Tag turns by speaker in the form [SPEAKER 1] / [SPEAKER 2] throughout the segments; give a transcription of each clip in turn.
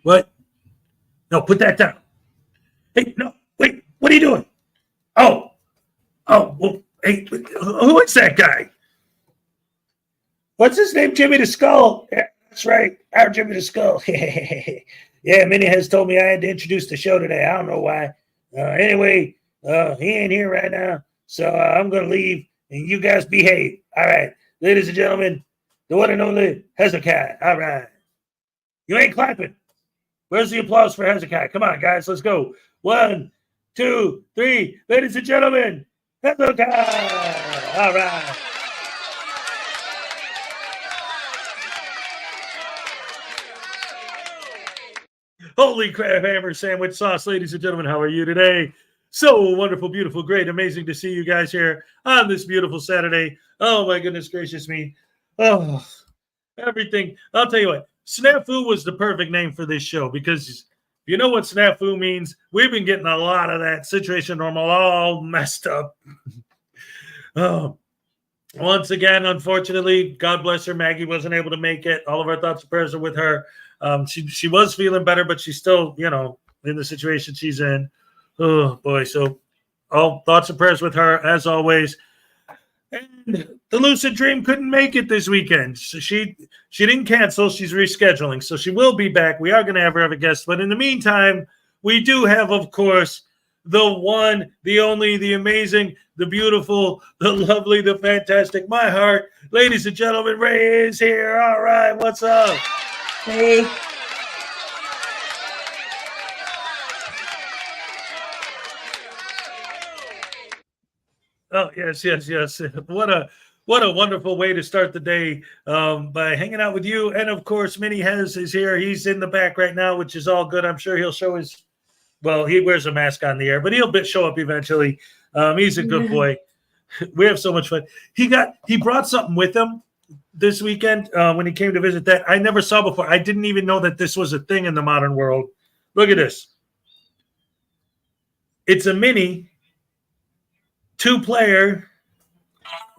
[SPEAKER 1] What? No, put that down. Hey, no, wait, what are you doing? Oh, well, hey, who is that guy? What's his name? Jimmy the Skull. Yeah, that's right, our Jimmy the Skull. Yeah, Minnie has told me I had to introduce the show today. I don't know why. Anyway, he ain't here right now, so I'm going to leave, and you guys behave. All right, ladies and gentlemen, the one and only Hezekiah. All right. You ain't clapping. Where's the applause for Hezekiah? Come on, guys, let's go. 1, 2, 3. Ladies and gentlemen, Hezekiah. All right. Holy crab hammer sandwich sauce, ladies and gentlemen, how are you today? So wonderful, beautiful, great, amazing to see you guys here on this beautiful Saturday. Oh my goodness gracious me. Oh, everything. I'll tell you what, SNAFU was the perfect name for this show because you know what SNAFU means? We've been getting a lot of that situation normal all messed up. Oh, once again, unfortunately, God bless her, Maggie wasn't able to make it. All of our thoughts and prayers are with her. She was feeling better, but she's still, in the situation she's in. Oh boy. So all thoughts and prayers with her as always. And the Lucid Dream couldn't make it this weekend. So she didn't cancel. She's rescheduling. So she will be back. We are going to have her have a guest. But in the meantime, we do have, of course, the one, the only, the amazing, the beautiful, the lovely, the fantastic, my heart. Ladies and gentlemen, Ray is here. All right. What's up?
[SPEAKER 2] Hey.
[SPEAKER 1] Oh, yes. What a wonderful way to start the day by hanging out with you. And of course, Minnie is here. He's in the back right now, which is all good. I'm sure he'll show his, well, he wears a mask on the air, but he'll show up eventually. He's a good boy. We have so much fun. He brought something with him this weekend when he came to visit that I never saw before. I didn't even know that this was a thing in the modern world. Look at this. It's a mini 2-player.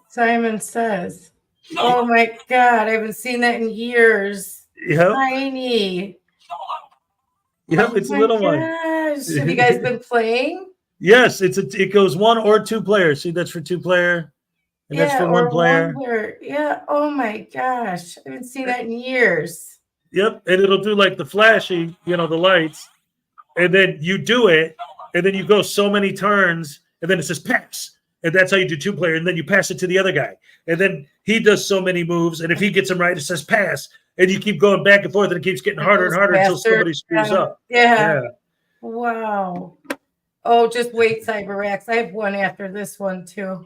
[SPEAKER 2] Simon says, oh my God, I haven't seen that in years.
[SPEAKER 1] Yep.
[SPEAKER 2] Tiny.
[SPEAKER 1] Yep, it's a little one.
[SPEAKER 2] Have you guys been playing?
[SPEAKER 1] Yes, it goes 1 or 2 players. See, that's for 2-player. And that's for 1 player.
[SPEAKER 2] Yeah. Oh my gosh. I haven't seen that in years.
[SPEAKER 1] Yep. And it'll do like the flashy, the lights. And then you do it. And then you go so many turns. And then it says pass. And that's how you do 2-player. And then you pass it to the other guy. And then he does so many moves. And if he gets them right, it says pass. And you keep going back and forth. And it keeps getting harder and harder until somebody screws up.
[SPEAKER 2] Yeah. Wow. Oh, just wait, CyberX. I have one after this one too.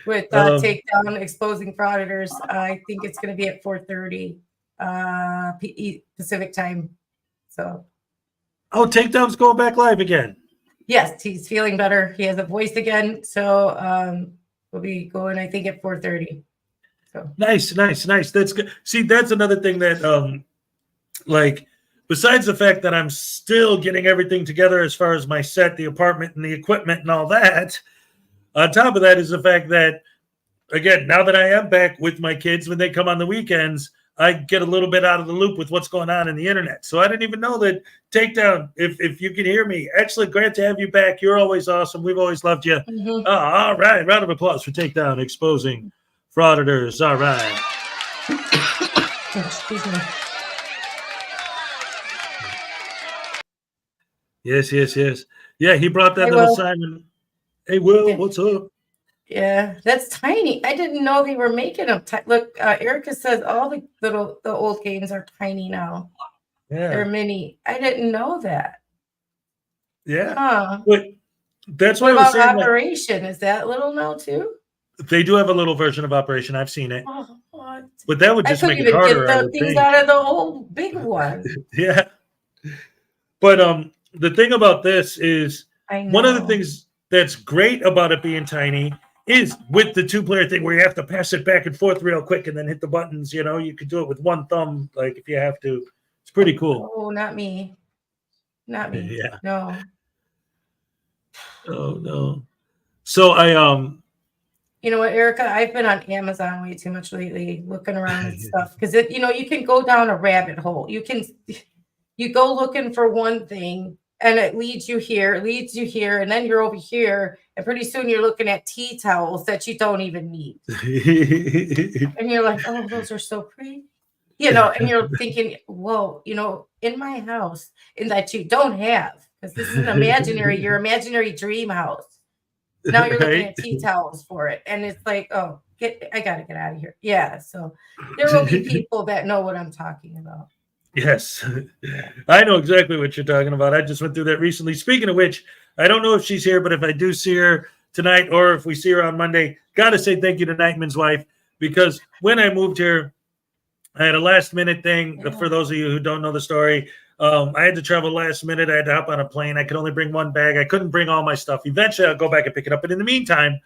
[SPEAKER 2] With takedown exposing frauditors. I think it's going to be at 4:30 Pacific time. So.
[SPEAKER 1] Oh, takedown's going back live again.
[SPEAKER 2] Yes, he's feeling better. He has a voice again. So we'll be going, I think, at 4:30. So
[SPEAKER 1] nice. That's good. See, that's another thing that besides the fact that I'm still getting everything together as far as my set, the apartment, and the equipment and all that. On top of that is the fact that, again, now that I am back with my kids, when they come on the weekends, I get a little bit out of the loop with what's going on in the internet. So I didn't even know that Takedown, if you can hear me, excellent, great to have you back. You're always awesome. We've always loved you.
[SPEAKER 2] Mm-hmm.
[SPEAKER 1] All right. Round of applause for Takedown, exposing frauditors. All right.
[SPEAKER 2] Excuse me.
[SPEAKER 1] Yes. Yeah, he brought that little Simon. Hey, Will, what's up?
[SPEAKER 2] Yeah, that's tiny. I didn't know they were making them. Look, Erica says all the old games are tiny now.
[SPEAKER 1] Yeah,
[SPEAKER 2] they're mini. I didn't know that.
[SPEAKER 1] Yeah,
[SPEAKER 2] huh.
[SPEAKER 1] But that's
[SPEAKER 2] what
[SPEAKER 1] I was saying.
[SPEAKER 2] Operation is that little now too?
[SPEAKER 1] They do have a little version of Operation. I've seen it.
[SPEAKER 2] Oh, what?
[SPEAKER 1] But that would just make it harder.
[SPEAKER 2] I couldn't even get the things out of the old big one.
[SPEAKER 1] Yeah, but the thing about this is one of the things that's great about it being tiny is with the 2-player thing where you have to pass it back and forth real quick and then hit the buttons. You could do it with one thumb, like if you have to. It's pretty cool.
[SPEAKER 2] Oh, not me.
[SPEAKER 1] Yeah.
[SPEAKER 2] No.
[SPEAKER 1] Oh no. So I
[SPEAKER 2] You know what, Erica? I've been on Amazon way too much lately, looking around and stuff because you can go down a rabbit hole. You can you go looking for one thing and it leads you here, and then you're over here, and pretty soon you're looking at tea towels that you don't even need. And you're like, oh, those are so pretty. And you're thinking, whoa, in my house, in that you don't have, because this is your imaginary dream house. Now you're looking at tea towels for it. And it's like, oh, I got to get out of here. Yeah. So there will be people that know what I'm talking about.
[SPEAKER 1] Yes, I know exactly what you're talking about. I just went through that recently. Speaking of which, I don't know if she's here, but if I do see her tonight or if we see her on Monday, got to say thank you to Nightman's wife, because when I moved here, I had a last minute thing. Yeah. For those of you who don't know the story, I had to travel last minute. I had to hop on a plane. I could only bring one bag. I couldn't bring all my stuff. Eventually, I'll go back and pick it up. But in the meantime,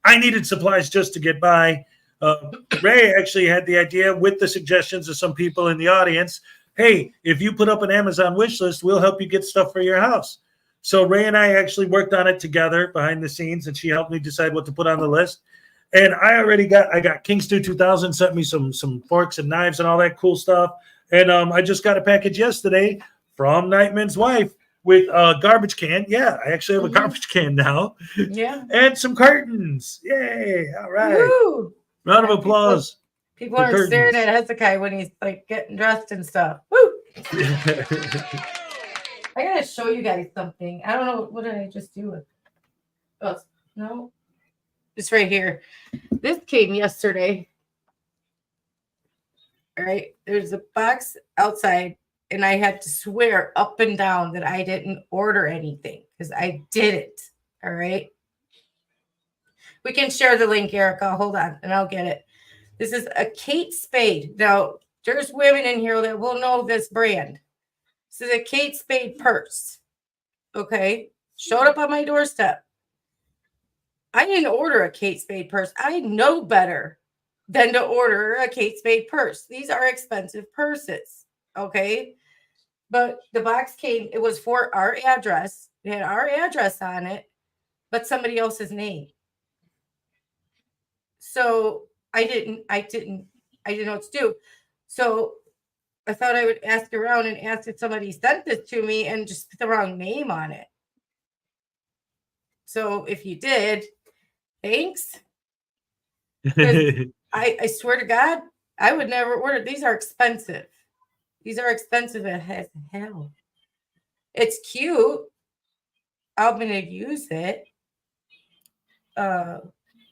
[SPEAKER 1] I needed supplies just to get by. Ray actually had the idea, with the suggestions of some people in the audience, hey, if you put up an Amazon wish list, we'll help you get stuff for your house. So Ray and I actually worked on it together behind the scenes, and she helped me decide what to put on the list. And I got King Stew 2000 sent me some forks and knives and all that cool stuff. And I just got a package yesterday from Nightman's wife with a garbage can. Yeah, I actually have a garbage can now.
[SPEAKER 2] Yeah.
[SPEAKER 1] And some curtains. Yay. All right.
[SPEAKER 2] Woo.
[SPEAKER 1] Round of applause.
[SPEAKER 2] People aren't staring at Hezekiah when he's like getting dressed and stuff. Woo! I gotta show you guys something. I don't know, what did I just do with? Oh no, it's right here. This came yesterday. All right, there's a box outside, and I had to swear up and down that I didn't order anything because I didn't. All right, we can share the link, Erica. Hold on, and I'll get it. This is a Kate Spade. Now, there's women in here that will know this brand. This is a Kate Spade purse. Okay. Showed up on my doorstep. I didn't order a Kate Spade purse. I know better than to order a Kate Spade purse. These are expensive purses. Okay. But the box came, it was for our address. It had our address on it, but somebody else's name. So I didn't know what to do. So I thought I would ask around and ask if somebody sent this to me and just put the wrong name on it. So if you did, thanks. I swear to God, I would never order. These are expensive. These are expensive as hell. It's cute. I'm going to use it. I'm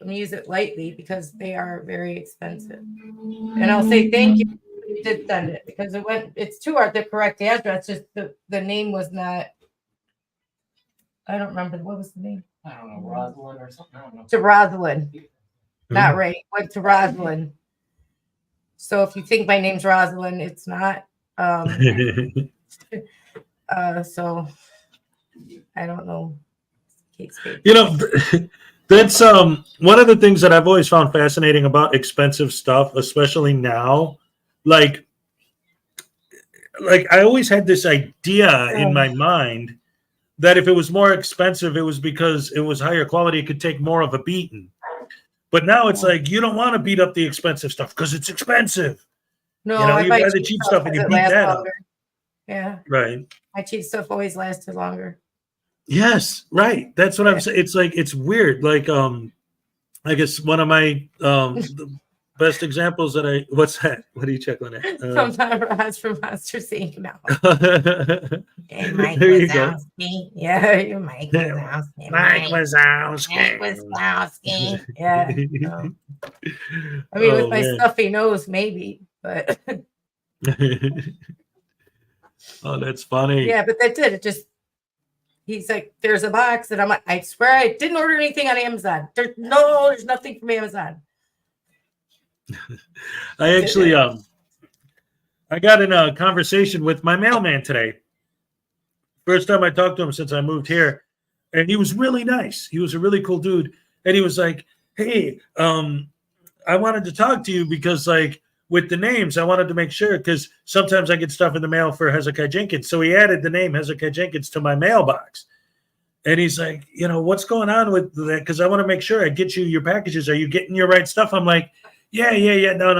[SPEAKER 2] going to use it lightly because they are very expensive. And I'll say thank you. You did send it because it's to the correct address. Just the name was not, I don't remember. What was the name?
[SPEAKER 3] I don't know, Rosalind or something. I don't know.
[SPEAKER 2] To Rosalind. Not Ray. Went to Rosalind. So if you think my name's Rosalind, it's not. So I don't know.
[SPEAKER 1] That's one of the things that I've always found fascinating about expensive stuff, especially now. Like I always had this idea in my mind that if it was more expensive, it was because it was higher quality. It could take more of a beating. But now it's like you don't want to beat up the expensive stuff because it's expensive.
[SPEAKER 2] No,
[SPEAKER 1] you buy the cheap stuff and you beat that up.
[SPEAKER 2] Yeah.
[SPEAKER 1] Right.
[SPEAKER 2] My cheap stuff always lasted longer.
[SPEAKER 1] Yes, right. That's what I'm saying. It's like, it's weird. Like, I guess one of my the best examples that what's that? What are you chuckling at?
[SPEAKER 2] From Monsters Inc. now.
[SPEAKER 1] Hey, Mike Wazowski.
[SPEAKER 2] Yeah, you're Mike Wazowski.
[SPEAKER 1] Mike Wazowski.
[SPEAKER 2] Mike Wazowski. Yeah. I mean, with my stuffy nose, maybe, but.
[SPEAKER 1] Oh, that's funny.
[SPEAKER 2] Yeah, but that did. It just. He's like, there's a box, and I'm like, I swear I didn't order anything on Amazon. There's nothing from Amazon.
[SPEAKER 1] I actually, I got in a conversation with my mailman today. First time I talked to him since I moved here, and he was really nice. He was a really cool dude, and he was like, "Hey, I wanted to talk to you because, like, with the names, I wanted to make sure because sometimes I get stuff in the mail for Hezekiah Jenkins. So he added the name Hezekiah Jenkins to my mailbox. And he's like, what's going on with that? Because I want to make sure I get you your packages. Are you getting your right stuff? I'm like, yeah. No.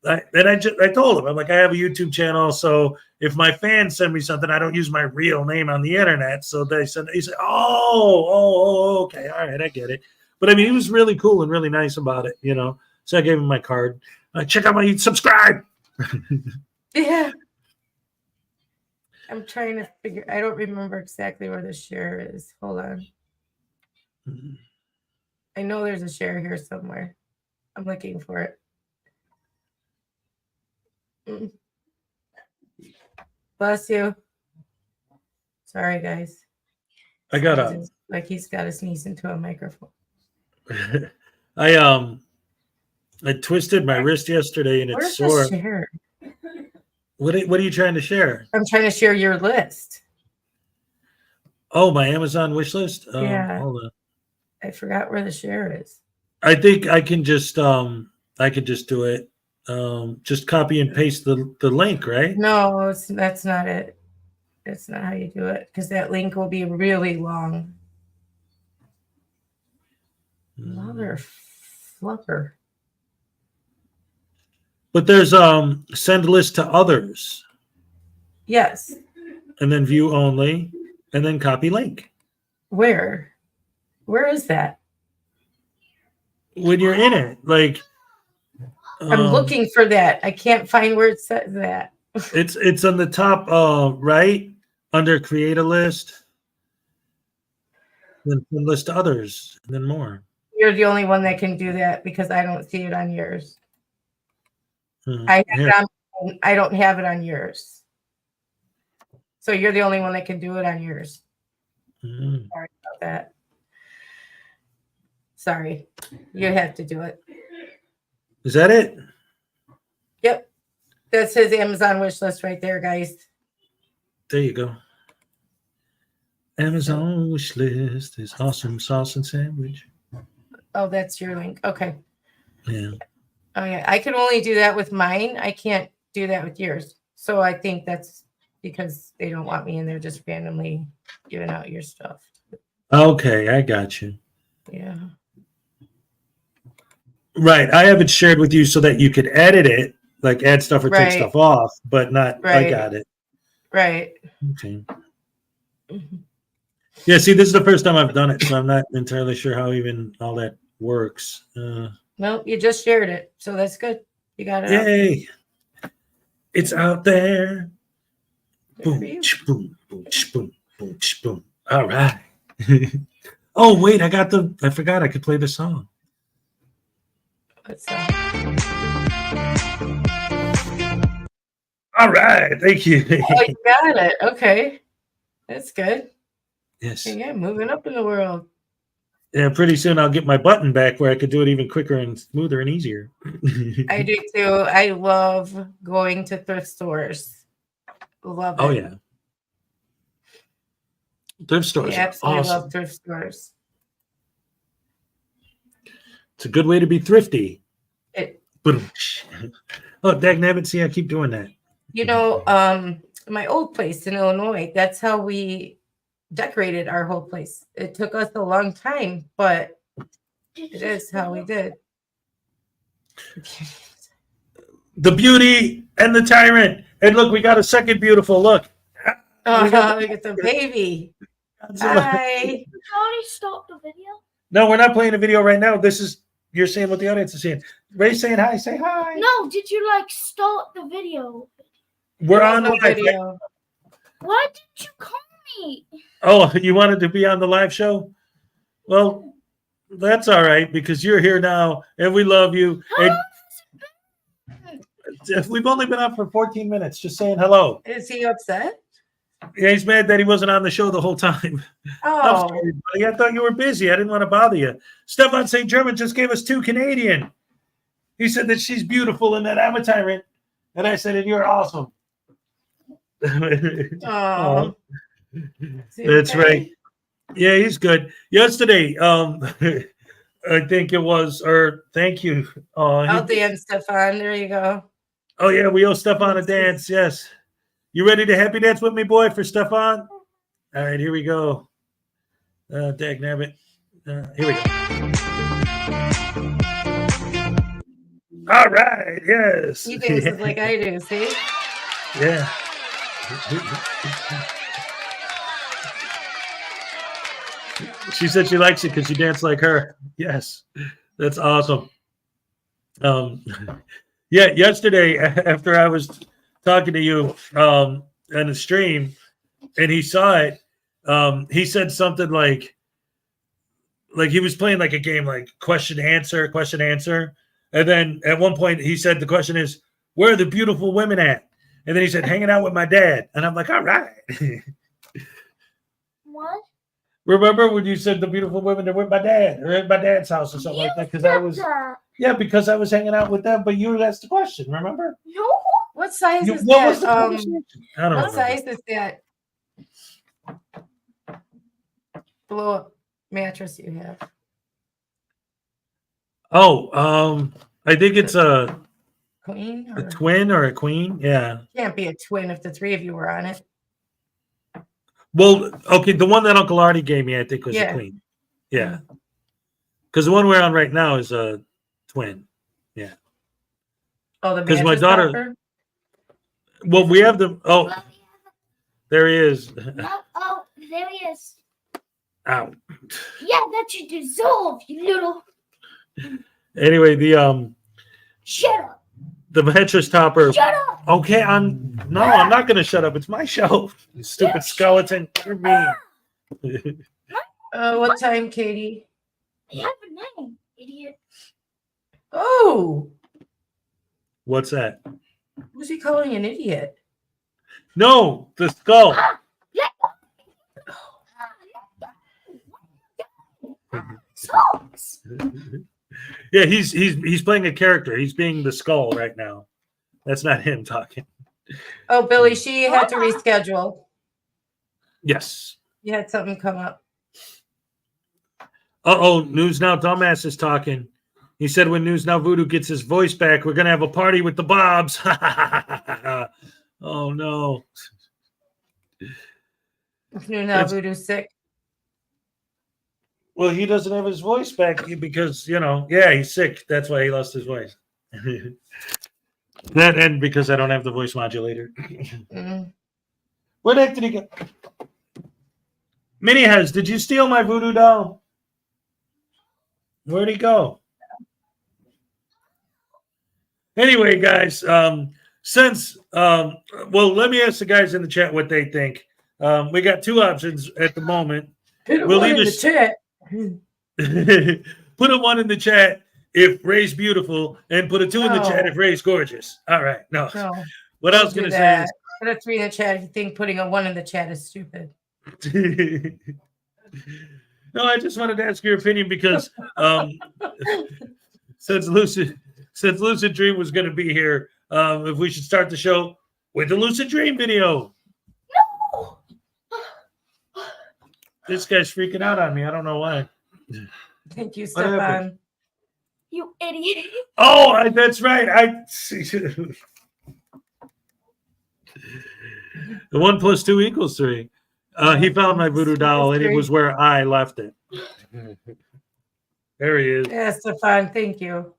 [SPEAKER 1] I told him, I'm like, I have a YouTube channel, so if my fans send me something, I don't use my real name on the internet. So he said, okay, all right, I get it. But I mean, he was really cool and really nice about it, So I gave him my card. Check out my subscribe.
[SPEAKER 2] Yeah. I'm trying to figure. I don't remember exactly where the share is. Hold on. I know there's a share here somewhere. I'm looking for it. Bless you. Sorry, guys.
[SPEAKER 1] I got
[SPEAKER 2] like he's got to sneeze into a microphone.
[SPEAKER 1] I twisted my wrist yesterday and it's sore.
[SPEAKER 2] Share?
[SPEAKER 1] What are you trying to share?
[SPEAKER 2] I'm trying to share your list.
[SPEAKER 1] Oh, my Amazon wish list?
[SPEAKER 2] Yeah.
[SPEAKER 1] Hold on.
[SPEAKER 2] I forgot where the share is.
[SPEAKER 1] I think I can just do it. Just copy and paste the link, right?
[SPEAKER 2] No, that's not it. That's not how you do it, because that link will be really long. Mother fluffer.
[SPEAKER 1] But there's send list to others.
[SPEAKER 2] Yes.
[SPEAKER 1] And then view only, and then copy link.
[SPEAKER 2] Where is that?
[SPEAKER 1] When you're in it, like
[SPEAKER 2] I'm looking for that. I can't find where it says that.
[SPEAKER 1] It's on the top right under create a list. Then list to others, and then more.
[SPEAKER 2] You're the only one that can do that because I don't see it on yours. I don't have it on yours. So you're the only one that can do it on yours. Sorry about that. Sorry. You have to do it.
[SPEAKER 1] Is that it?
[SPEAKER 2] Yep. That's his Amazon wish list right there, guys.
[SPEAKER 1] There you go. Amazon wish list is awesome sauce and sandwich.
[SPEAKER 2] Oh, that's your link. Okay.
[SPEAKER 1] Yeah.
[SPEAKER 2] Oh, yeah. I can only do that with mine. I can't do that with yours. So I think that's because they don't want me in there just randomly giving out your stuff.
[SPEAKER 1] Okay, I got you.
[SPEAKER 2] Yeah.
[SPEAKER 1] Right. I have it shared with you so that you could edit it, like add stuff or take stuff off, but not.
[SPEAKER 2] Right.
[SPEAKER 1] I got it.
[SPEAKER 2] Right.
[SPEAKER 1] Okay. Yeah, see, this is the first time I've done it, so I'm not entirely sure how even all that works.
[SPEAKER 2] No, you just shared it, so that's good. You got it.
[SPEAKER 1] Yay! It's out there. Boom, boom, boom, boom, boom, boom. All right. Oh wait, I forgot I could play the song. All right, thank you.
[SPEAKER 2] Oh, you got it. Okay, that's good.
[SPEAKER 1] Yes.
[SPEAKER 2] Yeah, moving up in the world.
[SPEAKER 1] Yeah, pretty soon I'll get my button back where I could do it even quicker and smoother and easier.
[SPEAKER 2] I do too. I love going to thrift stores. Love it.
[SPEAKER 1] Oh yeah. Thrift stores.
[SPEAKER 2] I absolutely
[SPEAKER 1] awesome.
[SPEAKER 2] love thrift stores.
[SPEAKER 1] It's a good way to be thrifty. Oh, dagnabbit, see, I keep doing that.
[SPEAKER 2] My old place in Illinois, that's how we decorated our whole place. It took us a long time, but it is how we did.
[SPEAKER 1] The Beauty and the Tyrant. And look, we got a second beautiful look.
[SPEAKER 2] Look at the baby. Hi.
[SPEAKER 4] Did you already stop the video?
[SPEAKER 1] No, we're not playing a video right now. You're saying what the audience is saying. Ray's saying hi. Say hi.
[SPEAKER 4] No, did you start the video?
[SPEAKER 1] We're on the
[SPEAKER 2] video.
[SPEAKER 4] Why didn't you call me?
[SPEAKER 1] Oh, you wanted to be on the live show? Well, that's all right because you're here now and we love you. And we've only been up for 14 minutes just saying hello.
[SPEAKER 2] Is he upset?
[SPEAKER 1] Yeah, he's mad that he wasn't on the show the whole time.
[SPEAKER 2] Oh.
[SPEAKER 1] I'm sorry, buddy. I thought you were busy. I didn't want to bother you. Stefan St. German just gave us 2 Canadian. He said that she's beautiful and that I'm a tyrant. And I said, and you're awesome.
[SPEAKER 2] Oh.
[SPEAKER 1] That's right. Yeah, he's good. Yesterday, I think it was, or thank you.
[SPEAKER 2] I'll dance, Stefan. There you go.
[SPEAKER 1] Oh, yeah, we owe Stefan a dance. Yes. You ready to happy dance with me, boy, for Stefan? All right, here we go. Dagnabbit. Here we go. All right. Yes.
[SPEAKER 2] He dances like I do. See?
[SPEAKER 1] Yeah. She said she likes it because you dance like her. Yes, that's awesome. Um, yeah, yesterday after I was talking to you on the stream, and he saw it, he said something like he was playing like a game, like question answer, and then at one point he said the question is, "Where are the beautiful women at?" And then he said, "Hanging out with my dad," and I'm like, "All right."
[SPEAKER 4] What?
[SPEAKER 1] Remember when you said the beautiful women are with my dad or at my dad's house or something like that? Because I was,
[SPEAKER 4] that.
[SPEAKER 1] because I was hanging out with them. But you asked the question. Remember?
[SPEAKER 4] No.
[SPEAKER 2] What size is
[SPEAKER 1] What
[SPEAKER 2] that?
[SPEAKER 1] was the conversation? I don't
[SPEAKER 2] What
[SPEAKER 1] remember.
[SPEAKER 2] size is that blow up mattress you have?
[SPEAKER 1] Oh, I think it's a
[SPEAKER 2] Queen? Or?
[SPEAKER 1] twin or a queen. Yeah.
[SPEAKER 2] Can't be a twin if the three of you were on it.
[SPEAKER 1] Well, okay, the one that Uncle Artie gave me, I think, was a
[SPEAKER 2] Yeah.
[SPEAKER 1] queen. Yeah. Because the one we're on right now is a twin.
[SPEAKER 2] Oh, the
[SPEAKER 1] 'Cause my
[SPEAKER 2] mattress
[SPEAKER 1] daughter-
[SPEAKER 2] topper?
[SPEAKER 1] Well, we have the. Oh,
[SPEAKER 4] Well,
[SPEAKER 1] there he is.
[SPEAKER 4] no. Oh, there he is.
[SPEAKER 1] Ow.
[SPEAKER 4] Yeah, that you dissolve, you little.
[SPEAKER 1] Anyway, the
[SPEAKER 4] Shut up.
[SPEAKER 1] the mattress topper.
[SPEAKER 4] Shut up.
[SPEAKER 1] Okay, I'm not gonna shut up. It's my show. You stupid skeleton. You're mean.
[SPEAKER 2] What time, Katie?
[SPEAKER 4] I have a name, idiot.
[SPEAKER 2] Oh,
[SPEAKER 1] What's that?
[SPEAKER 2] who's he calling an idiot?
[SPEAKER 1] No, the skull.
[SPEAKER 4] Socks.
[SPEAKER 1] Yeah, he's playing a character. He's being the skull right now. That's not him talking.
[SPEAKER 2] Oh, Billy, she had to reschedule.
[SPEAKER 1] Yes.
[SPEAKER 2] You had something come up.
[SPEAKER 1] Uh-oh, News Now Dumbass is talking. He said when News Now Voodoo gets his voice back, we're going to have a party with the Bobs. Oh, no.
[SPEAKER 2] Now Voodoo's sick.
[SPEAKER 1] Well, he doesn't have his voice back because, he's sick. That's why he lost his voice. That and because I don't have the voice modulator.
[SPEAKER 2] Mm.
[SPEAKER 1] Where the heck did he go? Mini Has, did you steal my voodoo doll? Where'd he go? Anyway, guys, let me ask the guys in the chat what they think. We got two options at the moment. We'll
[SPEAKER 2] in
[SPEAKER 1] either
[SPEAKER 2] the chat.
[SPEAKER 1] put a 1 in the chat if Ray's beautiful, and put a 2 in the chat
[SPEAKER 2] No.
[SPEAKER 1] if Ray's gorgeous. All right. No.
[SPEAKER 2] No,
[SPEAKER 1] What I was
[SPEAKER 2] don't
[SPEAKER 1] going
[SPEAKER 2] do
[SPEAKER 1] to say
[SPEAKER 2] that. Put a 3 in the chat if you think putting a 1 in the chat is stupid.
[SPEAKER 1] is. No, I just wanted to ask your opinion because since Lucid Dream was going to be here, if we should start the show with the Lucid Dream video.
[SPEAKER 4] No.
[SPEAKER 1] This guy's freaking out on me. I don't know why.
[SPEAKER 2] Thank you,
[SPEAKER 1] What happened?
[SPEAKER 2] Stefan.
[SPEAKER 4] You idiot.
[SPEAKER 1] Oh, that's right. The 1 + 2 = 3. He found my voodoo doll, and it was where I left it. There he is.
[SPEAKER 2] Yeah, Stefan, thank you.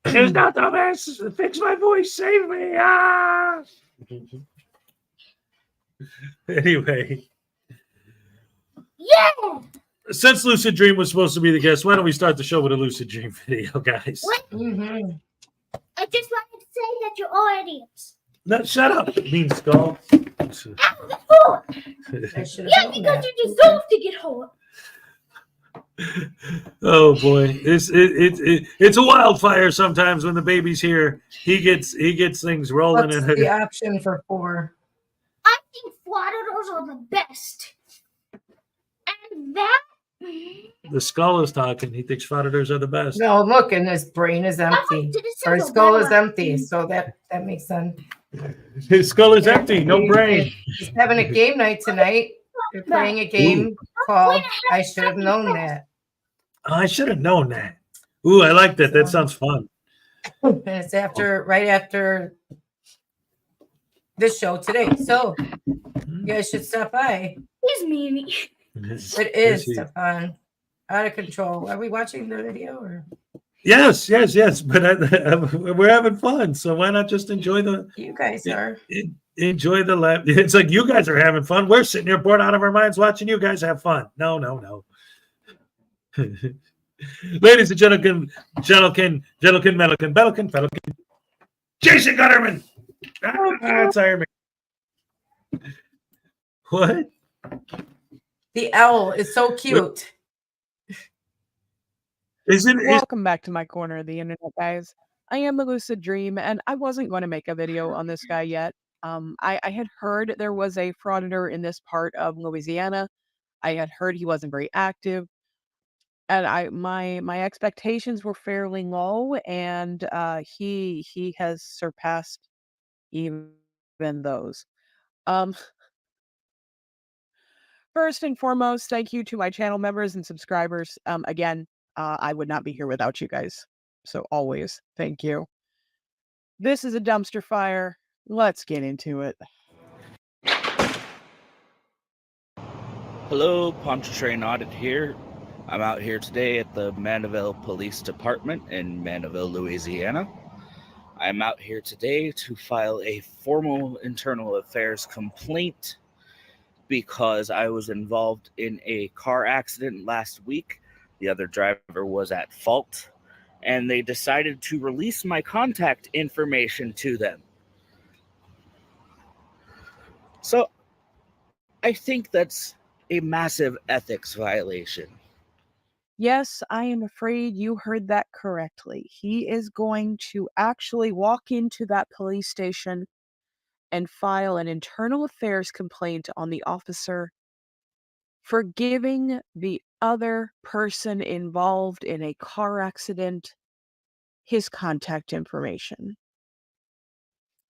[SPEAKER 1] It's not the best. Fix my voice. Save me. Ah! Anyway,
[SPEAKER 4] Yeah.
[SPEAKER 1] since Lucid Dream was supposed to be the guest, why don't we start the show with a Lucid Dream video, guys?
[SPEAKER 4] What?
[SPEAKER 2] Mm-hmm.
[SPEAKER 4] I just wanted to say that you're all idiots.
[SPEAKER 1] No, shut up, mean skull.
[SPEAKER 4] Ow, the floor.
[SPEAKER 2] I should have
[SPEAKER 4] Yeah,
[SPEAKER 2] known
[SPEAKER 4] because
[SPEAKER 2] that.
[SPEAKER 4] you deserve to get hurt.
[SPEAKER 1] Oh boy, it's a wildfire sometimes when the baby's here. He gets things rolling
[SPEAKER 2] What's
[SPEAKER 1] in
[SPEAKER 2] the
[SPEAKER 1] it.
[SPEAKER 2] option for 4?
[SPEAKER 4] I think flatters are the best. And that.
[SPEAKER 1] The skull is talking. He thinks frauditors are the best.
[SPEAKER 2] No, look, and his brain is empty. Or his skull is empty, so that makes sense.
[SPEAKER 1] His skull is empty, no brain.
[SPEAKER 2] He's having a game night tonight. They're playing a game called I Should Have Known That.
[SPEAKER 1] Oh, I should have known that. Ooh, I like that. That sounds fun.
[SPEAKER 2] And it's right after this show today. So you guys should stop by.
[SPEAKER 4] He's Mimi.
[SPEAKER 2] It is Stefan. Out of control. Are we watching the video or
[SPEAKER 1] Yes, yes, yes. But we're having fun, so why not just enjoy the
[SPEAKER 2] You guys are.
[SPEAKER 1] enjoy the lab? It's like you guys are having fun. We're sitting here bored out of our minds watching you guys have fun. No, no, no. Ladies and gentlemen, Jason Gutterman. That's Iron Man. What?
[SPEAKER 2] The owl is so cute.
[SPEAKER 1] Is it?
[SPEAKER 5] Welcome back to my corner of the internet, guys. I am the Lucid Dream, and I wasn't going to make a video on this guy yet. I had heard there was a frauditor in this part of Louisiana. I had heard he wasn't very active, and my expectations were fairly low, and he has surpassed even those. Um, First and foremost, thank you to my channel members and subscribers. Again, I would not be here without you guys. So always, thank you. This is a dumpster fire. Let's get into it.
[SPEAKER 6] Hello, Pontchartrain Audit here. I'm out here today at the Mandeville Police Department in Mandeville, Louisiana. I'm out here today to file a formal internal affairs complaint because I was involved in a car accident last week. The other driver was at fault, and they decided to release my contact information to them. So I think that's a massive ethics violation.
[SPEAKER 5] Yes, I am afraid you heard that correctly. He is going to actually walk into that police station and file an internal affairs complaint on the officer for giving the other person involved in a car accident his contact information.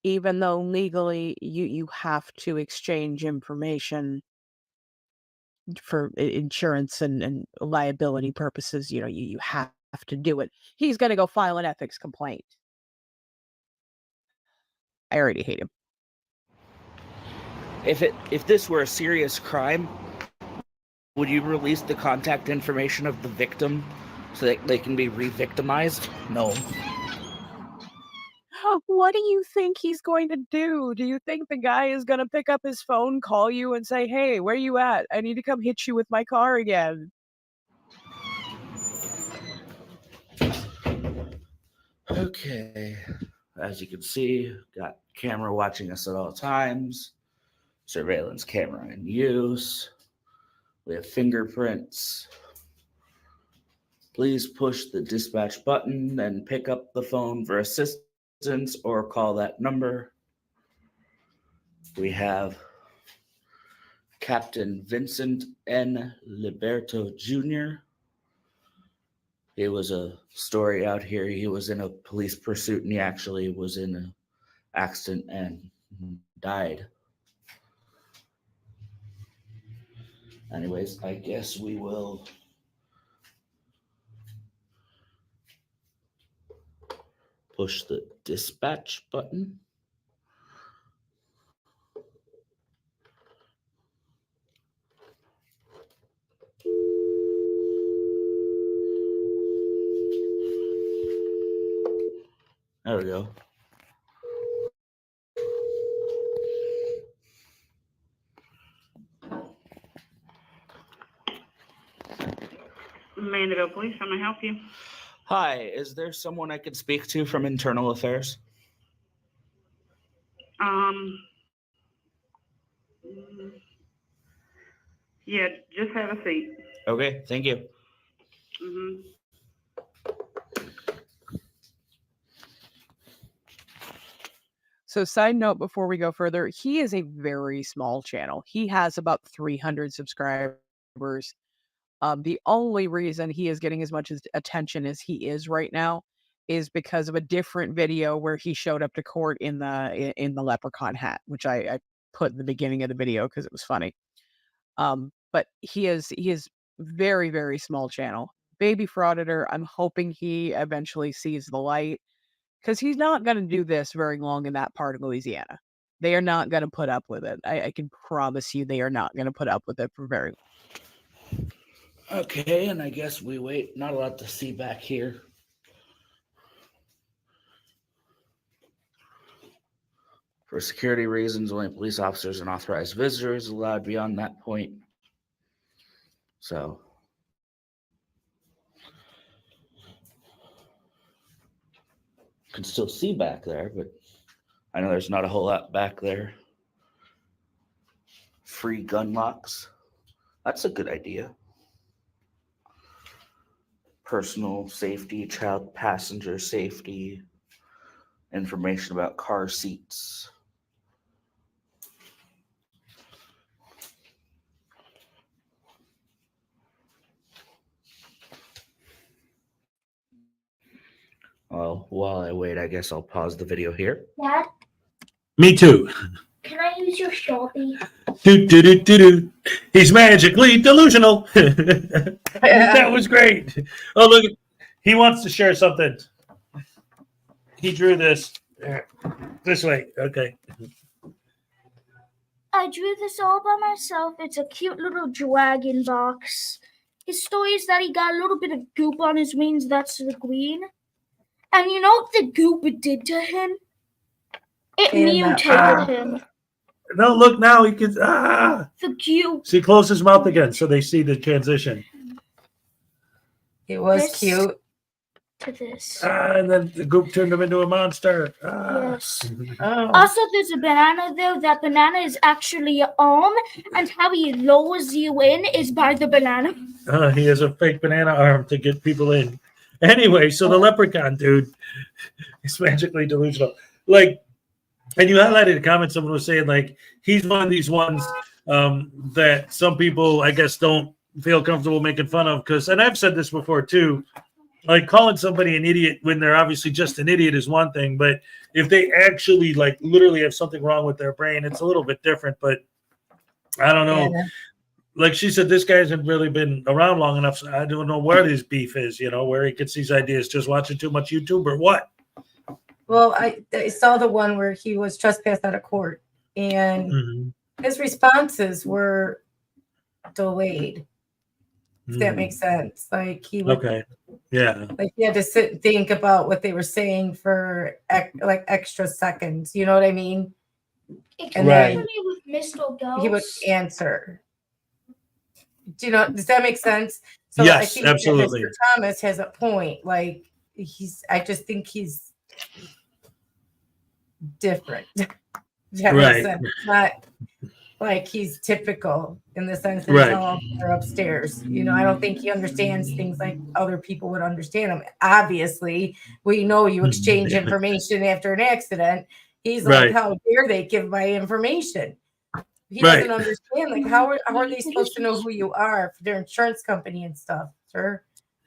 [SPEAKER 5] Even though legally you have to exchange information for insurance and liability purposes, you have to do it. He's going to go file an ethics complaint. I already hate him.
[SPEAKER 6] If this were a serious crime, would you release the contact information of the victim so that they can be re-victimized? No.
[SPEAKER 5] What do you think he's going to do? Do you think the guy is going to pick up his phone, call you, and say, "Hey, where you at? I need to come hit you with my car again"?
[SPEAKER 6] Okay. As you can see, got camera watching us at all times. Surveillance camera in use. We have fingerprints. Please push the dispatch button and pick up the phone for assistance or call that number. We have Captain Vincent N. Liberto Jr. He was a story out here. He was in a police pursuit and he actually was in an accident and died. Anyways, I guess we will push the dispatch button. There we go.
[SPEAKER 7] Mandeville Police, how may I help you?
[SPEAKER 6] Hi, is there someone I could speak to from Internal Affairs?
[SPEAKER 7] Yeah, just have a seat.
[SPEAKER 6] Okay, thank you.
[SPEAKER 7] Mm-hmm.
[SPEAKER 5] So side note before we go further, he is a very small channel. He has about 300 subscribers. The only reason he is getting as much attention as he is right now is because of a different video where he showed up to court in the leprechaun hat, which I put in the beginning of the video because it was funny. But he is very, very small channel. Baby Frauditor, I'm hoping he eventually sees the light because he's not going to do this very long in that part of Louisiana. They are not going to put up with it. I can promise you they are not going to put up with it for very long.
[SPEAKER 6] Okay, and I guess we wait. Not a lot to see back here. For security reasons, only police officers and authorized visitors allowed beyond that point. So, can still see back there, but I know there's not a whole lot back there. Free gun locks. That's a good idea. Personal safety, child passenger safety, information about car seats. Well, while I wait, I guess I'll pause the video here.
[SPEAKER 4] Dad,
[SPEAKER 1] Me too.
[SPEAKER 4] can I use your Sharpie?
[SPEAKER 1] Do, do, do, do, do. He's magically delusional. That was great. Oh, look. He wants to share something. He drew this. This way. Okay.
[SPEAKER 4] I drew this all by myself. It's a cute little dragon box. His story is that he got a little bit of goop on his wings. That's the green. And you know what the goop did to him? It mutated him.
[SPEAKER 1] No, look now. He can.
[SPEAKER 4] The goop.
[SPEAKER 1] See, close his mouth again so they see the transition.
[SPEAKER 2] It was
[SPEAKER 4] This-
[SPEAKER 2] cute.
[SPEAKER 4] To this.
[SPEAKER 1] And then the goop turned him into a monster.
[SPEAKER 4] Yes.
[SPEAKER 2] Oh.
[SPEAKER 4] Also, there's a banana there. That banana is actually an arm, and how he lowers you in is by the banana.
[SPEAKER 1] He has a fake banana arm to get people in. Anyway, so the leprechaun dude is magically delusional. Like, and you highlighted a comment someone was saying, like, he's one of these ones that some people, I guess, don't feel comfortable making fun of. Because, and I've said this before too, like calling somebody an idiot when they're obviously just an idiot is one thing. But if they actually, like, literally have something wrong with their brain, it's a little bit different. But I don't know.
[SPEAKER 2] Yeah.
[SPEAKER 1] Like she said, this guy hasn't really been around long enough. So I don't know where his beef is, where he gets these ideas, just watching too much YouTube or what.
[SPEAKER 2] Well, I saw the one where he was trespassed out of court, and his responses were delayed. If that makes sense. Like he would,
[SPEAKER 1] Okay. Yeah.
[SPEAKER 2] like he had to sit and think about what they were saying for like extra seconds. You know what I mean? And
[SPEAKER 1] Right.
[SPEAKER 2] then
[SPEAKER 4] with Mr. Ghost.
[SPEAKER 2] he would answer. Do you know? Does that make sense? So I
[SPEAKER 1] Yes,
[SPEAKER 2] think that
[SPEAKER 1] absolutely.
[SPEAKER 2] Mr. Thomas has a point. Like I just think he's different. Does that
[SPEAKER 1] Right.
[SPEAKER 2] makes sense? Not like he's typical in the sense that
[SPEAKER 1] Right.
[SPEAKER 2] he's all there upstairs. I don't think he understands things like other people would understand him. Obviously, we know you exchange information after an accident. He's like,
[SPEAKER 1] Right.
[SPEAKER 2] how dare they give my information? He
[SPEAKER 1] Right.
[SPEAKER 2] doesn't understand. Like, how are they supposed to know who you are for their insurance company and stuff, sir?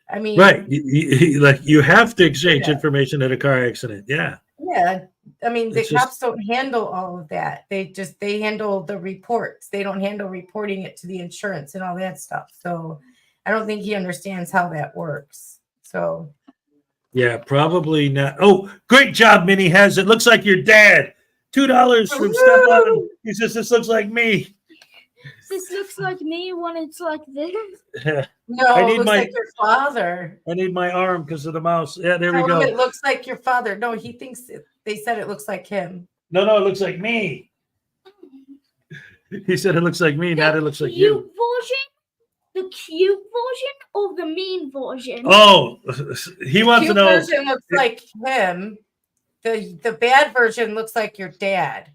[SPEAKER 2] I mean,
[SPEAKER 1] Right. You have to exchange
[SPEAKER 2] Yeah.
[SPEAKER 1] information at a car accident. Yeah.
[SPEAKER 2] yeah. I mean, the
[SPEAKER 1] It's just-
[SPEAKER 2] cops don't handle all of that. They handle the reports. They don't handle reporting it to the insurance and all that stuff. So I don't think he understands how that works. So
[SPEAKER 1] Yeah, probably not. Oh, great job, Minnie has it. Looks like your dad. $2 from Stefan. He says this looks like me.
[SPEAKER 4] This looks like me when it's like this.
[SPEAKER 2] no,
[SPEAKER 1] I
[SPEAKER 2] it
[SPEAKER 1] need
[SPEAKER 2] looks
[SPEAKER 1] my-
[SPEAKER 2] like your father.
[SPEAKER 1] I need my arm because of the mouse. Yeah, there we
[SPEAKER 2] Tell him
[SPEAKER 1] go.
[SPEAKER 2] it looks like your father. No, he thinks they said it looks like him.
[SPEAKER 1] No, it looks like me. He said it looks like me, not it looks like you.
[SPEAKER 4] The cute version or the mean version?
[SPEAKER 1] Oh, he wants to
[SPEAKER 2] Cute
[SPEAKER 1] know.
[SPEAKER 2] version looks like him. The bad version looks like your dad.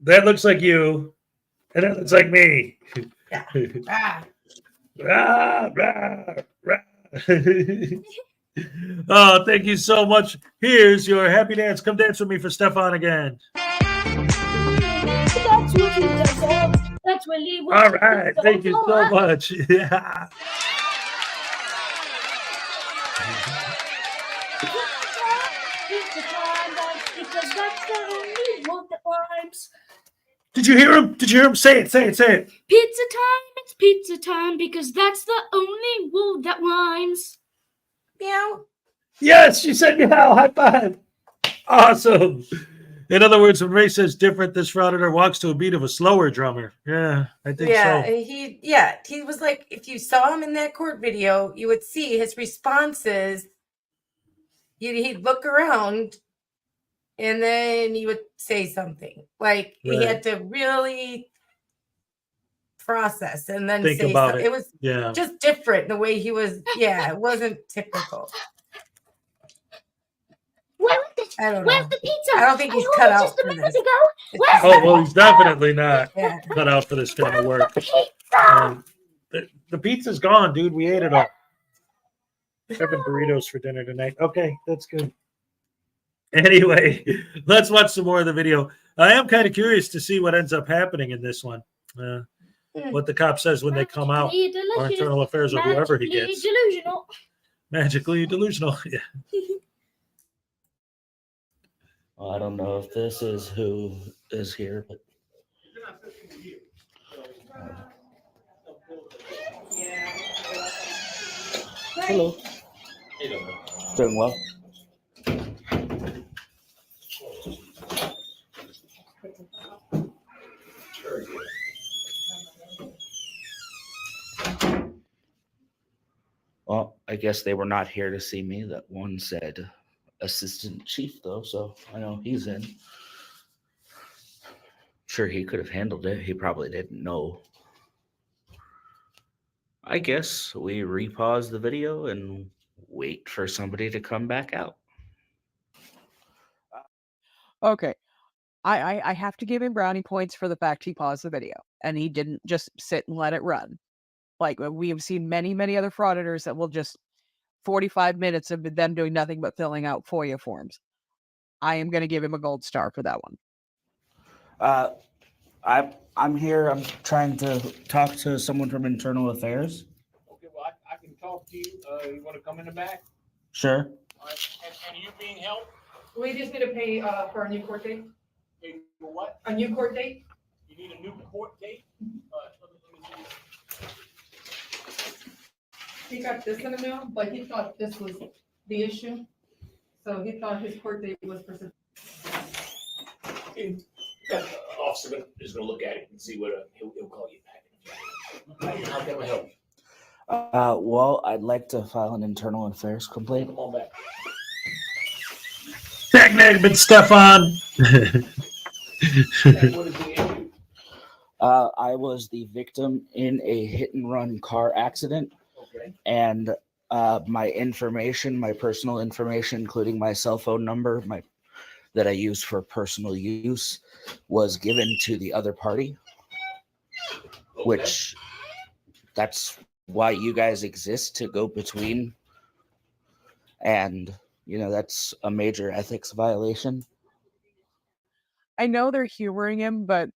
[SPEAKER 1] That looks like you, and that looks like me.
[SPEAKER 2] Yeah. Ah.
[SPEAKER 1] Rah, rah, rah. Oh, thank you so much. Here's your happy dance. Come dance with me for Stefan again.
[SPEAKER 4] That's what he deserves. That's really what
[SPEAKER 1] All
[SPEAKER 4] he
[SPEAKER 1] right. Thank you so
[SPEAKER 4] deserves.
[SPEAKER 1] much. Yeah.
[SPEAKER 4] It's a time, because that's the only word that rhymes.
[SPEAKER 1] Did you hear him? Did you hear him? Say it. Say it. Say it.
[SPEAKER 4] Pizza time, it's pizza time, because that's the only word that rhymes.
[SPEAKER 2] Meow.
[SPEAKER 1] Yes, she said meow. High five. Awesome. In other words, when Ray says different, this frauditor walks to a beat of a slower drummer. Yeah, I think
[SPEAKER 2] Yeah,
[SPEAKER 1] so.
[SPEAKER 2] he was like, if you saw him in that court video, you would see his responses. He'd look around and then he would say something. Like he
[SPEAKER 1] Right.
[SPEAKER 2] had to really process and then
[SPEAKER 1] Think
[SPEAKER 2] say
[SPEAKER 1] about
[SPEAKER 2] something.
[SPEAKER 1] it.
[SPEAKER 2] It was
[SPEAKER 1] Yeah.
[SPEAKER 2] just different the way he was. Yeah, it wasn't typical. I don't
[SPEAKER 4] Where's
[SPEAKER 2] know.
[SPEAKER 4] the pizza?
[SPEAKER 2] I don't think he's
[SPEAKER 4] I
[SPEAKER 2] cut
[SPEAKER 4] ordered
[SPEAKER 2] out
[SPEAKER 4] just a
[SPEAKER 2] for
[SPEAKER 4] minute
[SPEAKER 2] this.
[SPEAKER 4] ago.
[SPEAKER 2] It's
[SPEAKER 4] Where's
[SPEAKER 2] just-
[SPEAKER 1] Oh, well, he's definitely not
[SPEAKER 2] Yeah.
[SPEAKER 1] cut out for this kind of work.
[SPEAKER 4] pizza?
[SPEAKER 1] The pizza's gone, dude. We ate it all. Having burritos for dinner tonight. Okay, that's good. Anyway, let's watch some more of the video. I am kind of curious to see what ends up happening in this one. What the cop says when they come out,
[SPEAKER 4] Magically
[SPEAKER 1] or
[SPEAKER 4] delicious.
[SPEAKER 1] internal affairs, or whoever he
[SPEAKER 4] Magically
[SPEAKER 1] gets.
[SPEAKER 4] delusional.
[SPEAKER 1] Magically delusional. Yeah.
[SPEAKER 6] Well, I don't know if this is who is here, but hello. Doing well. Well, I guess they were not here to see me. That one said assistant chief, though, so I know he's in. Sure, he could have handled it. He probably didn't know. I guess we repause the video and wait for somebody to come back out.
[SPEAKER 5] Okay. I have to give him brownie points for the fact he paused the video and he didn't just sit and let it run. Like we have seen many other frauditors that will just 45 minutes of them doing nothing but filling out FOIA forms. I am going to give him a gold star for that one.
[SPEAKER 6] I'm here. I'm trying to talk to someone from internal affairs.
[SPEAKER 3] Okay, well, I can talk to you. You want to come in the back?
[SPEAKER 6] Sure.
[SPEAKER 3] All right. And you being helped?
[SPEAKER 2] We just need to pay for a new court date.
[SPEAKER 3] Pay for what?
[SPEAKER 2] A new court date.
[SPEAKER 3] You need a new court date? Let me see.
[SPEAKER 2] He got this in the mail, but he thought this was the issue. So he thought his court date was for.
[SPEAKER 3] The officer is going to look at it and see what he'll call you back. How can I help you?
[SPEAKER 6] Well, I'd like to file an internal affairs complaint.
[SPEAKER 3] Come on back.
[SPEAKER 1] Dagnabbit Stefan.
[SPEAKER 3] What is the issue?
[SPEAKER 6] I was the victim in a hit and run car accident,
[SPEAKER 3] Okay.
[SPEAKER 6] and my information, my personal information, including my cell phone number, that I use for personal use, was given to the other party, which that's why you guys exist, to go between. And, that's a major ethics violation.
[SPEAKER 5] I know they're humoring him, but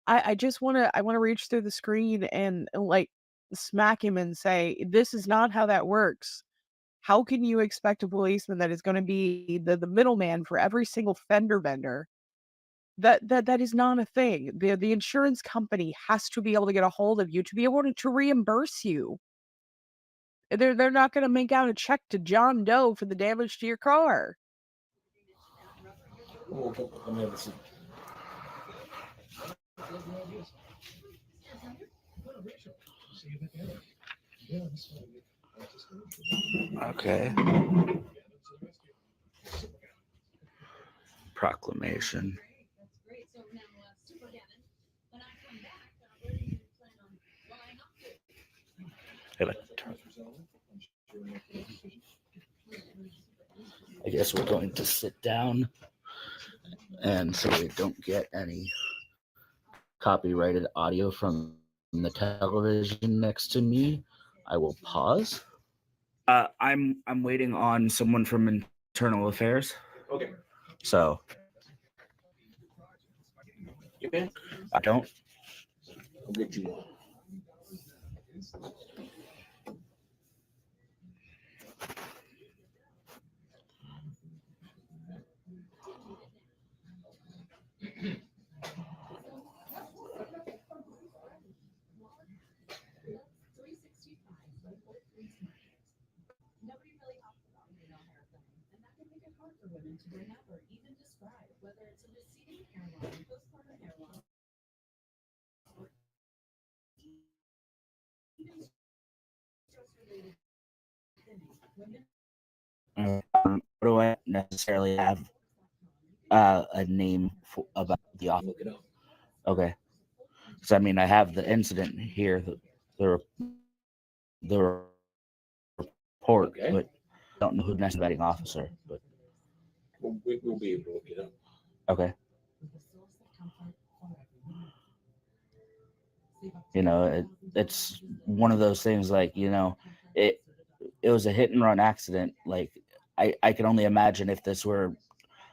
[SPEAKER 5] I just want to reach through the screen and like smack him and say, this is not how that works. How can you expect a policeman that is going to be the middleman for every single fender bender? That is not a thing. The insurance company has to be able to get a hold of you to be able to reimburse you. They're not going to make out a check to John Doe for the damage to your car.
[SPEAKER 6] Okay. Proclamation. I guess we're going to sit down, and so we don't get any copyrighted audio from the television next to me, I will pause. I'm waiting on someone from internal affairs.
[SPEAKER 3] Okay.
[SPEAKER 6] So
[SPEAKER 3] You in?
[SPEAKER 6] I don't.
[SPEAKER 3] I'll get you one.
[SPEAKER 6] What do I necessarily have? a name about the officer?
[SPEAKER 3] Look it up.
[SPEAKER 6] Okay. So I mean, I have the incident here, the report,
[SPEAKER 3] Okay.
[SPEAKER 6] but I don't know who the investigating officer. But
[SPEAKER 3] We'll be able to look it up.
[SPEAKER 6] okay. You know, it's one of those things. Like, you know, it was a hit and run accident. Like, I can only imagine if this were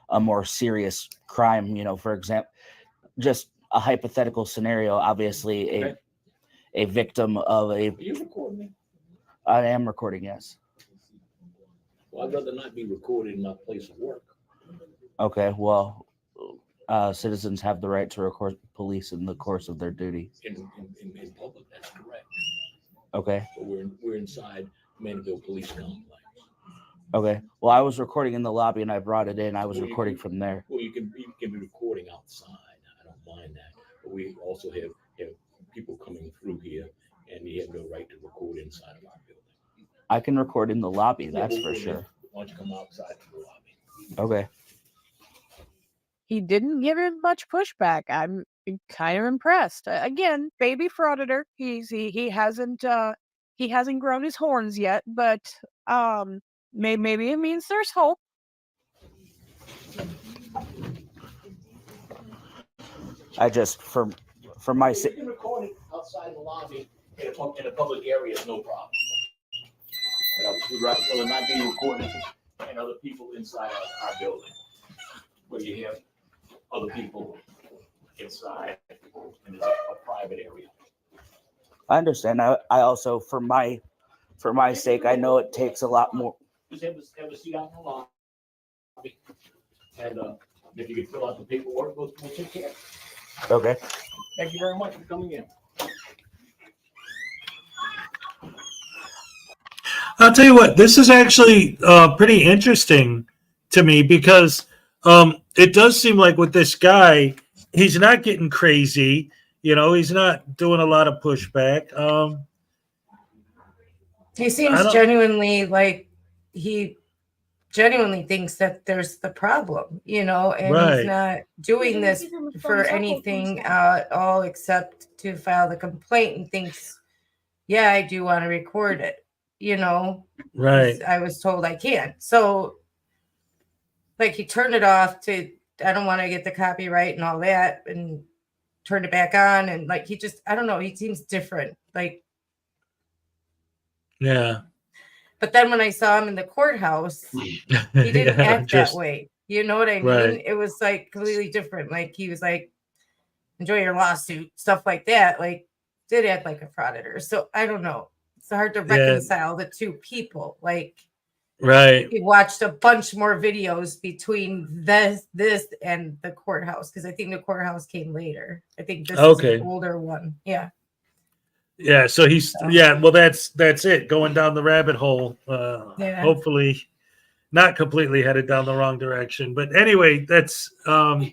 [SPEAKER 6] a more serious crime. You know, for example, just a hypothetical scenario. Obviously,
[SPEAKER 3] Okay.
[SPEAKER 6] a victim of a.
[SPEAKER 3] Are you recording me?
[SPEAKER 6] I am recording. Yes.
[SPEAKER 3] Well, I'd rather not be recorded in my place of work.
[SPEAKER 6] Okay. Well, citizens have the right to record police in the course of their duty.
[SPEAKER 3] In public, that's correct.
[SPEAKER 6] Okay.
[SPEAKER 3] But we're inside Mandeville Police Complex.
[SPEAKER 6] Okay. Well, I was recording in the lobby and I brought it in. I was
[SPEAKER 3] Well, you
[SPEAKER 6] recording
[SPEAKER 3] can-
[SPEAKER 6] from there.
[SPEAKER 3] Well, you can be recording outside. I don't mind that. But we also have people coming through here, and you have no right to record inside of our building.
[SPEAKER 6] I can record in the lobby. That's
[SPEAKER 3] Yeah,
[SPEAKER 6] for
[SPEAKER 3] well,
[SPEAKER 6] sure.
[SPEAKER 3] Why don't you come outside to the lobby?
[SPEAKER 6] Okay.
[SPEAKER 5] He didn't give him much pushback. I'm kind of impressed. Again, baby frauditor. He hasn't grown his horns yet, but maybe it means there's hope.
[SPEAKER 6] I just for my
[SPEAKER 3] You can record it outside the lobby in a public area, no problem. But we'd rather not be recording and other people inside our building, where you have other people inside, and it's a private area.
[SPEAKER 6] I understand. I also for my sake, I know it takes a lot more.
[SPEAKER 3] Just have a seat out in the lobby, and if you can fill out the paperwork, we'll take care of it.
[SPEAKER 6] Okay.
[SPEAKER 3] Thank you very much for coming in.
[SPEAKER 1] I'll tell you what, this is actually pretty interesting to me because it does seem like with this guy, he's not getting crazy. You know, he's not doing a lot of pushback.
[SPEAKER 2] He seems genuinely like he genuinely thinks that there's the problem, you know, and
[SPEAKER 1] Right.
[SPEAKER 2] he's not doing this for anything at all except to file the complaint and thinks, yeah, I do want to record it, you know.
[SPEAKER 1] Right.
[SPEAKER 2] I was told I can't. So like he turned it off to I don't want to get the copyright and all that and turned it back on and like he just I don't know, he seems different. Like
[SPEAKER 1] Yeah.
[SPEAKER 2] but then when I saw him in the courthouse, he didn't act that way. You know what I mean?
[SPEAKER 1] Right.
[SPEAKER 2] It was like completely different. Like he was like, enjoy your lawsuit, stuff like that. Like did act like a frauditor. So I don't know. It's hard to reconcile the two people. Like
[SPEAKER 1] right.
[SPEAKER 2] he watched a bunch more videos between this and the courthouse because I think the courthouse came later. I think this is an older one. Yeah.
[SPEAKER 1] Yeah, so he's well that's it, going down the rabbit hole. Hopefully not completely headed down the wrong direction. But anyway, that's I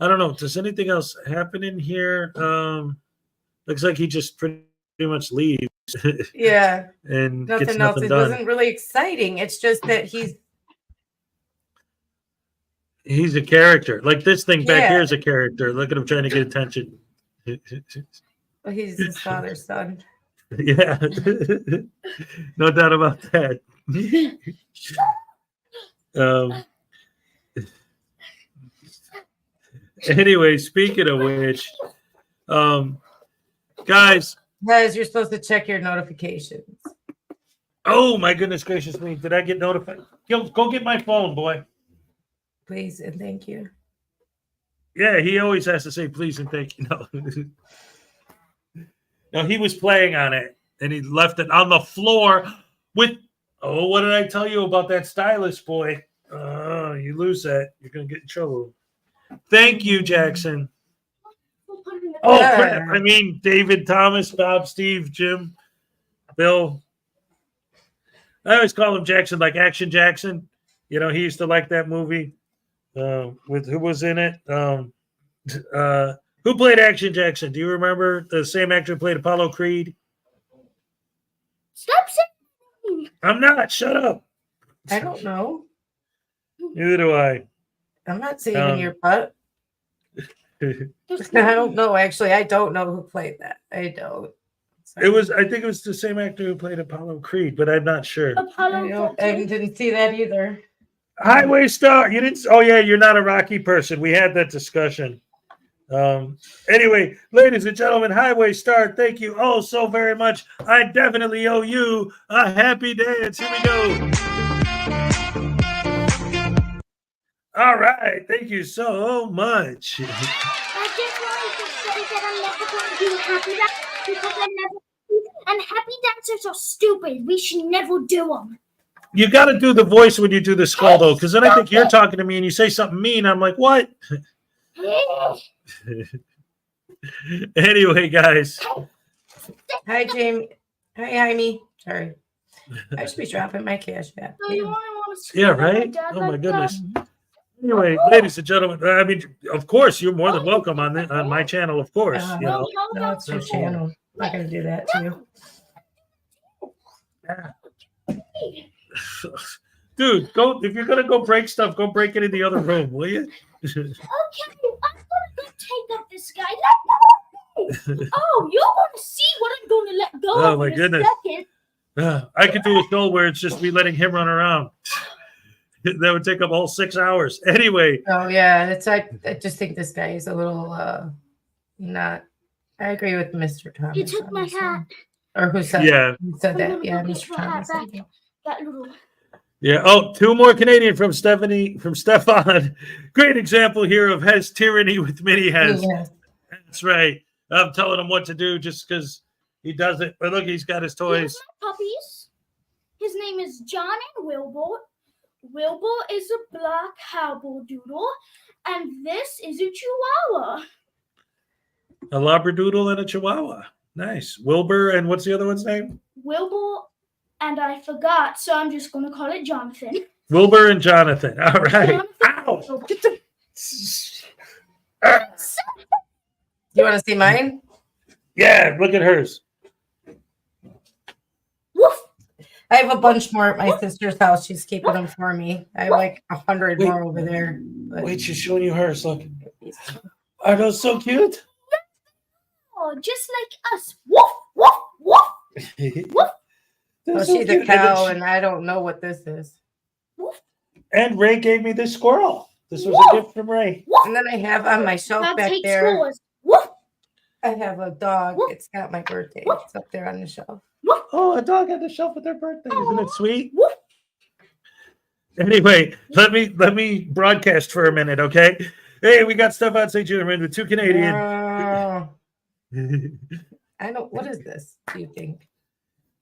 [SPEAKER 1] don't know. Does anything else happen in here? Looks like he just pretty much leaves.
[SPEAKER 2] Yeah.
[SPEAKER 1] And
[SPEAKER 2] nothing
[SPEAKER 1] gets
[SPEAKER 2] else.
[SPEAKER 1] nothing
[SPEAKER 2] It
[SPEAKER 1] done.
[SPEAKER 2] wasn't really exciting. It's just that
[SPEAKER 1] he's a character. Like this thing back here is a character. Look at him trying to get attention.
[SPEAKER 2] Well, he's his father's son.
[SPEAKER 1] Yeah. No doubt about that. Anyway, speaking of which, guys,
[SPEAKER 2] you're supposed to check your notifications.
[SPEAKER 1] Oh my goodness gracious me! Did I get notified? Go get my phone, boy.
[SPEAKER 2] Please and thank you.
[SPEAKER 1] Yeah, he always has to say please and thank you. No, he was playing on it and he left it on the floor with. Oh, what did I tell you about that stylus, boy? You lose that, you're gonna get in trouble. Thank you, Jackson. Oh, crap. I mean, David, Thomas, Bob, Steve, Jim, Bill. I always call him Jackson, like Action Jackson. You know, he used to like that movie with who was in it. Who played Action Jackson? Do you remember the same actor who played Apollo Creed?
[SPEAKER 4] Stop saying.
[SPEAKER 1] I'm not. Shut up.
[SPEAKER 2] I don't know.
[SPEAKER 1] Neither do I.
[SPEAKER 2] I'm not saving
[SPEAKER 1] Um,
[SPEAKER 2] your butt.
[SPEAKER 4] Just
[SPEAKER 2] I don't know. Actually, I don't know who played that. I don't.
[SPEAKER 1] I think it was the same actor who played Apollo Creed, but I'm not sure.
[SPEAKER 4] Apollo
[SPEAKER 2] I
[SPEAKER 4] 13.
[SPEAKER 2] didn't see that either.
[SPEAKER 1] Highway Star. You didn't. Oh yeah, you're not a Rocky person. We had that discussion. Anyway, ladies and gentlemen, Highway Star, thank you oh so very much. I definitely owe you a happy dance. Here we go. All right, thank you so much.
[SPEAKER 4] I just wanted to say that I'm never going to do happy dance because I never. And happy dancers are stupid. We should never do them.
[SPEAKER 1] You got to do the voice when you do the skull, though, because then I think you're talking to me and you say something mean. I'm like, what? Anyway, guys.
[SPEAKER 2] Hi, Jamie. Hi, Jaime. Sorry. I should be dropping my cash app.
[SPEAKER 4] So you only want to scream
[SPEAKER 1] Yeah,
[SPEAKER 4] at my
[SPEAKER 1] right?
[SPEAKER 4] dad
[SPEAKER 1] Oh,
[SPEAKER 4] like
[SPEAKER 1] my
[SPEAKER 4] that?
[SPEAKER 1] goodness. Anyway, ladies and gentlemen, I mean, of course, you're more than welcome on my channel, of course. You know.
[SPEAKER 2] No, it's your channel. I'm not going to do that to you.
[SPEAKER 1] Dude, go if you're gonna go break stuff, go break it in the other room, will you?
[SPEAKER 4] Okay, I'm gonna go take up this guy. Oh, you're gonna see what I'm gonna let go
[SPEAKER 1] Oh,
[SPEAKER 4] of
[SPEAKER 1] my
[SPEAKER 4] in
[SPEAKER 1] goodness.
[SPEAKER 4] a second.
[SPEAKER 1] I could do a show where it's just me letting him run around. That would take up all 6 hours. Anyway,
[SPEAKER 2] Oh yeah, I just think this guy is a little not. I agree with Mr. Thomas.
[SPEAKER 4] He took
[SPEAKER 2] on
[SPEAKER 4] my
[SPEAKER 2] this one.
[SPEAKER 4] hat.
[SPEAKER 2] Or who said
[SPEAKER 1] yeah,
[SPEAKER 2] who said
[SPEAKER 4] I'm
[SPEAKER 2] that?
[SPEAKER 4] gonna
[SPEAKER 2] Yeah,
[SPEAKER 4] go get
[SPEAKER 2] Mr.
[SPEAKER 4] my hat
[SPEAKER 2] Thomas.
[SPEAKER 4] back. That little.
[SPEAKER 1] yeah. Oh, 2 more Canadian from Stefan. Great example here of Hes tyranny with mini Hes.
[SPEAKER 2] Yeah.
[SPEAKER 1] That's right. I'm telling him what to do just because he does it. But look, he's got his toys.
[SPEAKER 4] Here's my puppies. His name is John and Wilbur. Wilbur is a black Doodle, and this is a Chihuahua.
[SPEAKER 1] A Labradoodle and a Chihuahua. Nice. Wilbur and what's the other one's name?
[SPEAKER 4] Wilbur, and I forgot, so I'm just gonna call it Jonathan.
[SPEAKER 1] Wilbur and Jonathan. All right.
[SPEAKER 4] Jonathan.
[SPEAKER 1] Ow. Get the...
[SPEAKER 2] You want to see mine?
[SPEAKER 1] Yeah, look at hers.
[SPEAKER 4] Woof.
[SPEAKER 2] I have a bunch more at my sister's house. She's keeping them for me. I have like 100
[SPEAKER 1] Wait.
[SPEAKER 2] more over there. But
[SPEAKER 1] Wait, she's showing you hers. Look. Are those so cute?
[SPEAKER 4] Oh, just like us. Woof, woof, woof.
[SPEAKER 2] Oh, she's a cow, and I don't know what this is.
[SPEAKER 1] And Ray gave me this squirrel. This was a gift from Ray.
[SPEAKER 2] And then I have on my shelf
[SPEAKER 4] Now
[SPEAKER 2] back
[SPEAKER 4] take
[SPEAKER 2] there.
[SPEAKER 4] scores. Woof,
[SPEAKER 2] I have a dog.
[SPEAKER 4] Woof.
[SPEAKER 2] It's got my birthday.
[SPEAKER 4] Woof.
[SPEAKER 2] It's up there on the shelf.
[SPEAKER 4] woof,
[SPEAKER 1] Oh, a dog on the shelf with their birthday. Isn't it sweet?
[SPEAKER 4] woof.
[SPEAKER 1] Anyway, let me broadcast for a minute, okay? Hey, we got stuff on St. Judeman with 2 Canadian.
[SPEAKER 2] Oh, I don't. What is this? Do you think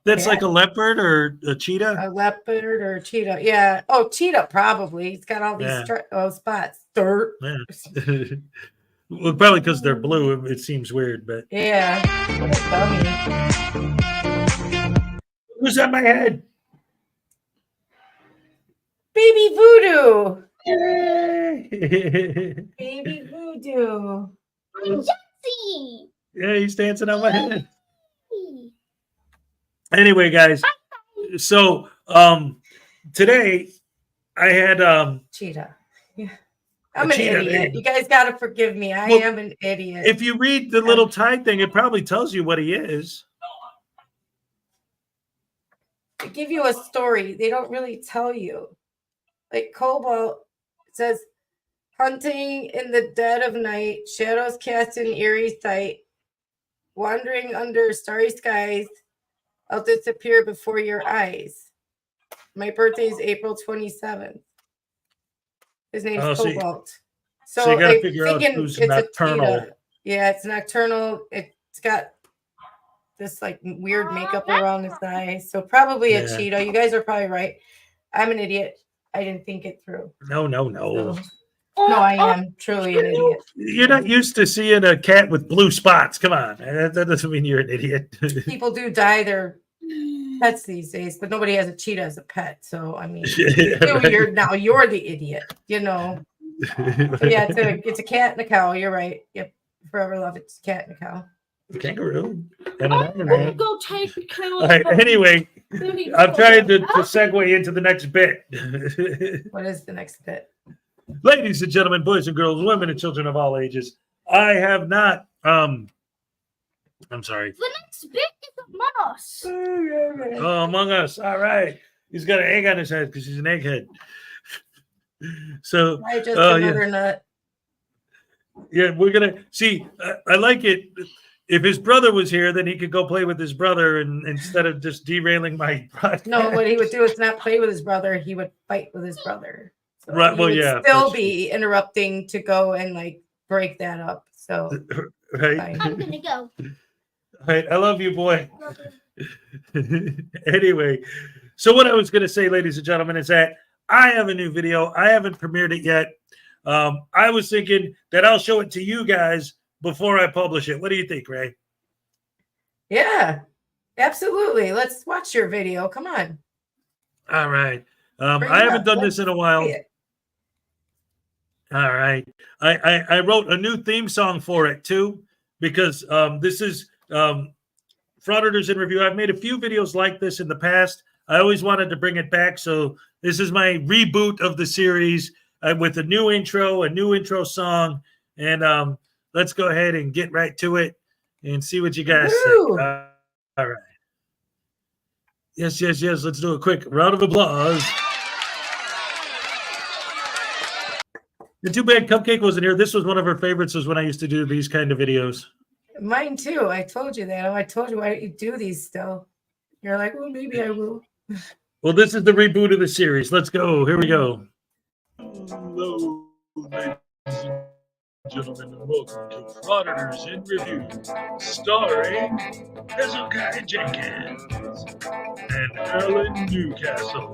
[SPEAKER 1] That's
[SPEAKER 2] Yeah.
[SPEAKER 1] like a leopard or a cheetah.
[SPEAKER 2] a leopard or a cheetah? Yeah. Oh, cheetah probably. It's got all these
[SPEAKER 1] Yeah.
[SPEAKER 2] spots. Dirt.
[SPEAKER 1] Yeah. Well, probably because they're blue. It seems weird, but
[SPEAKER 2] Yeah. What a dummy.
[SPEAKER 1] who's on my head?
[SPEAKER 2] Baby voodoo.
[SPEAKER 1] Yay!
[SPEAKER 2] Baby voodoo.
[SPEAKER 4] See.
[SPEAKER 1] Yeah, he's dancing on my head. Anyway, guys, so today I had
[SPEAKER 2] Cheetah. Yeah. I'm an
[SPEAKER 1] cheetah,
[SPEAKER 2] idiot.
[SPEAKER 1] baby.
[SPEAKER 2] You guys got to forgive me. I
[SPEAKER 1] Well,
[SPEAKER 2] am an idiot.
[SPEAKER 1] if you read the little tag thing, it probably tells you what he is.
[SPEAKER 2] They give you a story. They don't really tell you. Like Cobalt says, hunting in the dead of night, shadows cast in eerie sight, wandering under starry skies, I'll disappear before your eyes. My birthday is April 27th. His name's
[SPEAKER 1] Oh, so you-
[SPEAKER 2] Cobalt.
[SPEAKER 1] so you gotta
[SPEAKER 2] I'm
[SPEAKER 1] figure out
[SPEAKER 2] thinking
[SPEAKER 1] who's
[SPEAKER 2] it's a
[SPEAKER 1] nocturnal.
[SPEAKER 2] cheetah. Yeah, it's nocturnal. It's got this like weird makeup around his eyes. So probably a
[SPEAKER 1] Yeah.
[SPEAKER 2] cheetah. You guys are probably right. I'm an idiot. I didn't think it through.
[SPEAKER 1] No.
[SPEAKER 2] So- no, I am truly an idiot.
[SPEAKER 1] You're not used to seeing a cat with blue spots. Come on. That doesn't mean you're an idiot.
[SPEAKER 2] People do dye their pets these days, but nobody has a cheetah as a pet. So I mean, you're the idiot, you know. So, yeah, it's a cat and a cow. You're right. Yep. Forever love it's a cat and a cow.
[SPEAKER 1] Kangaroo. And an
[SPEAKER 4] I'm
[SPEAKER 1] iron
[SPEAKER 4] gonna
[SPEAKER 1] man.
[SPEAKER 4] go take the cow.
[SPEAKER 1] All right, anyway, I'm trying to segue into the next bit.
[SPEAKER 2] What is the next bit?
[SPEAKER 1] Ladies and gentlemen, boys and girls, women and children of all ages, I have not. I'm sorry.
[SPEAKER 4] The next bit is Among Us.
[SPEAKER 1] Oh, Among Us. All right. He's got an egg on his head because he's an egghead. So,
[SPEAKER 2] I just
[SPEAKER 1] yeah.
[SPEAKER 2] another nut.
[SPEAKER 1] Yeah, we're gonna see. I like it. If his brother was here, then he could go play with his brother, and instead of just derailing my podcast.
[SPEAKER 2] No, what he would do is not play with his brother. He would fight with his brother. So
[SPEAKER 1] Right,
[SPEAKER 2] he
[SPEAKER 1] well,
[SPEAKER 2] would
[SPEAKER 1] yeah,
[SPEAKER 2] still
[SPEAKER 1] that's
[SPEAKER 2] be interrupting to go and like break that up. So
[SPEAKER 1] right.
[SPEAKER 2] fine.
[SPEAKER 4] I'm gonna go.
[SPEAKER 1] Right. I love you, boy.
[SPEAKER 4] Love you.
[SPEAKER 1] Anyway, so what I was going to say, ladies and gentlemen, is that I have a new video. I haven't premiered it yet. I was thinking that I'll show it to you guys before I publish it. What do you think, Ray?
[SPEAKER 2] Yeah, absolutely. Let's watch your video. Come on.
[SPEAKER 1] All right.
[SPEAKER 2] Bring
[SPEAKER 1] I
[SPEAKER 2] it
[SPEAKER 1] haven't
[SPEAKER 2] up.
[SPEAKER 1] done
[SPEAKER 2] Let's
[SPEAKER 1] this in a while.
[SPEAKER 2] see it.
[SPEAKER 1] All right. I wrote a new theme song for it too, because this is Frauditors in Review. I've made a few videos like this in the past. I always wanted to bring it back. So this is my reboot of the series with a new intro song. And let's go ahead and get right to it and see what you guys
[SPEAKER 2] Woo!
[SPEAKER 1] think. All right. Yes. Let's do a quick round of applause. And too bad Cupcake wasn't here. This was one of her favorites, was when I used to do these kind of videos.
[SPEAKER 2] Mine too. I told you that. I told you why don't you do these still. You're like, well, maybe I will.
[SPEAKER 1] Well, this is the reboot of the series. Let's go. Here we go. Hello, ladies and gentlemen, and welcome to Frauditors in Review, starring Hezekiah Jenkins and Alan Newcastle.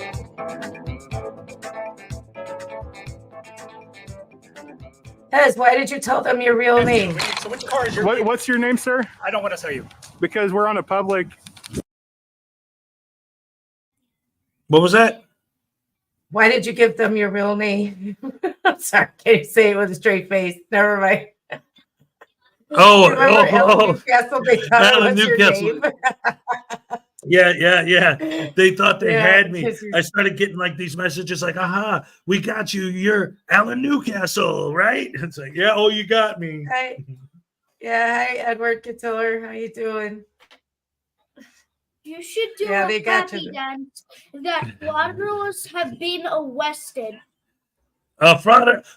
[SPEAKER 2] Hez, why did you tell them your real name?
[SPEAKER 8] So which car is your?
[SPEAKER 9] What's your name, sir?
[SPEAKER 8] I don't want to tell you.
[SPEAKER 9] Because we're on a public.
[SPEAKER 1] What was that?
[SPEAKER 2] Why did you give them your real name? I'm sorry, can't you say it with a straight face? Never mind.
[SPEAKER 1] Oh,
[SPEAKER 2] Alan Newcastle, they thought it
[SPEAKER 1] Alan
[SPEAKER 2] was your
[SPEAKER 1] Newcastle.
[SPEAKER 2] name.
[SPEAKER 1] Yeah. They thought they had me.
[SPEAKER 2] 'cause you're-
[SPEAKER 1] I started getting like these messages like, aha, we got you. You're Alan Newcastle, right? It's like, yeah, oh, you got me.
[SPEAKER 2] Hi. Yeah, hi, Edward Catiller. How you doing?
[SPEAKER 4] You should do
[SPEAKER 2] Yeah,
[SPEAKER 4] a
[SPEAKER 2] they got
[SPEAKER 4] happy
[SPEAKER 2] you.
[SPEAKER 4] dance that frauditors have been arrested.
[SPEAKER 1] A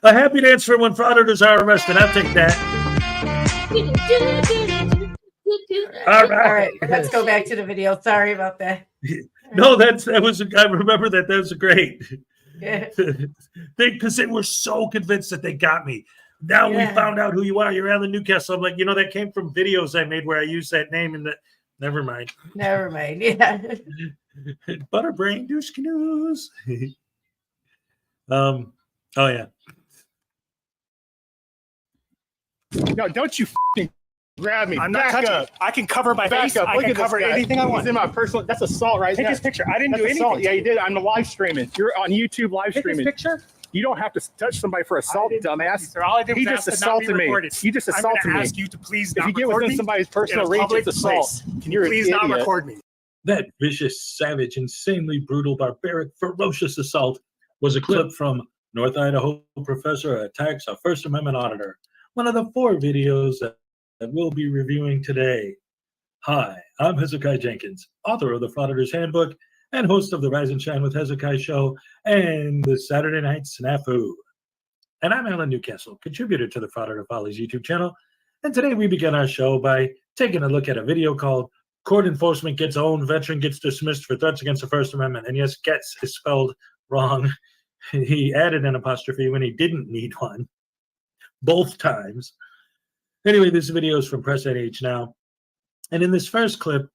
[SPEAKER 1] happy dance for when frauditors are arrested. I'll take that. All
[SPEAKER 2] All right, let's go back to the video. Sorry about that.
[SPEAKER 1] No, that was. I remember that. That was great.
[SPEAKER 2] Yeah.
[SPEAKER 1] Because they were so convinced that they got me. Now we
[SPEAKER 2] Yeah.
[SPEAKER 1] found out who you are. You're Alan Newcastle. I'm like, that came from videos I made where I used that name in the. Never mind.
[SPEAKER 2] Never mind. Yeah.
[SPEAKER 1] Butterbrain douche canoes. Oh yeah.
[SPEAKER 9] No, don't you f***ing grab me.
[SPEAKER 8] I'm not
[SPEAKER 9] Back
[SPEAKER 8] touching.
[SPEAKER 9] up.
[SPEAKER 8] I can cover my
[SPEAKER 9] Back
[SPEAKER 8] face.
[SPEAKER 9] up.
[SPEAKER 8] I
[SPEAKER 9] Look
[SPEAKER 8] can
[SPEAKER 9] at this
[SPEAKER 8] cover
[SPEAKER 9] guy.
[SPEAKER 8] anything I
[SPEAKER 9] He's
[SPEAKER 8] want.
[SPEAKER 9] in my personal. That's assault, right?
[SPEAKER 8] Take
[SPEAKER 9] there.
[SPEAKER 8] his picture. I didn't
[SPEAKER 9] That's
[SPEAKER 8] do anything.
[SPEAKER 9] assault. Yeah,
[SPEAKER 8] to
[SPEAKER 9] you did. I'm live streaming. You're on YouTube live
[SPEAKER 8] Take his
[SPEAKER 9] streaming.
[SPEAKER 8] picture.
[SPEAKER 9] You don't have to touch somebody for assault, dumbass.
[SPEAKER 8] Sir, all I did was
[SPEAKER 9] He
[SPEAKER 8] ask
[SPEAKER 9] just
[SPEAKER 8] to not be
[SPEAKER 9] assaulted me.
[SPEAKER 8] recorded.
[SPEAKER 9] You just
[SPEAKER 8] I'm
[SPEAKER 9] assaulted
[SPEAKER 8] gonna
[SPEAKER 9] me.
[SPEAKER 8] ask you to please
[SPEAKER 9] If
[SPEAKER 8] not
[SPEAKER 9] you get
[SPEAKER 8] record
[SPEAKER 9] within
[SPEAKER 8] me
[SPEAKER 9] somebody's
[SPEAKER 8] in a
[SPEAKER 9] personal range,
[SPEAKER 8] public
[SPEAKER 9] it's assault.
[SPEAKER 8] place. Can
[SPEAKER 9] You're
[SPEAKER 8] you
[SPEAKER 9] an
[SPEAKER 8] please not
[SPEAKER 9] idiot.
[SPEAKER 8] record me?
[SPEAKER 1] That vicious, savage, insanely brutal, barbaric, ferocious assault was a clip from North Idaho Professor Attacks a First Amendment Auditor, one of the 4 videos that we'll be reviewing today. Hi, I'm Hezekiah Jenkins, author of the Frauditors Handbook and host of the Rise and Shine with Hezekiah show and the Saturday Night SNAFU. And I'm Alan Newcastle, contributor to the Frauditor Follies YouTube channel. And today we begin our show by taking a look at a video called Court Enforcement Gets Owned, Veteran Gets Dismissed for Threats Against the First Amendment. And yes, gets is spelled wrong. He added an apostrophe when he didn't need one, both times. Anyway, this video is from Press NH Now. And in this first clip,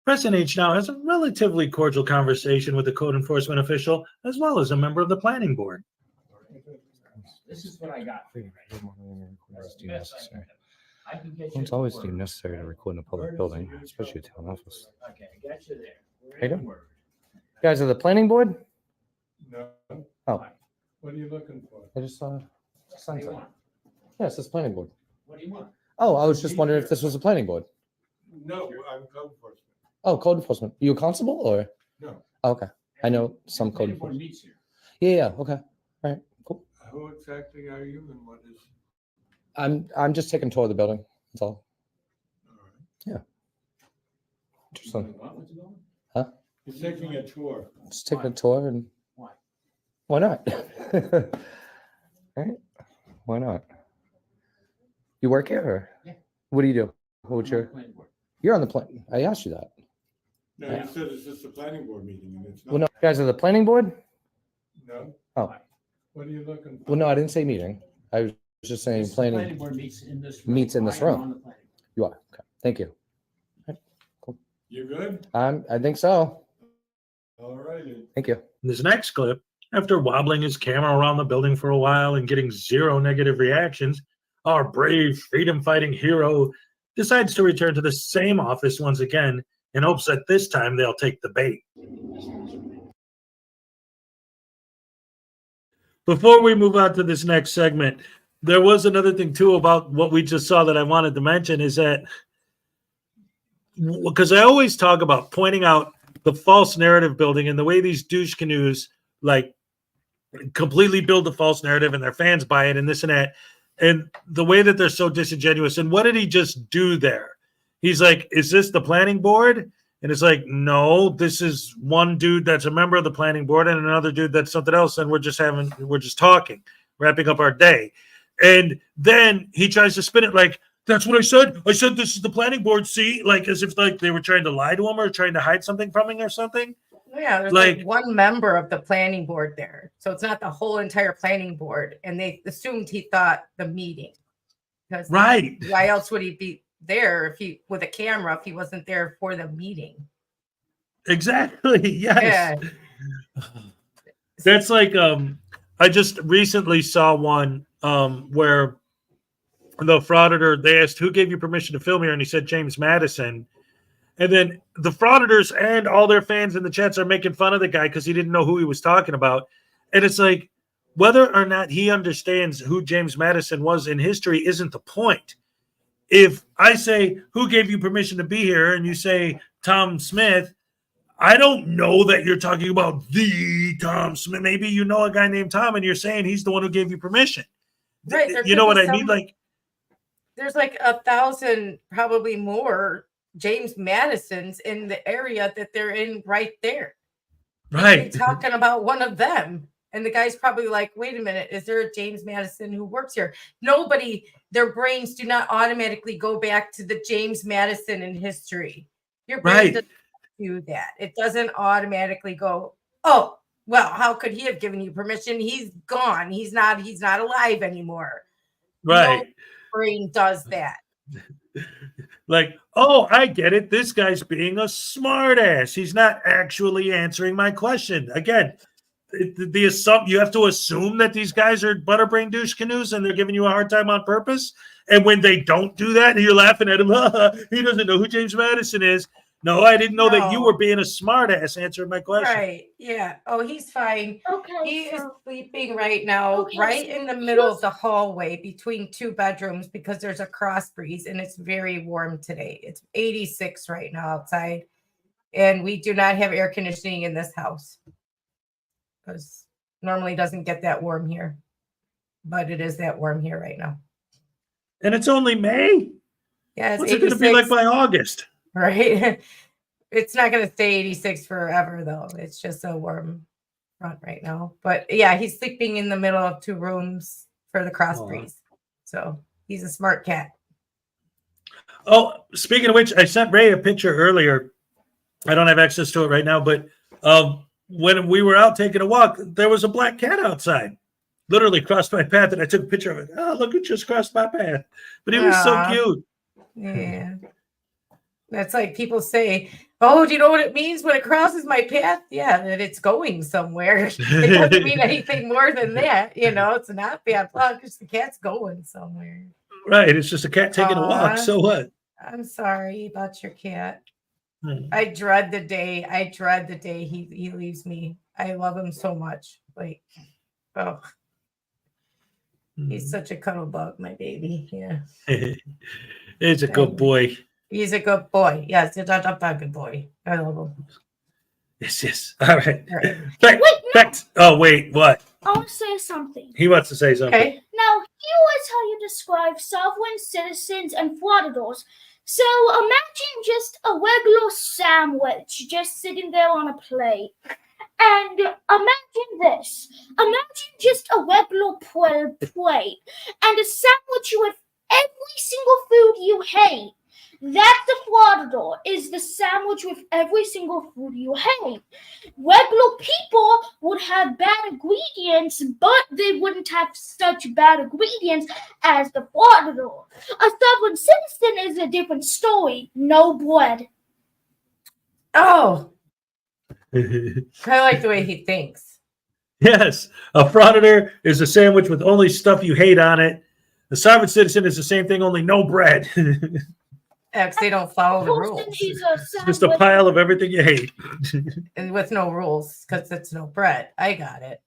[SPEAKER 1] Press NH Now has a relatively cordial conversation with a code enforcement official, as well as a member of the planning board.
[SPEAKER 3] This is what I got. I can get you.
[SPEAKER 10] It's always deemed necessary to record in a public building, especially a town office.
[SPEAKER 3] Okay, I got you there.
[SPEAKER 10] How you doing? Guys are the planning board?
[SPEAKER 11] No.
[SPEAKER 10] Oh.
[SPEAKER 11] What are you looking for?
[SPEAKER 10] I just saw
[SPEAKER 3] What do you want?
[SPEAKER 10] Yes, it's planning board.
[SPEAKER 3] What do you want?
[SPEAKER 10] Oh, I was just wondering if this was a planning board.
[SPEAKER 11] No, I'm code enforcement.
[SPEAKER 10] Oh, code enforcement. You a constable or?
[SPEAKER 11] No.
[SPEAKER 10] Oh, okay. I know some code
[SPEAKER 3] Planning board
[SPEAKER 10] enforcement.
[SPEAKER 3] meets here.
[SPEAKER 10] Yeah, okay. All right, cool.
[SPEAKER 11] who exactly are you and what is?
[SPEAKER 10] I'm just taking a tour of the building. That's all.
[SPEAKER 11] All right.
[SPEAKER 10] Interesting.
[SPEAKER 11] He's taking a tour.
[SPEAKER 10] Just taking a tour and
[SPEAKER 3] Why?
[SPEAKER 10] why not? Right? Why not? You work here or?
[SPEAKER 3] Yeah.
[SPEAKER 10] What do you do? What's your?
[SPEAKER 3] Planning board.
[SPEAKER 10] You're on the plan. I asked you that.
[SPEAKER 11] No, you said it's just a planning board meeting and it's not.
[SPEAKER 10] Well, no, you guys are the planning board?
[SPEAKER 11] No?
[SPEAKER 10] Oh.
[SPEAKER 11] What are you looking for?
[SPEAKER 10] Well, no, I didn't say meeting. I was just saying
[SPEAKER 3] This
[SPEAKER 10] planning.
[SPEAKER 3] Planning board meets in this room.
[SPEAKER 10] Meets in this
[SPEAKER 3] I am
[SPEAKER 10] room.
[SPEAKER 3] on the planning board.
[SPEAKER 10] You are. Okay. Thank you.
[SPEAKER 11] You good?
[SPEAKER 10] I think so.
[SPEAKER 11] All righty.
[SPEAKER 10] Thank you.
[SPEAKER 1] In this next clip, after wobbling his camera around the building for a while and getting zero negative reactions, our brave freedom-fighting hero decides to return to the same office once again in hopes that this time they'll take the bait. Before we move on to this next segment, there was another thing too about what we just saw that I wanted to mention is that because I always talk about pointing out the false narrative building and the way these douche canoes like completely build a false narrative and their fans buy it and this and that, and the way that they're so disingenuous. And what did he just do there? He's like, is this the planning board? And it's like, no, this is one dude that's a member of the planning board and another dude that's something else. And we're just talking, wrapping up our day. And then he tries to spin it like, that's what I said. I said this is the planning board. See, like as if like they were trying to lie to him or trying to hide something from him or something.
[SPEAKER 2] Yeah, there's like one member of the planning board there. So it's not the whole entire planning board. And they assumed he thought the meeting. Because
[SPEAKER 1] right.
[SPEAKER 2] Why else would he be there if he with a camera if he wasn't there for the meeting?
[SPEAKER 1] Exactly. Yes. Yeah. That's like I just recently saw one where the frauditor, they asked who gave you permission to film here, and he said James Madison. And then the frauditors and all their fans in the chats are making fun of the guy because he didn't know who he was talking about. And it's like whether or not he understands who James Madison was in history isn't the point. If I say, who gave you permission to be here? And you say, Tom Smith, I don't know that you're talking about the Tom Smith. Maybe you know a guy named Tom and you're saying he's the one who gave you permission.
[SPEAKER 2] Right.
[SPEAKER 1] You know what I mean? Like,
[SPEAKER 2] there's like 1,000, probably more James Madisons in the area that they're in right there.
[SPEAKER 1] Right.
[SPEAKER 2] You're talking about one of them. And the guy's probably like, wait a minute, is there a James Madison who works here? Nobody, their brains do not automatically go back to the James Madison in history. Your brain doesn't do that. It doesn't automatically go, oh, well, how could he have given you permission? He's gone. He's not alive anymore.
[SPEAKER 1] Right.
[SPEAKER 2] No brain does that.
[SPEAKER 1] Like, oh, I get it. This guy's being a smart ass. He's not actually answering my question. Again, you have to assume that these guys are butterbrain douche canoes and they're giving you a hard time on purpose. And when they don't do that, you're laughing at him. He doesn't know who James Madison is. No, I didn't know that you were being a smart ass answering my question.
[SPEAKER 2] Right. Yeah. Oh, he's fine.
[SPEAKER 4] Okay.
[SPEAKER 2] He is sleeping right now, right in the middle of the hallway between two bedrooms because there's a cross breeze and it's very warm today. It's 86 right now outside. And we do not have air conditioning in this house. Because normally doesn't get that warm here. But it is that warm here right now.
[SPEAKER 1] And it's only May?
[SPEAKER 2] Yeah, it's
[SPEAKER 1] what's it going to be like by August?
[SPEAKER 2] Right? It's not going to stay 86 forever, though. It's just a warm front right now. But yeah, he's sleeping in the middle of two rooms for the cross breeze. So he's a smart cat.
[SPEAKER 1] Oh, speaking of which, I sent Ray a picture earlier. I don't have access to it right now, but when we were out taking a walk, there was a black cat outside. Literally crossed my path, and I took a picture of it. Oh, look, it just crossed my path. But he was so cute.
[SPEAKER 2] Yeah. That's like people say, oh, do you know what it means when it crosses my path? Yeah, that it's going somewhere. It doesn't mean anything more than that. You know, it's not bad luck because the cat's going somewhere.
[SPEAKER 1] Right. It's just a cat taking a walk. So what?
[SPEAKER 2] I'm sorry about your cat. I dread the day he leaves me. I love him so much. Like, oh, he's such a cuddle bug, my baby. Yeah.
[SPEAKER 1] He's a good boy.
[SPEAKER 2] He's a good boy. Yes, he's a good boy. I love him.
[SPEAKER 1] Yes. All right. Back. Oh, wait. What?
[SPEAKER 4] I want to say something.
[SPEAKER 1] He wants to say something.
[SPEAKER 2] Okay.
[SPEAKER 4] Now, here is how you describe sovereign citizens and frauditors. So imagine just a regular sandwich just sitting there on a plate. And imagine this. Imagine just a regular plate and a sandwich with every single food you hate. That's the fraudador, is the sandwich with every single food you hate. Regular people would have bad ingredients, but they wouldn't have such bad ingredients as the fraudador. A sovereign citizen is a different story. No bread.
[SPEAKER 2] Oh, I like the way he thinks.
[SPEAKER 1] Yes, a frauditor is a sandwich with only stuff you hate on it. A sovereign citizen is the same thing, only no bread.
[SPEAKER 2] Because they don't follow the rules.
[SPEAKER 4] Is a
[SPEAKER 1] Just a pile of everything you hate.
[SPEAKER 2] And with no rules, because it's no bread. I got it.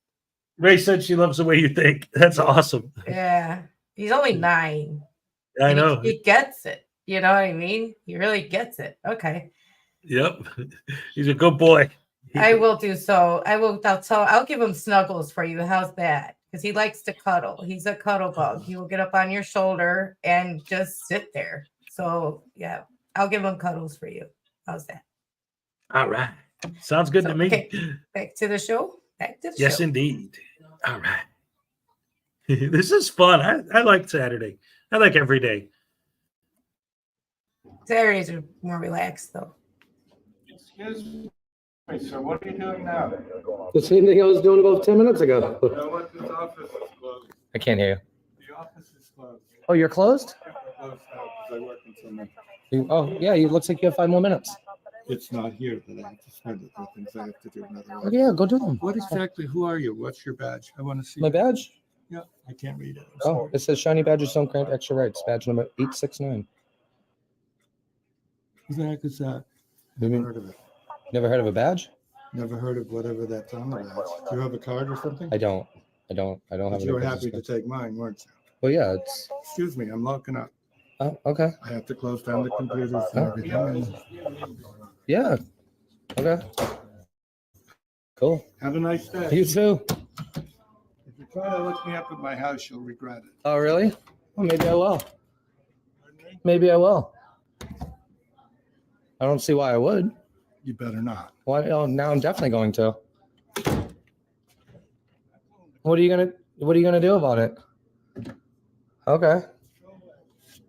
[SPEAKER 1] Ray said she loves the way you think. That's awesome.
[SPEAKER 2] Yeah. He's only 9.
[SPEAKER 1] I
[SPEAKER 2] And
[SPEAKER 1] know.
[SPEAKER 2] He gets it. You know what I mean? He really gets it. Okay.
[SPEAKER 1] Yep. He's a good boy.
[SPEAKER 2] I will do so. I'll give him snuggles for you. How's that? Because he likes to cuddle. He's a cuddle bug. He will get up on your shoulder and just sit there. So yeah, I'll give him cuddles for you. How's that?
[SPEAKER 1] All right. Sounds good to me.
[SPEAKER 2] Okay, back to the show.
[SPEAKER 1] Yes, indeed. All right. This is fun. I like Saturday. I like every day.
[SPEAKER 2] Saturdays are more relaxed though.
[SPEAKER 11] Excuse me, sir, what are you doing now?
[SPEAKER 10] The same thing I was doing about 10 minutes ago.
[SPEAKER 11] No, what, this office is closed.
[SPEAKER 10] I can't hear you.
[SPEAKER 11] The office is closed.
[SPEAKER 10] Oh, you're closed?
[SPEAKER 11] Closed now because I work until midnight.
[SPEAKER 10] Oh, yeah. You looks like you have 5 more minutes.
[SPEAKER 11] It's not here that I have to spend it. There are things I have to do.
[SPEAKER 10] Oh, yeah, go do them.
[SPEAKER 11] What exactly, who are you? What's your badge? I want to see.
[SPEAKER 10] My badge?
[SPEAKER 11] Yeah, I can't read it. I'm
[SPEAKER 10] Oh,
[SPEAKER 11] sorry.
[SPEAKER 10] it says shiny badges don't grant extra rights. Badge number 869.
[SPEAKER 11] Who the heck is that?
[SPEAKER 10] You
[SPEAKER 11] Never
[SPEAKER 10] mean-
[SPEAKER 11] heard of it.
[SPEAKER 10] Never heard of a badge?
[SPEAKER 11] Never heard of whatever that's on the badge. Do you have a card or something?
[SPEAKER 10] I don't have
[SPEAKER 11] But
[SPEAKER 10] any
[SPEAKER 11] you were
[SPEAKER 10] business
[SPEAKER 11] happy to
[SPEAKER 10] card.
[SPEAKER 11] take mine, weren't you?
[SPEAKER 10] Well, yeah, it's
[SPEAKER 11] Excuse me, I'm locking up.
[SPEAKER 10] okay.
[SPEAKER 11] I have to close down the computers and
[SPEAKER 10] Oh.
[SPEAKER 11] everything. and
[SPEAKER 10] Yeah. Okay. Cool.
[SPEAKER 11] Have a nice day.
[SPEAKER 10] You too.
[SPEAKER 11] If you try to look me up at my house, you'll regret it.
[SPEAKER 10] Oh, really? Well, maybe I will. Maybe I will. I don't see why I would.
[SPEAKER 11] You better not.
[SPEAKER 10] Why? Oh, now I'm definitely going to. What are you gonna do about it? Okay.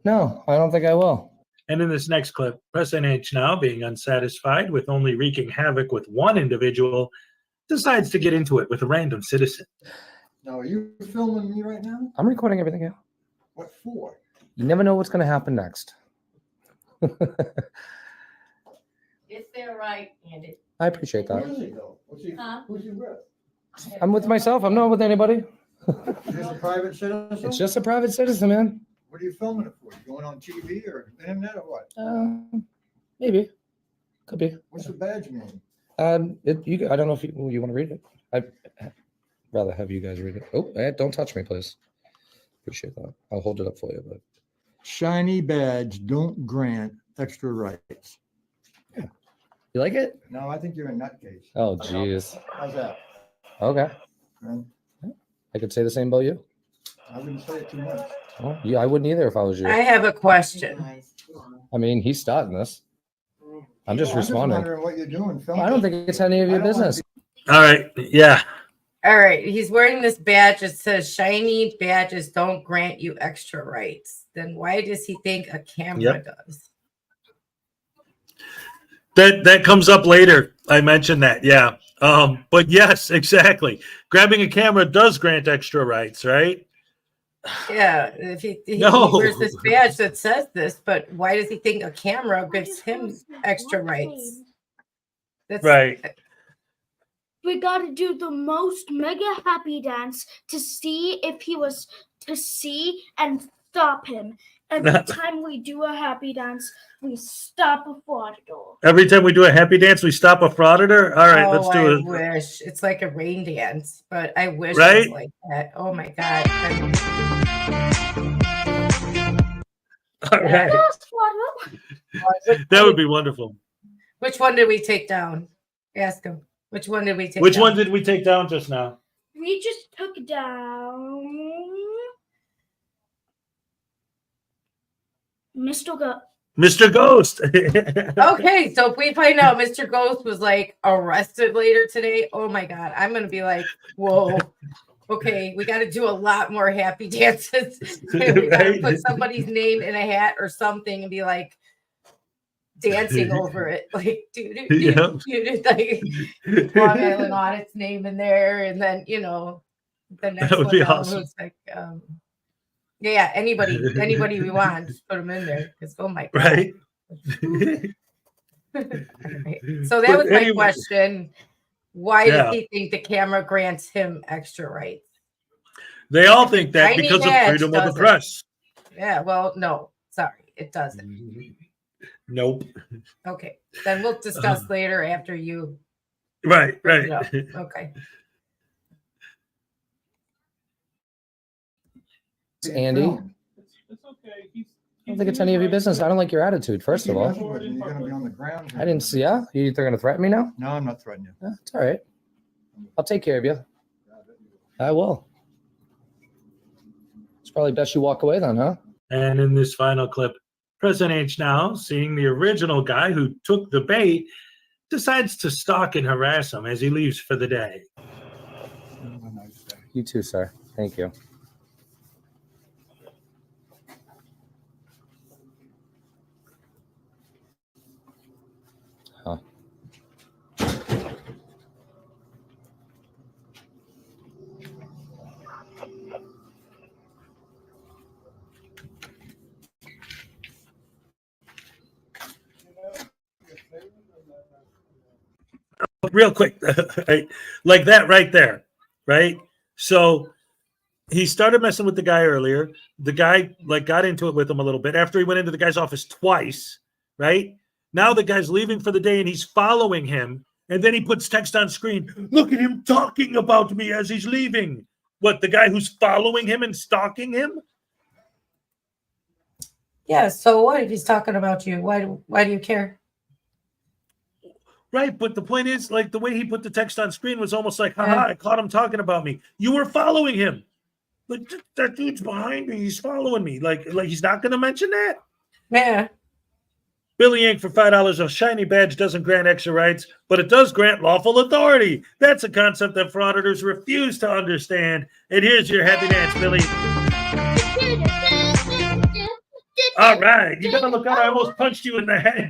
[SPEAKER 10] No, I don't think I will.
[SPEAKER 1] And in this next clip, Press NH now, being unsatisfied with only wreaking havoc with one individual, decides to get into it with a random citizen.
[SPEAKER 11] Now, are you filming me right now?
[SPEAKER 10] I'm recording everything here.
[SPEAKER 11] What for?
[SPEAKER 10] You never know what's gonna happen next.
[SPEAKER 2] It's their right, Andy.
[SPEAKER 10] I appreciate
[SPEAKER 11] Where
[SPEAKER 10] that.
[SPEAKER 11] is he though? Who's he with?
[SPEAKER 10] I'm with myself. I'm not with anybody.
[SPEAKER 11] Just a private citizen?
[SPEAKER 10] It's just a private citizen, man.
[SPEAKER 11] What are you filming it for? You going on TV or internet or what?
[SPEAKER 10] Maybe. Could be.
[SPEAKER 11] What's the badge mean?
[SPEAKER 10] I don't know if you want to read it. I'd rather have you guys read it. Oh, don't touch me, please. Appreciate that. I'll hold it up for you. But
[SPEAKER 11] Shiny badge don't grant extra rights.
[SPEAKER 10] you like it?
[SPEAKER 11] No, I think you're a nutcase.
[SPEAKER 10] Oh, jeez.
[SPEAKER 11] How's that?
[SPEAKER 10] Okay.
[SPEAKER 11] Man,
[SPEAKER 10] I could say the same about you.
[SPEAKER 11] I wouldn't say it too much.
[SPEAKER 10] Oh, yeah, I wouldn't either if I was you.
[SPEAKER 2] I have a question.
[SPEAKER 10] I mean, he's starting this. I'm just responding.
[SPEAKER 11] wondering what you're doing. Filming.
[SPEAKER 10] I don't think it's any of your
[SPEAKER 11] I don't wanna
[SPEAKER 10] business.
[SPEAKER 1] All right. Yeah.
[SPEAKER 2] All right, he's wearing this badge. It says shiny badges don't grant you extra rights. Then why does he think a camera does?
[SPEAKER 1] That comes up later. I mentioned that. Yeah. But yes, exactly. Grabbing a camera does grant extra rights, right?
[SPEAKER 2] Yeah, if he
[SPEAKER 1] No.
[SPEAKER 2] wears this badge that says this, but why does he think a camera gives him extra rights? That's
[SPEAKER 1] Right.
[SPEAKER 4] We gotta do the most mega happy dance to see if he was to see and stop him. Every time we do a happy dance, we stop a fraudador.
[SPEAKER 1] Every time we do a happy dance, we stop a frauditor. All right, let's do
[SPEAKER 2] I
[SPEAKER 1] it.
[SPEAKER 2] wish it's like a rain dance, but I wish it
[SPEAKER 1] Right?
[SPEAKER 2] was like that. Oh my god!
[SPEAKER 1] All right. That would be wonderful.
[SPEAKER 2] Which one did we take down? Ask him. Which one did we take?
[SPEAKER 1] Which
[SPEAKER 2] down?
[SPEAKER 1] one did we take down just now?
[SPEAKER 4] we just took down
[SPEAKER 1] Mr. Ghost.
[SPEAKER 2] Okay, so if we find out Mr. Ghost was like arrested later today, oh my god, I'm gonna be like, whoa. Okay, we got to do a lot more happy dances. We got to
[SPEAKER 1] Right?
[SPEAKER 2] put somebody's name in a hat or something and be like dancing over it, like
[SPEAKER 1] Yeah.
[SPEAKER 2] like Long Island Audit's name in there, and then the next
[SPEAKER 1] That would
[SPEAKER 2] one
[SPEAKER 1] be
[SPEAKER 2] down
[SPEAKER 1] awesome.
[SPEAKER 2] was like yeah, anybody we want, just put them in there. Because oh my god,
[SPEAKER 1] Right?
[SPEAKER 2] Right. So that
[SPEAKER 1] But
[SPEAKER 2] was my
[SPEAKER 1] anyway,
[SPEAKER 2] question. Why
[SPEAKER 1] yeah.
[SPEAKER 2] does he think the camera grants him extra rights?
[SPEAKER 1] They all think that
[SPEAKER 2] Tiny
[SPEAKER 1] because of
[SPEAKER 2] badge
[SPEAKER 1] freedom of the
[SPEAKER 2] doesn't.
[SPEAKER 1] press.
[SPEAKER 2] Yeah, well, no, sorry, it doesn't.
[SPEAKER 1] Nope.
[SPEAKER 2] Okay, then we'll discuss later after you
[SPEAKER 1] Right,
[SPEAKER 2] bring it
[SPEAKER 1] right.
[SPEAKER 2] up. Okay.
[SPEAKER 10] Andy.
[SPEAKER 11] It's okay.
[SPEAKER 10] I don't think it's any of your business. I don't like your attitude, first of all.
[SPEAKER 11] You're gonna be on the ground.
[SPEAKER 10] I didn't see ya. They're going to threaten me now?
[SPEAKER 11] No, I'm not threatening you.
[SPEAKER 10] It's all right. I'll take care of you. I will. It's probably best you walk away then, huh?
[SPEAKER 1] And in this final clip, President H now, seeing the original guy who took the bait, decides to stalk and harass him as he leaves for the day.
[SPEAKER 10] You too, sir. Thank you. Huh.
[SPEAKER 1] Real quick, like that right there, right? So he started messing with the guy earlier. The guy got into it with him a little bit after he went into the guy's office twice, right? Now the guy's leaving for the day and he's following him. And then he puts text on screen. Look at him talking about me as he's leaving. What, the guy who's following him and stalking him?
[SPEAKER 2] Yeah. So what if he's talking about you? Why do you care?
[SPEAKER 1] Right, but the point is, like, the way he put the text on screen was almost like, haha, I caught him talking about me. You were following him. Like, that dude's behind me. He's following me. Like he's not going to mention that?
[SPEAKER 2] Yeah.
[SPEAKER 1] Billy Yank for $5. A shiny badge doesn't grant extra rights, but it does grant lawful authority. That's a concept that frauditors refuse to understand. And here's your happy dance, Billy. All right. You got to look out. I almost punched you in the head.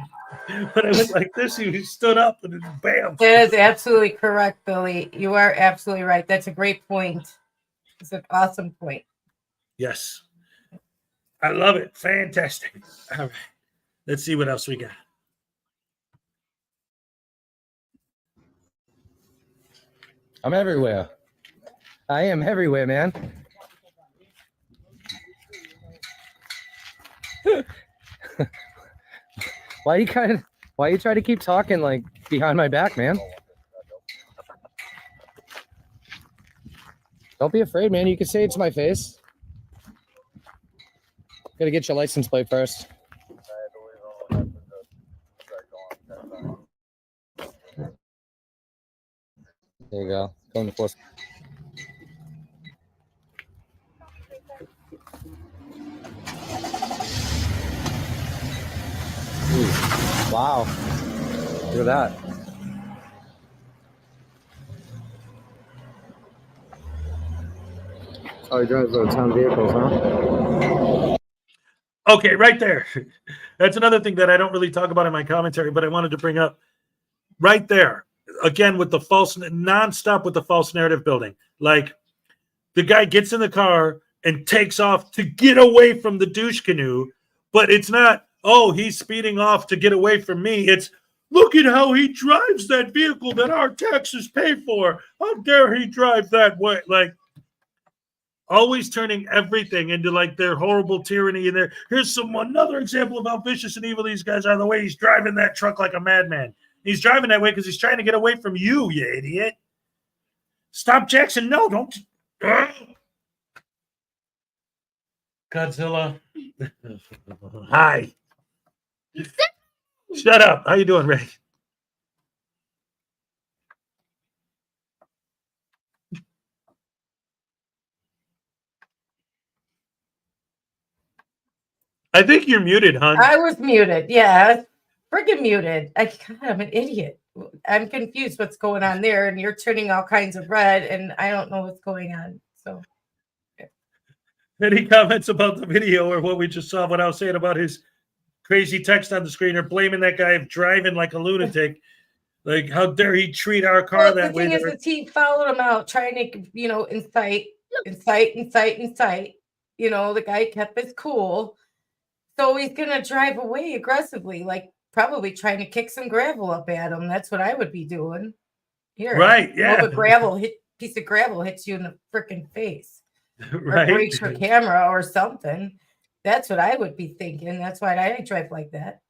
[SPEAKER 1] But I went like this. You stood up and then bam.
[SPEAKER 2] That is absolutely correct, Billy. You are absolutely right. That's a great point. It's an awesome point.
[SPEAKER 1] Yes. I love it. Fantastic. All right. Let's see what else we got.
[SPEAKER 10] I'm everywhere. I am everywhere, man. Why you try to keep talking like behind my back, man? Don't be afraid, man. You can say it to my face. Gotta get your license plate first. There you go. Going to force. Ooh, wow. Look at that. Oh, he drives those town vehicles, huh?
[SPEAKER 1] Okay, right there. That's another thing that I don't really talk about in my commentary, but I wanted to bring up right there. Again, with the false, nonstop with the false narrative building. Like, the guy gets in the car and takes off to get away from the douche canoe, but it's not, oh, he's speeding off to get away from me. It's, look at how he drives that vehicle that our taxes pay for. How dare he drive that way? Like, always turning everything into like their horrible tyranny. And here's another example of how vicious and evil these guys are. The way he's driving that truck like a madman. He's driving that way because he's trying to get away from you, you idiot. Stop, Jackson. No, don't. Godzilla. Hi. Shut up. How you doing, Ray? I think you're muted, hon.
[SPEAKER 2] I was muted. Yeah, I was freaking muted. God, I'm an idiot. I'm confused what's going on there, and you're turning all kinds of red, and I don't know what's going on. So,
[SPEAKER 1] Any comments about the video or what we just saw? What I was saying about his crazy text on the screen, or blaming that guy of driving like a lunatic? Like, how dare he treat our car
[SPEAKER 2] well,
[SPEAKER 1] that
[SPEAKER 2] the
[SPEAKER 1] way?
[SPEAKER 2] thing is, he followed him out, trying to, incite. The guy kept his cool, so he's gonna drive away aggressively, like probably trying to kick some gravel up at him. That's what I would be doing. Here,
[SPEAKER 1] Right? Yeah.
[SPEAKER 2] the piece of gravel hits you in the freaking face,
[SPEAKER 1] Right.
[SPEAKER 2] or breaks your camera or something. That's what I would be thinking. That's why I drive like that.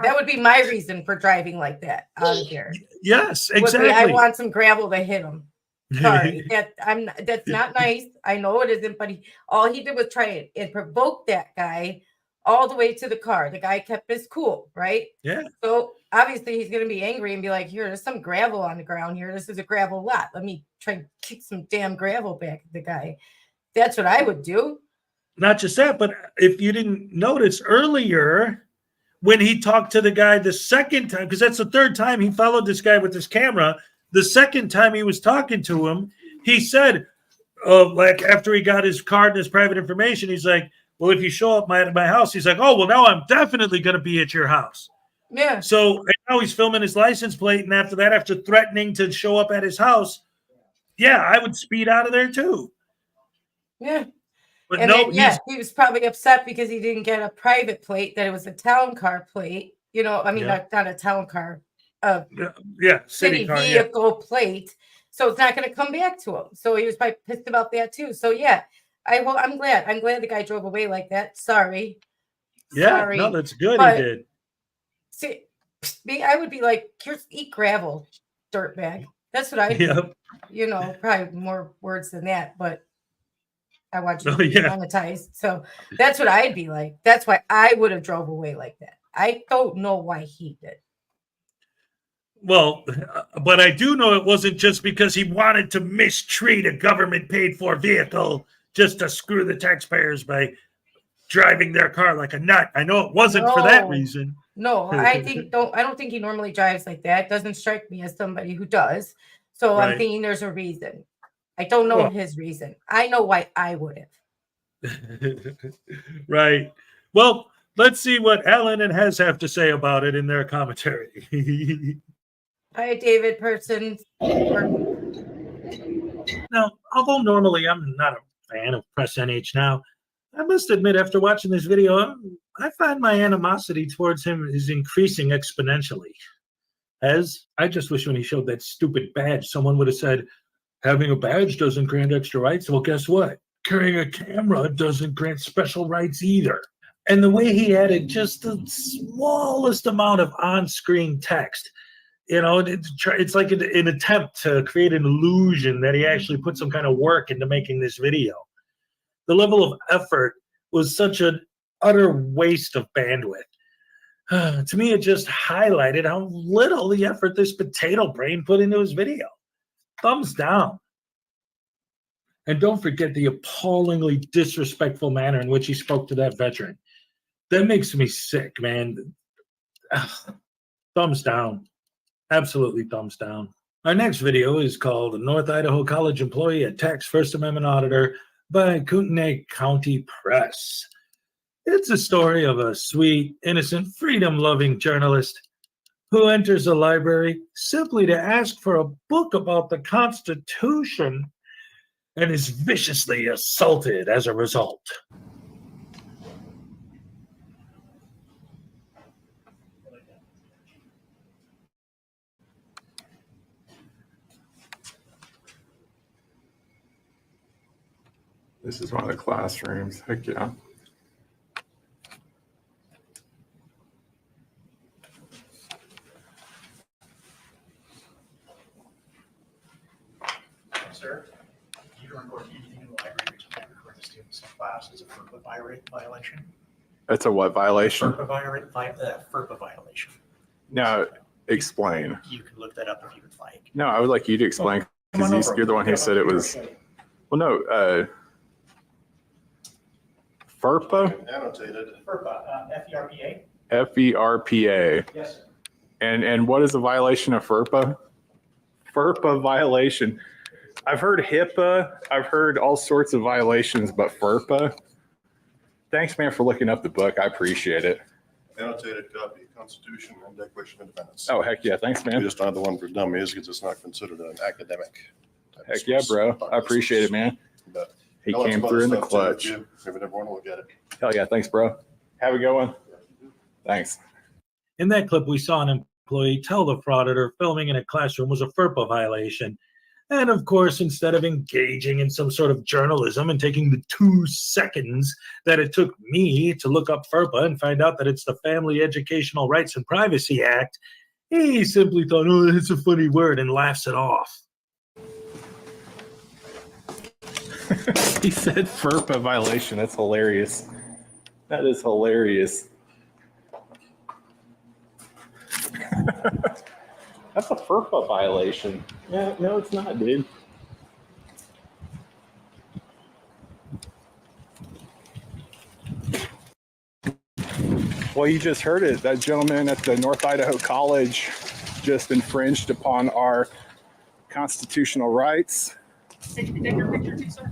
[SPEAKER 2] That would be my reason for driving like that out of here.
[SPEAKER 1] Yes,
[SPEAKER 2] Would be,
[SPEAKER 1] exactly.
[SPEAKER 2] I want some gravel to hit him. Sorry, that's not nice. I know it isn't, but all he did was try and provoke that guy all the way to the car. The guy kept his cool, right?
[SPEAKER 1] Yeah.
[SPEAKER 2] So obviously he's gonna be angry and be like, "Here, there's some gravel on the ground here. This is a gravel lot. Let me try and kick some damn gravel back at the guy." That's what I would do.
[SPEAKER 1] Not just that, but if you didn't notice earlier, when he talked to the guy the second time, because that's the third time he followed this guy with his camera. The second time he was talking to him, he said, like after he got his card and his private information, he's like, "Well, if you show up at my house," he's like, "Oh, well, now I'm definitely going to be at your house."
[SPEAKER 2] Yeah.
[SPEAKER 1] So now he's filming his license plate, and after that, after threatening to show up at his house, yeah, I would speed out of there too.
[SPEAKER 2] Yeah.
[SPEAKER 1] But
[SPEAKER 2] and
[SPEAKER 1] no,
[SPEAKER 2] then, he was probably upset because he didn't get a private plate, that it was a town car plate. I mean, not a town car, city
[SPEAKER 1] car,
[SPEAKER 2] vehicle plate. So it's not going to come back to him. So he was probably pissed about that too. So yeah, I'm glad. I'm glad the guy drove away like that. Sorry.
[SPEAKER 1] Yeah, no, that's good.
[SPEAKER 2] But,
[SPEAKER 1] he did.
[SPEAKER 2] See, I would be like, "Here's eat gravel, dirtbag." That's what I do. Probably more words than that, but I watch you monetized. So that's what I'd be like. That's why I would have drove away like that. I don't know why he did.
[SPEAKER 1] Well, but I do know it wasn't just because he wanted to mistreat a government paid for vehicle just to screw the taxpayers by driving their car like a nut. I know it wasn't for that reason.
[SPEAKER 2] No, I don't think he normally drives like that. It doesn't strike me as somebody who does. So I'm thinking there's a reason. I don't know his reason. I know why I would have.
[SPEAKER 1] Right. Well, let's see what Alan and Hez have to say about it in their commentary.
[SPEAKER 2] Hi, David Person.
[SPEAKER 1] Now, although normally I'm not a fan of Press NH now, I must admit, after watching this video, I find my animosity towards him is increasing exponentially. I just wish when he showed that stupid badge, someone would have said, "Having a badge doesn't grant extra rights." Well, guess what? Carrying a camera doesn't grant special rights either. And the way he added just the smallest amount of on-screen text, it's like an attempt to create an illusion that he actually put some kind of work into making this video. The level of effort was such an utter waste of bandwidth. To me, it just highlighted how little the effort this potato brain put into his video. Thumbs down. And don't forget the appallingly disrespectful manner in which he spoke to that veteran. That makes me sick, man. Thumbs down. Absolutely thumbs down. Our next video is called "North Idaho College Employee Attacks First Amendment Auditor" by Kootenai County Press. It's a story of a sweet, innocent, freedom-loving journalist who enters a library simply to ask for a book about the Constitution and is viciously assaulted as a result.
[SPEAKER 12] This is one of the classrooms. Heck yeah.
[SPEAKER 8] Sir, you don't record anything in the library to record the students in class is a FERPA violation.
[SPEAKER 12] It's a what violation?
[SPEAKER 8] FERPA violation.
[SPEAKER 12] No, explain.
[SPEAKER 8] You can look that up if you would like.
[SPEAKER 12] No, I would like you to explain because you're the one who said it was. Well, no. FERPA?
[SPEAKER 8] Annotated. FERPA, F-E-R-P-A.
[SPEAKER 12] FERPA.
[SPEAKER 8] Yes, sir.
[SPEAKER 12] And what is a violation of FERPA? FERPA violation. I've heard HIPAA. I've heard all sorts of violations, but FERPA. Thanks, man, for looking up the book. I appreciate it.
[SPEAKER 8] Annotated copy, Constitution and Declaration of Independence.
[SPEAKER 12] Oh, heck yeah. Thanks,
[SPEAKER 8] We
[SPEAKER 12] man.
[SPEAKER 8] just aren't the one for dummies because it's not considered an academic. type of
[SPEAKER 12] Heck yeah,
[SPEAKER 8] source.
[SPEAKER 12] bro. I appreciate it, man.
[SPEAKER 8] But
[SPEAKER 12] He
[SPEAKER 8] I want
[SPEAKER 12] came
[SPEAKER 8] some
[SPEAKER 12] through
[SPEAKER 8] other
[SPEAKER 12] in the
[SPEAKER 8] stuff, too,
[SPEAKER 12] clutch.
[SPEAKER 8] if you ever want to look at it.
[SPEAKER 12] Hell yeah. Thanks, bro. Have a good one. Thanks.
[SPEAKER 1] In that clip, we saw an employee tell the frauditor filming in a classroom was a FERPA violation. And of course, instead of engaging in some sort of journalism and taking the 2 seconds that it took me to look up FERPA and find out that it's the Family Educational Rights and Privacy Act, he simply thought, oh, it's a funny word, and laughs it off.
[SPEAKER 12] He said FERPA violation. That's hilarious. That is hilarious. That's a FERPA violation. Yeah, no, it's not, dude. Well, you just heard it. That gentleman at the North Idaho College just infringed upon our constitutional rights.
[SPEAKER 9] Take your picture too, sir.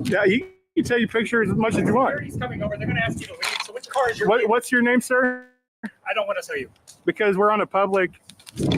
[SPEAKER 12] Yeah, you can take your pictures as much as you want.
[SPEAKER 9] Security's coming over. They're going to ask you to leave. So which car is your?
[SPEAKER 12] What's your name, sir?
[SPEAKER 9] I don't want to tell you.
[SPEAKER 12] Because we're on a public.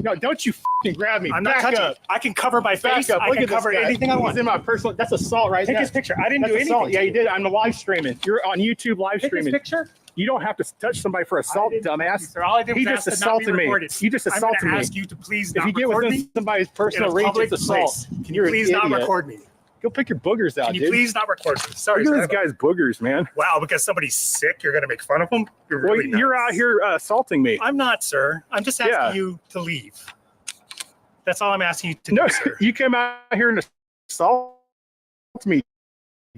[SPEAKER 12] No, don't you fucking grab me.
[SPEAKER 9] I'm not
[SPEAKER 12] Back
[SPEAKER 9] touching.
[SPEAKER 12] up.
[SPEAKER 9] I can cover my
[SPEAKER 12] Back
[SPEAKER 9] face.
[SPEAKER 12] up.
[SPEAKER 9] I
[SPEAKER 12] Look
[SPEAKER 9] can
[SPEAKER 12] at this
[SPEAKER 9] cover
[SPEAKER 12] guy.
[SPEAKER 9] anything I want.
[SPEAKER 12] He's in my personal. That's assault, right?
[SPEAKER 9] Take his picture. I didn't do
[SPEAKER 12] That's
[SPEAKER 9] anything.
[SPEAKER 12] assault. Yeah, you did. I'm live streaming. You're on YouTube live
[SPEAKER 9] Take his
[SPEAKER 12] streaming.
[SPEAKER 9] picture.
[SPEAKER 12] You don't have to touch somebody for assault, dumbass.
[SPEAKER 9] Sir, all I did was
[SPEAKER 12] He just
[SPEAKER 9] ask to not be
[SPEAKER 12] assaulted me.
[SPEAKER 9] recorded.
[SPEAKER 12] You just
[SPEAKER 9] I'm
[SPEAKER 12] assaulted
[SPEAKER 9] going
[SPEAKER 12] me.
[SPEAKER 9] to ask you to please
[SPEAKER 12] If
[SPEAKER 9] not
[SPEAKER 12] you get
[SPEAKER 9] record
[SPEAKER 12] within
[SPEAKER 9] me
[SPEAKER 12] somebody's
[SPEAKER 9] in
[SPEAKER 12] personal
[SPEAKER 9] a
[SPEAKER 12] reach,
[SPEAKER 9] public
[SPEAKER 12] it's assault.
[SPEAKER 9] place. Can
[SPEAKER 12] You're
[SPEAKER 9] you
[SPEAKER 12] an
[SPEAKER 9] please not
[SPEAKER 12] idiot.
[SPEAKER 9] record me?
[SPEAKER 12] Go pick your boogers out,
[SPEAKER 9] Can you
[SPEAKER 12] dude.
[SPEAKER 9] please not record me? Sorry,
[SPEAKER 12] Look
[SPEAKER 9] sir.
[SPEAKER 12] at this guy's boogers, man.
[SPEAKER 9] Wow, because somebody's sick, you're going to make fun of him? You're
[SPEAKER 12] Well,
[SPEAKER 9] really
[SPEAKER 12] you're
[SPEAKER 9] nuts.
[SPEAKER 12] out here assaulting me.
[SPEAKER 9] I'm not, sir. I'm just asking
[SPEAKER 12] Yeah.
[SPEAKER 9] you to leave. That's all I'm asking you to
[SPEAKER 12] No,
[SPEAKER 9] do, sir.
[SPEAKER 12] you came out here and assault me.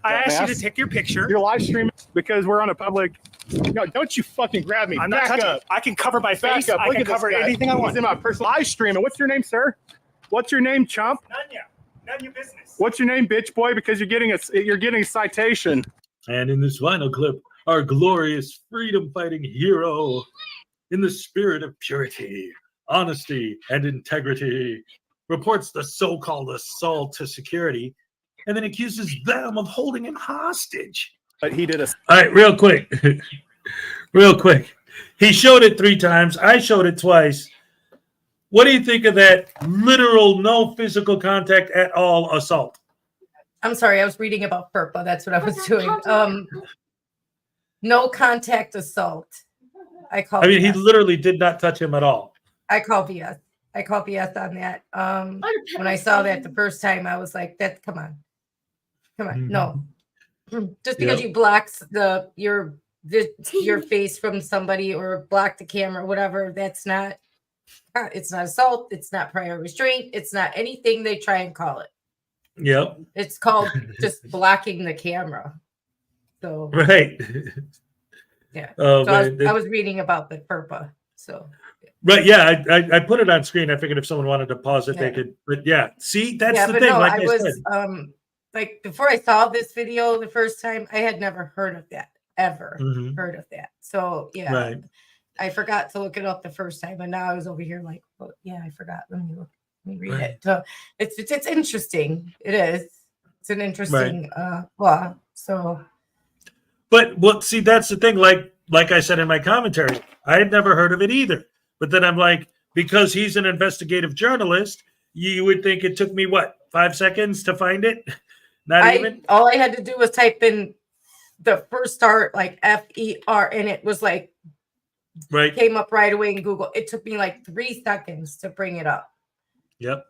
[SPEAKER 9] I asked you
[SPEAKER 12] dumbass.
[SPEAKER 9] to take your picture.
[SPEAKER 12] You're live streaming because we're on a public. No, don't you fucking grab me.
[SPEAKER 9] I'm not
[SPEAKER 12] Back
[SPEAKER 9] touching.
[SPEAKER 12] up.
[SPEAKER 9] I can cover my
[SPEAKER 12] Back
[SPEAKER 9] face.
[SPEAKER 12] up.
[SPEAKER 9] I
[SPEAKER 12] Look
[SPEAKER 9] can
[SPEAKER 12] at this
[SPEAKER 9] cover
[SPEAKER 12] guy.
[SPEAKER 9] anything I
[SPEAKER 12] He's
[SPEAKER 9] want.
[SPEAKER 12] in my personal live streaming. What's your name, sir? What's your name, chump?
[SPEAKER 9] None yet. None of your business.
[SPEAKER 12] What's your name, bitch boy? Because you're getting a citation.
[SPEAKER 1] And in this final clip, our glorious freedom fighting hero, in the spirit of purity, honesty, and integrity, reports the so-called assault to security and then accuses them of holding him hostage.
[SPEAKER 12] But he did a.
[SPEAKER 1] All right, real quick. Real quick. He showed it 3 times. I showed it twice. What do you think of that literal no physical contact at all assault?
[SPEAKER 2] I'm sorry, I was reading about FERPA. That's what I was doing. No contact assault. I call.
[SPEAKER 1] I mean, he
[SPEAKER 2] BS.
[SPEAKER 1] literally did not touch him at all.
[SPEAKER 2] I call BS. I call BS on that. When I saw that the first time, I was like, "That come on, no." Just because you block your face from somebody or block the camera, whatever, that's not. It's not assault. It's not prior restraint. It's not anything they try and call it.
[SPEAKER 1] Yep.
[SPEAKER 2] It's called just blocking the camera. So
[SPEAKER 1] Right.
[SPEAKER 2] yeah.
[SPEAKER 1] Oh,
[SPEAKER 2] So
[SPEAKER 1] man.
[SPEAKER 2] I was reading about the FERPA. So
[SPEAKER 1] Right. Yeah. I put it on screen. I figured if someone wanted to pause it, they
[SPEAKER 2] Yeah.
[SPEAKER 1] could. But yeah, see, that's
[SPEAKER 2] yeah,
[SPEAKER 1] the
[SPEAKER 2] but
[SPEAKER 1] thing.
[SPEAKER 2] no,
[SPEAKER 1] Like
[SPEAKER 2] I
[SPEAKER 1] I
[SPEAKER 2] was
[SPEAKER 1] said.
[SPEAKER 2] like before I saw this video the first time, I had never heard of that ever.
[SPEAKER 1] Mhm.
[SPEAKER 2] Heard of that. So yeah,
[SPEAKER 1] Right.
[SPEAKER 2] I forgot to look it up the first time, and now I was over here like, well, yeah, I forgot. Let me look. Let me read
[SPEAKER 1] Right.
[SPEAKER 2] it. So it's interesting. It is. It's an interesting law. So
[SPEAKER 1] But well, see, that's the thing. Like I said in my commentary, I had never heard of it either. But then I'm like, because he's an investigative journalist, you would think it took me what, 5 seconds to find it? Not even.
[SPEAKER 2] all I had to do was type in the first start like FER, and it was like
[SPEAKER 1] Right.
[SPEAKER 2] came up right away in Google. It took me like 3 seconds to bring it up.
[SPEAKER 1] Yep.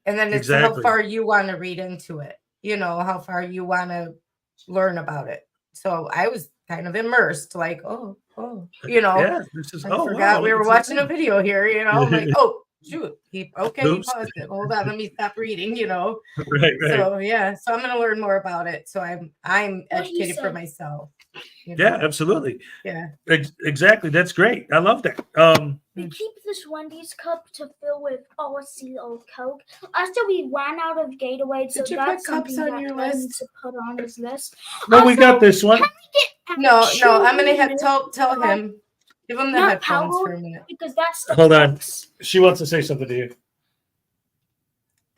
[SPEAKER 2] And then it's
[SPEAKER 1] Exactly.
[SPEAKER 2] how far you want to read into it, how far you want to learn about it. So I was kind of immersed, like,
[SPEAKER 1] Yeah. This is.
[SPEAKER 2] I
[SPEAKER 1] Oh,
[SPEAKER 2] forgot
[SPEAKER 1] wow,
[SPEAKER 2] we were
[SPEAKER 1] it's
[SPEAKER 2] watching a
[SPEAKER 1] insane.
[SPEAKER 2] video here, like, oh, shoot, he
[SPEAKER 1] Oops.
[SPEAKER 2] paused it. Hold on, let me stop reading. You know.
[SPEAKER 1] Right.
[SPEAKER 2] So yeah, so I'm gonna learn more about it. So I'm
[SPEAKER 4] What he
[SPEAKER 2] educated for
[SPEAKER 4] said.
[SPEAKER 2] myself. you
[SPEAKER 1] Yeah,
[SPEAKER 2] know?
[SPEAKER 1] absolutely.
[SPEAKER 2] Yeah.
[SPEAKER 1] Exactly. That's great. I love that.
[SPEAKER 4] We keep this Wendy's cup to fill with OSC old Coke. After we ran out of Gatorade, so
[SPEAKER 2] Did you
[SPEAKER 4] that's
[SPEAKER 2] put cups
[SPEAKER 4] something
[SPEAKER 2] on
[SPEAKER 4] that
[SPEAKER 2] your
[SPEAKER 4] I need
[SPEAKER 2] list?
[SPEAKER 4] to put on his list.
[SPEAKER 1] No, we got this one.
[SPEAKER 4] Can we get
[SPEAKER 2] No, I'm gonna
[SPEAKER 4] actual
[SPEAKER 2] have tell
[SPEAKER 4] milk?
[SPEAKER 2] him. Give him the
[SPEAKER 4] Not
[SPEAKER 2] headphones for
[SPEAKER 4] powdered,
[SPEAKER 2] a minute.
[SPEAKER 4] because that's the
[SPEAKER 1] Hold on.
[SPEAKER 4] Cokes.
[SPEAKER 1] She wants to say something to you.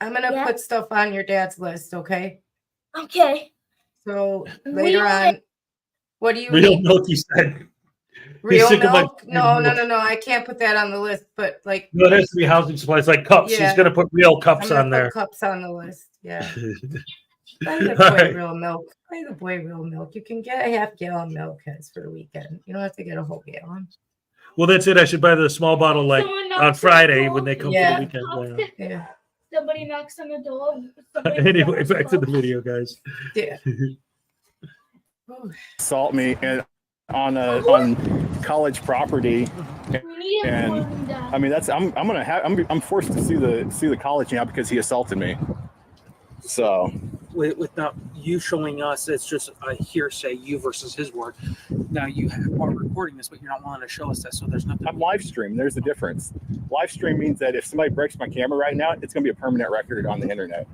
[SPEAKER 2] I'm gonna
[SPEAKER 4] Yeah.
[SPEAKER 2] put stuff on your dad's list, okay?
[SPEAKER 4] Okay.
[SPEAKER 2] So later
[SPEAKER 4] Real
[SPEAKER 2] on, what do you
[SPEAKER 1] Real
[SPEAKER 2] need?
[SPEAKER 1] milk, he said.
[SPEAKER 2] Real
[SPEAKER 1] sick of my
[SPEAKER 2] milk? No,
[SPEAKER 1] milk.
[SPEAKER 2] I can't put that on the list. But like,
[SPEAKER 1] No, it has to be housing supplies, like cups. She's
[SPEAKER 2] Yeah.
[SPEAKER 1] gonna put real
[SPEAKER 2] I'm
[SPEAKER 1] cups
[SPEAKER 2] gonna
[SPEAKER 1] on there.
[SPEAKER 2] put cups on the list. Yeah. Buy the
[SPEAKER 1] All
[SPEAKER 2] boy
[SPEAKER 1] right.
[SPEAKER 2] real milk. Buy the boy real milk. You can get a half-gallon milk heads for the weekend. You don't have to get a whole gallon.
[SPEAKER 1] Well, that's it. I should buy the small bottle like
[SPEAKER 4] Someone
[SPEAKER 1] on
[SPEAKER 4] knocks
[SPEAKER 1] Friday
[SPEAKER 4] on
[SPEAKER 1] when
[SPEAKER 4] the
[SPEAKER 1] they come
[SPEAKER 4] door.
[SPEAKER 1] for the
[SPEAKER 2] Yeah.
[SPEAKER 1] weekend.
[SPEAKER 2] Yeah.
[SPEAKER 4] Somebody knocks on the door.
[SPEAKER 1] Anyway, back to the video, guys.
[SPEAKER 2] Yeah.
[SPEAKER 12] Assault me and on college property.
[SPEAKER 4] We need a
[SPEAKER 12] And
[SPEAKER 4] warning that.
[SPEAKER 12] I mean, I'm forced to sue the college now because he assaulted me. So
[SPEAKER 13] with not you showing us, it's just a hearsay, you versus his word. Now you are recording this, but you're not willing to show us that, so there's nothing.
[SPEAKER 12] I'm live stream. There's the difference. Live stream means that if somebody breaks my camera right now, it's going to be a permanent record on the internet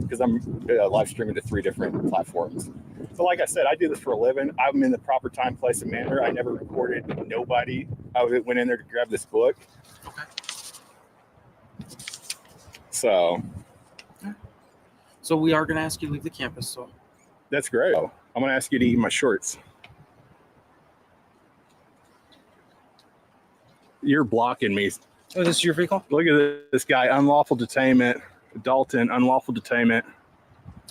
[SPEAKER 12] because I'm live streaming to 3 different platforms. So like I said, I do this for a living. I'm in the proper time, place, and manner. I never recorded nobody. I went in there to grab this book.
[SPEAKER 13] Okay. So we are going to ask you to leave the campus. So
[SPEAKER 12] That's great. I'm going to ask you to eat my shorts. You're blocking me.
[SPEAKER 13] oh, this is your vehicle?
[SPEAKER 12] Look at this guy. Unlawful detainment. Dalton, unlawful detainment.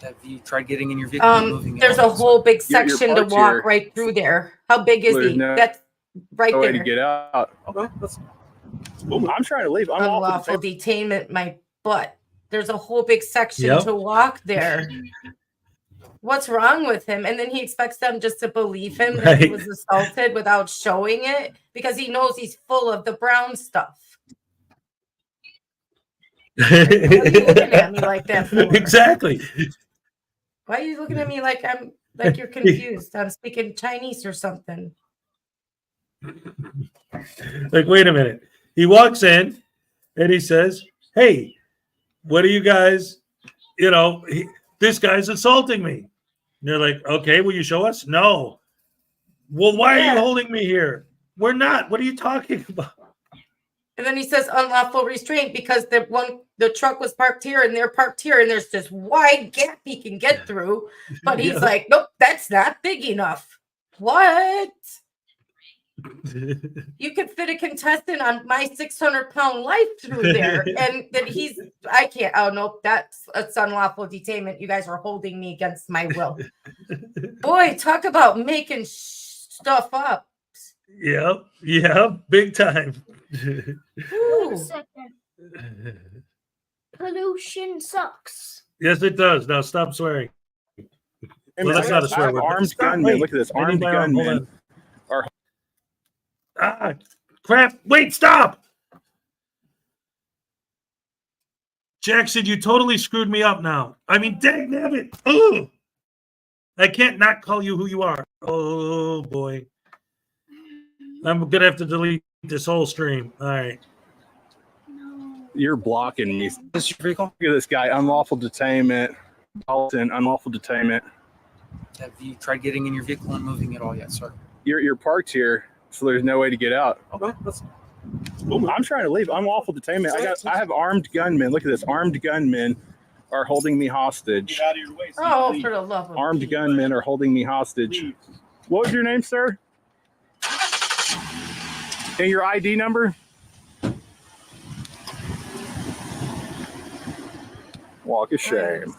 [SPEAKER 13] Have you tried getting in your vehicle and moving it
[SPEAKER 2] There's
[SPEAKER 13] on?
[SPEAKER 2] a whole big
[SPEAKER 12] You're
[SPEAKER 2] section to
[SPEAKER 12] parked
[SPEAKER 2] walk
[SPEAKER 12] here.
[SPEAKER 2] right through there. How big is
[SPEAKER 12] There's
[SPEAKER 2] he?
[SPEAKER 12] no
[SPEAKER 2] That's right
[SPEAKER 12] way to
[SPEAKER 2] there.
[SPEAKER 12] get out.
[SPEAKER 13] Okay, let's.
[SPEAKER 12] I'm trying to leave.
[SPEAKER 2] Unlawful detainment, my butt. There's a whole big section
[SPEAKER 1] Yep.
[SPEAKER 2] to walk there. What's wrong with him? And then he expects them just to believe him that he
[SPEAKER 1] Right.
[SPEAKER 2] was assaulted without showing it because he knows he's full of the brown stuff. What are you looking at me like that for?
[SPEAKER 1] Exactly.
[SPEAKER 2] Why are you looking at me like I'm like you're confused? I'm speaking Chinese or something.
[SPEAKER 1] Like, wait a minute. He walks in and he says, "Hey, what are you guys? This guy's assaulting me." And they're like, "Okay, will you show us?" "No." "Well, why are you
[SPEAKER 2] Yeah.
[SPEAKER 1] holding me here?" "We're not. What are you talking about?"
[SPEAKER 2] And then he says unlawful restraint because the truck was parked here and they're parked here and there's this wide gap he can get through. But he's
[SPEAKER 1] Yeah.
[SPEAKER 2] like, nope, that's not big enough. What? You could fit a contestant on my 600-pound life through there. And then I can't. Oh, nope, it's unlawful detainment. You guys are holding me against my will. Boy, talk about making stuff up.
[SPEAKER 1] Yep, big time.
[SPEAKER 4] Wait a second. Pollution sucks.
[SPEAKER 1] Yes, it does. Now stop swearing. Well, that's not a swear word.
[SPEAKER 12] Armed
[SPEAKER 1] Stop,
[SPEAKER 12] gunmen.
[SPEAKER 1] wait.
[SPEAKER 12] Look at this.
[SPEAKER 1] I need
[SPEAKER 12] Armed
[SPEAKER 1] my arm. Hold
[SPEAKER 12] gunmen.
[SPEAKER 1] on. Crap. Wait, stop. Jackson, you totally screwed me up now. I mean, dang nabbit. Ugh. I can't not call you who you are. Oh, boy. I'm going to have to delete this whole stream. All right.
[SPEAKER 12] You're blocking me.
[SPEAKER 13] This is your vehicle?
[SPEAKER 12] Look at this guy. Unlawful detainment. Dalton, unlawful detainment.
[SPEAKER 13] Have you tried getting in your vehicle and moving it all yet, sir?
[SPEAKER 12] You're parked here, so there's no way to get out.
[SPEAKER 13] Okay, let's.
[SPEAKER 12] I'm trying to leave. Unlawful detainment. I have armed gunmen. Look at this. Armed gunmen are holding me hostage.
[SPEAKER 8] Get out of your way.
[SPEAKER 2] Oh, for the love of
[SPEAKER 12] Armed gunmen are holding me hostage. What was your name, sir? And your ID number? Walk of shame.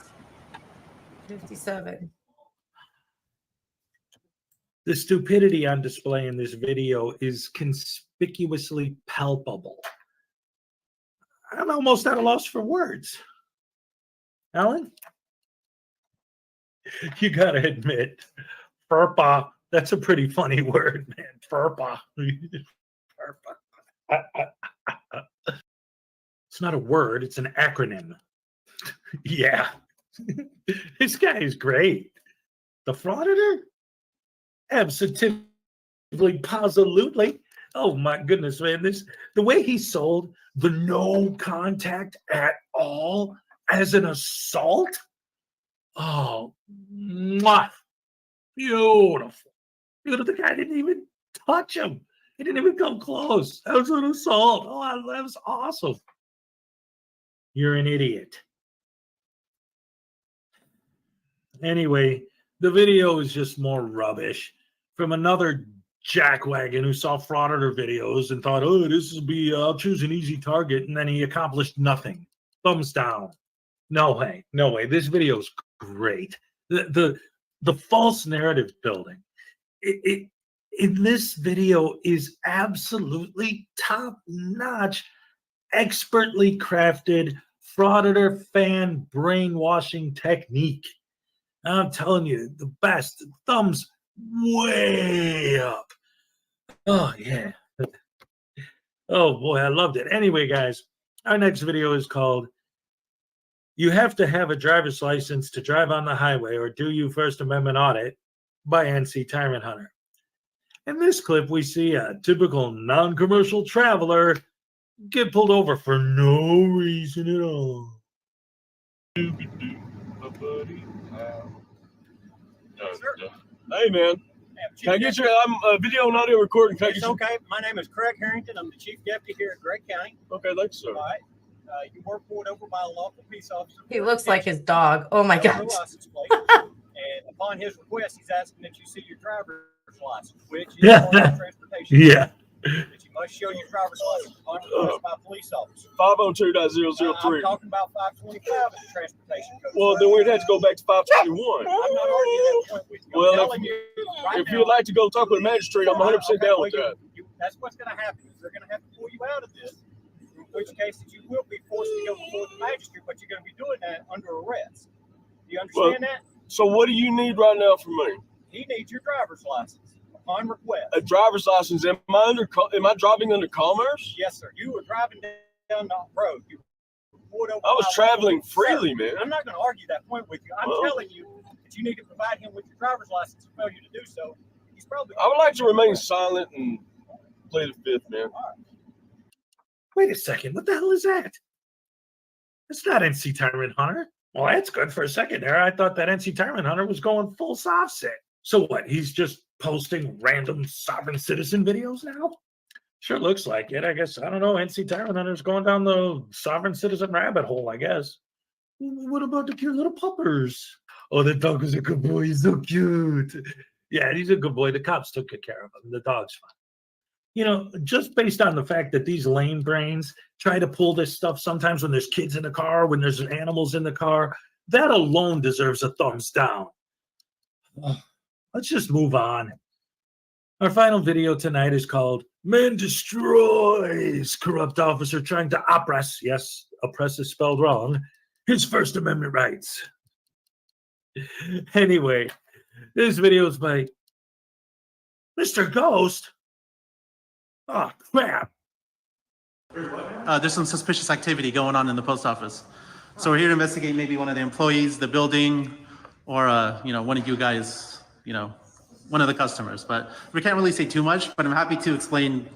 [SPEAKER 2] 57.
[SPEAKER 1] The stupidity on display in this video is conspicuously palpable. I'm almost at a loss for words. Alan? You got to admit, FERPA, that's a pretty funny word, man. FERPA. FERPA. It's not a word, it's an acronym. Yeah. This guy is great. The frauditor? Absolutely, positively. Oh my goodness, man. The way he sold the no contact at all as an assault. Oh, mwah, beautiful. The guy didn't even touch him. He didn't even come close. That was an assault. Oh, that was awesome. You're an idiot. Anyway, the video is just more rubbish from another jackwagon who saw frauditor videos and thought, oh, this will be, I'll choose an easy target. And then he accomplished nothing. Thumbs down. No way. No way. This video is great. The false narrative building in this video is absolutely top notch, expertly crafted frauditor fan brainwashing technique. I'm telling you, the best. Thumbs way up. Oh, yeah. Oh, boy, I loved it. Anyway, guys, our next video is called You Have to Have a Driver's License to Drive on the Highway or Do You First Amendment Audit by NC Tyrant Hunter. In this clip, we see a typical non-commercial traveler get pulled over for no reason at all.
[SPEAKER 14] Hey, man. Can I get your video and audio recording? Can I get
[SPEAKER 15] Okay. My name is Craig Harrington. I'm the chief deputy here at Gregg County.
[SPEAKER 14] Okay, thanks, sir.
[SPEAKER 15] All right. You were pulled over by a lawful peace officer.
[SPEAKER 2] He looks like his dog. Oh my
[SPEAKER 15] No
[SPEAKER 2] God.
[SPEAKER 15] license plate. And upon his request, he's asking that you see your driver's license, which is part of transportation.
[SPEAKER 1] Yeah.
[SPEAKER 15] That you must show your driver's license upon request by a police officer.
[SPEAKER 14] 502.003.
[SPEAKER 15] I'm talking about 525 of the transportation code.
[SPEAKER 14] Well, then we'd have to go back to 521.
[SPEAKER 15] I'm not arguing that point with you.
[SPEAKER 14] Well,
[SPEAKER 15] I'm telling you right
[SPEAKER 14] if
[SPEAKER 15] now,
[SPEAKER 14] you'd like to go talk with a magistrate, I'm 100% down with that.
[SPEAKER 15] That's what's going to happen. Is they're going to have to pull you out of this. In which case, that you will be forced to go before the magistrate, but you're going to be doing that under arrest. Do you understand that?
[SPEAKER 14] So what do you need right now from me?
[SPEAKER 15] He needs your driver's license upon request.
[SPEAKER 14] A driver's license. Am I driving under commerce?
[SPEAKER 15] Yes, sir. You were driving down the road. You were pulled over.
[SPEAKER 14] I was traveling freely, man.
[SPEAKER 15] I'm not going to argue that point with you. I'm telling you that you need to provide him with your driver's license. And failure to do so, he's probably.
[SPEAKER 14] I would like to remain silent and play the fifth, man.
[SPEAKER 1] Wait a second. What the hell is that? It's not NC Tyrant Hunter. Well, that's good. For a second there, I thought that NC Tyrant Hunter was going full soft set. So what? He's just posting random sovereign citizen videos now? Sure looks like it. I guess, I don't know. NC Tyrant Hunter's going down the sovereign citizen rabbit hole, I guess. What about the cute little puppers? Oh, the dog was a good boy. He's so cute. Yeah, he's a good boy. The cops took good care of him. The dog's fine. You know, just based on the fact that these lame brains try to pull this stuff sometimes when there's kids in the car, when there's animals in the car, that alone deserves a thumbs down. Let's just move on. Our final video tonight is called Man Destroys Corrupt Officer Trying to Oppress, yes, oppress is spelled wrong, his First Amendment rights. Anyway, this video is by Mr. Ghost. Oh, crap.
[SPEAKER 16] There's some suspicious activity going on in the post office. So we're here to investigate maybe one of the employees, the building, or, one of you guys, one of the customers. But we can't really say too much, but I'm happy to explain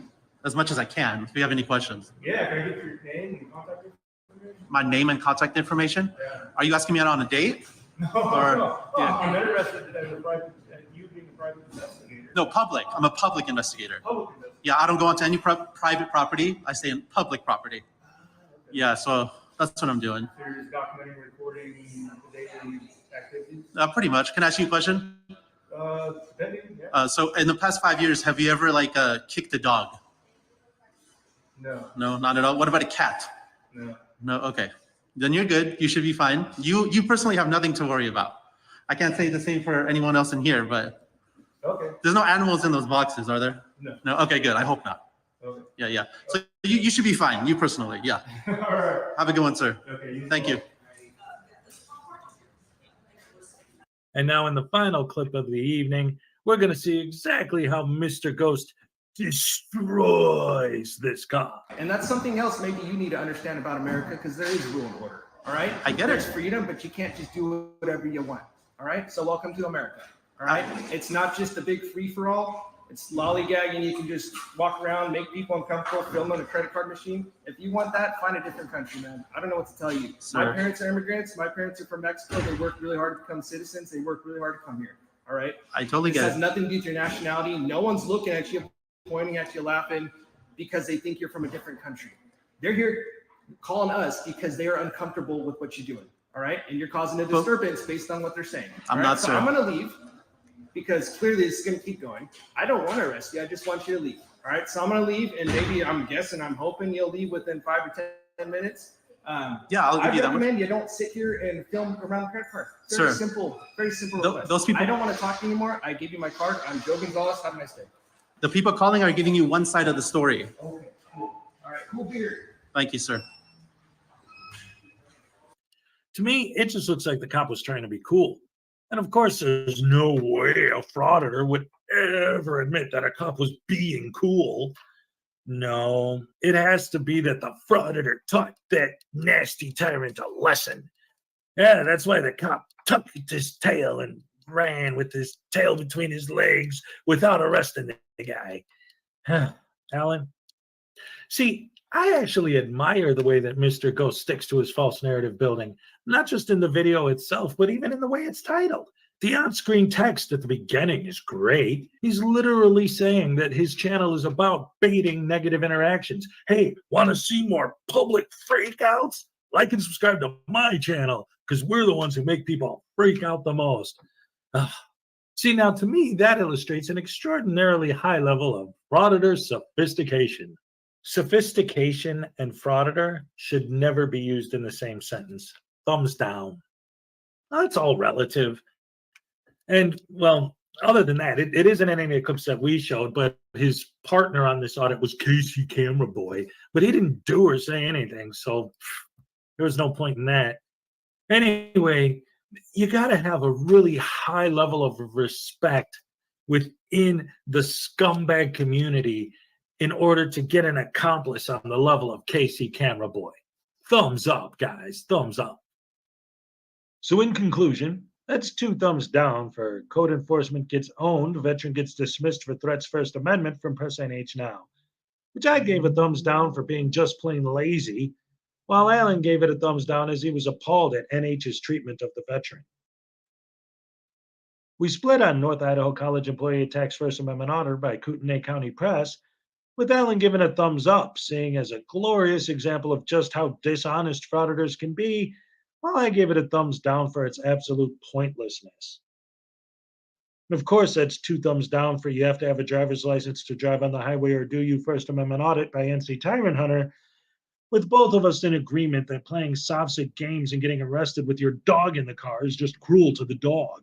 [SPEAKER 16] as much as I can if you have any questions.
[SPEAKER 11] Yeah, can I get your name and contact information?
[SPEAKER 16] My name and contact information?
[SPEAKER 11] Yeah.
[SPEAKER 16] Are you asking me out on a date?
[SPEAKER 11] No,
[SPEAKER 16] Yeah.
[SPEAKER 11] I'm interested in you being a private investigator.
[SPEAKER 16] No, public. I'm a public investigator.
[SPEAKER 11] Public investigator.
[SPEAKER 16] Yeah, I don't go onto any private property. I stay in public property. Yeah, so that's what I'm doing.
[SPEAKER 11] So you're just documenting, recording the daily activities?
[SPEAKER 16] Pretty much. Can I ask you a question?
[SPEAKER 11] Depending, yeah.
[SPEAKER 16] So in the past 5 years, have you ever kicked a dog?
[SPEAKER 11] No.
[SPEAKER 16] No, not at all. What about a cat?
[SPEAKER 11] No.
[SPEAKER 16] No, okay. Then you're good. You should be fine. You personally have nothing to worry about. I can't say the same for anyone else in here, but
[SPEAKER 11] Okay.
[SPEAKER 16] there's no animals in those boxes, are there?
[SPEAKER 11] No.
[SPEAKER 16] No, okay, good. I hope not.
[SPEAKER 11] Okay.
[SPEAKER 16] Yeah. So you should be fine, you personally, yeah.
[SPEAKER 11] All right.
[SPEAKER 16] Have a good one, sir.
[SPEAKER 11] Okay.
[SPEAKER 16] Thank you.
[SPEAKER 1] And now in the final clip of the evening, we're going to see exactly how Mr. Ghost destroys this car.
[SPEAKER 15] And that's something else maybe you need to understand about America, because there is rule and order. All right?
[SPEAKER 16] I get
[SPEAKER 15] There's
[SPEAKER 16] it.
[SPEAKER 15] freedom, but you can't just do whatever you want. All right? So welcome to America. All right? It's not just a big free-for-all. It's lollygagging. You can just walk around, make people uncomfortable, film on a credit card machine. If you want that, find a different country, man. I don't know what to tell you. My
[SPEAKER 16] Sir.
[SPEAKER 15] parents are immigrants. My parents are from Mexico. They worked really hard to become citizens. They worked really hard to come here. All right?
[SPEAKER 16] I totally
[SPEAKER 15] This
[SPEAKER 16] get
[SPEAKER 15] has
[SPEAKER 16] it.
[SPEAKER 15] nothing to do with your nationality. No one's looking at you, pointing at you, laughing because they think you're from a different country. They're here calling us because they are uncomfortable with what you're doing. All right? And you're causing a disturbance based on what they're saying.
[SPEAKER 16] I'm
[SPEAKER 15] all right?
[SPEAKER 16] not,
[SPEAKER 15] So
[SPEAKER 16] sir.
[SPEAKER 15] I'm going to leave because clearly this is going to keep going. I don't want to arrest you. I just want you to leave. All right? So I'm going to leave, and maybe I'm guessing, I'm hoping you'll leave within 5 or 10 minutes.
[SPEAKER 16] Yeah, I'll give you that
[SPEAKER 15] I
[SPEAKER 16] much.
[SPEAKER 15] recommend you don't sit here and film around the credit card.
[SPEAKER 16] Sir.
[SPEAKER 15] Very simple
[SPEAKER 16] Th-
[SPEAKER 15] request.
[SPEAKER 16] those people-
[SPEAKER 15] I don't want to talk to you anymore. I gave you my card. I'm Joe Gonzalez. Have a nice day.
[SPEAKER 16] The people calling are giving you one side of the story.
[SPEAKER 15] Okay, cool. All right, cool beer.
[SPEAKER 16] Thank you, sir.
[SPEAKER 1] To me, it just looks like the cop was trying to be cool. And of course, there's no way a frauditor would ever admit that a cop was being cool. No, it has to be that the frauditor taught that nasty tyrant a lesson. Yeah, that's why the cop tucked his tail and ran with his tail between his legs without arresting the guy. Alan? See, I actually admire the way that Mr. Ghost sticks to his false narrative building, not just in the video itself, but even in the way it's titled. The on-screen text at the beginning is great. He's literally saying that his channel is about baiting negative interactions. Hey, want to see more public freakouts? Like and subscribe to my channel, because we're the ones who make people freak out the most. See, now to me, that illustrates an extraordinarily high level of frauditor sophistication. Sophistication and frauditor should never be used in the same sentence. Thumbs down. That's all relative. And, well, other than that, it isn't any of the clips that we showed, but his partner on this audit was Casey Camera Boy. But he didn't do or say anything, so there was no point in that. Anyway, you got to have a really high level of respect within the scumbag community in order to get an accomplice on the level of Casey Camera Boy. Thumbs up, guys. Thumbs up. So in conclusion, that's 2 thumbs down for code enforcement gets owned, veteran gets dismissed for threats First Amendment from Press NH Now, which I gave a thumbs down for being just plain lazy, while Alan gave it a thumbs down as he was appalled at NH's treatment of the veteran. We split on North Idaho College employee attacks First Amendment honor by Kootenai County Press, with Alan giving a thumbs up, seeing as a glorious example of just how dishonest frauditors can be, while I gave it a thumbs down for its absolute pointlessness. And of course, that's 2 thumbs down for you have to have a driver's license to drive on the highway or do you First Amendment audit by NC Tyrant Hunter, with both of us in agreement that playing soft-sit games and getting arrested with your dog in the car is just cruel to the dog.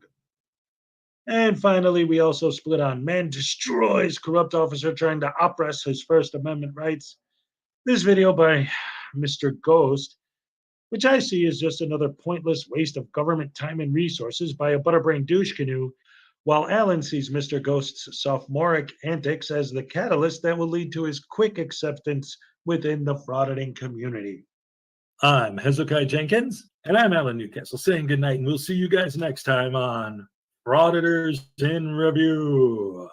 [SPEAKER 1] And finally, we also split on man destroys corrupt officer trying to oppress his First Amendment rights. This video by Mr. Ghost, which I see as just another pointless waste of government time and resources by a butterbrain douche canoe, while Alan sees Mr. Ghost's sophomoric antics as the catalyst that will lead to his quick acceptance within the frauditing community. I'm Hezekiah Jenkins, and I'm Alan Newcastle saying goodnight, and we'll see you guys next time on Frauditors in Review.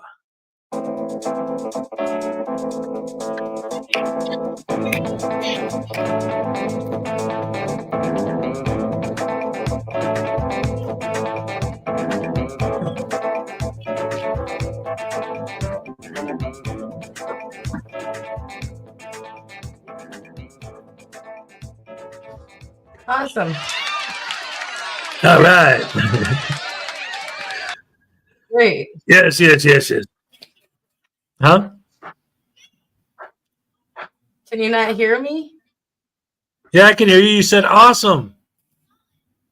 [SPEAKER 2] Awesome.
[SPEAKER 1] All right.
[SPEAKER 2] Great.
[SPEAKER 1] Yes. Huh?
[SPEAKER 2] Can you not hear me?
[SPEAKER 1] Yeah, I can hear you. You said awesome.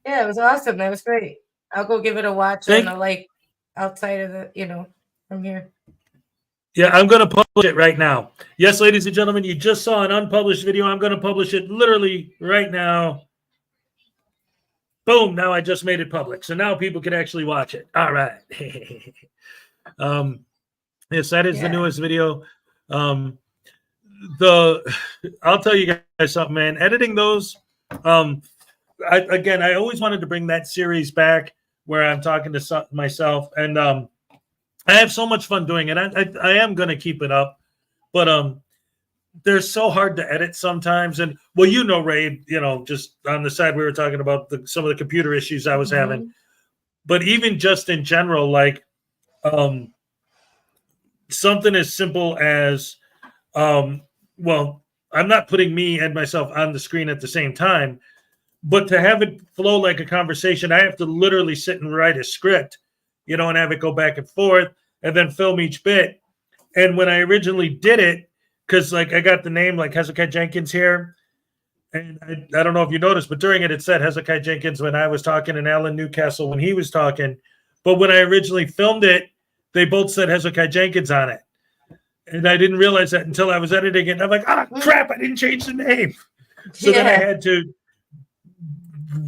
[SPEAKER 2] Yeah, it was awesome. That was great. I'll go give it a watch on the like outside of the, from here.
[SPEAKER 1] Yeah, I'm going to publish it right now. Yes, ladies and gentlemen, you just saw an unpublished video. I'm going to publish it literally right now. Boom, now I just made it public. So now people can actually watch it. All right. Yes, that is the newest video. Um, I'll tell you guys something, man. Editing those, I always wanted to bring that series back where I'm talking to myself, and I have so much fun doing it. I am going to keep it up, but they're so hard to edit sometimes. And well, Ray, just on the side, we were talking about some of the computer issues I was having, but even just in general, like something as simple as, well, I'm not putting me and myself on the screen at the same time, but to have it flow like a conversation, I have to literally sit and write a script, and have it go back and forth and then film each bit. And when I originally did it, because like I got the name like Hezekiah Jenkins here, and I don't know if you noticed, but during it said Hezekiah Jenkins when I was talking and Alan Newcastle when he was talking. But when I originally filmed it, they both said Hezekiah Jenkins on it. And I didn't realize that until I was editing it. I'm like, crap, I didn't change the name. So then I had to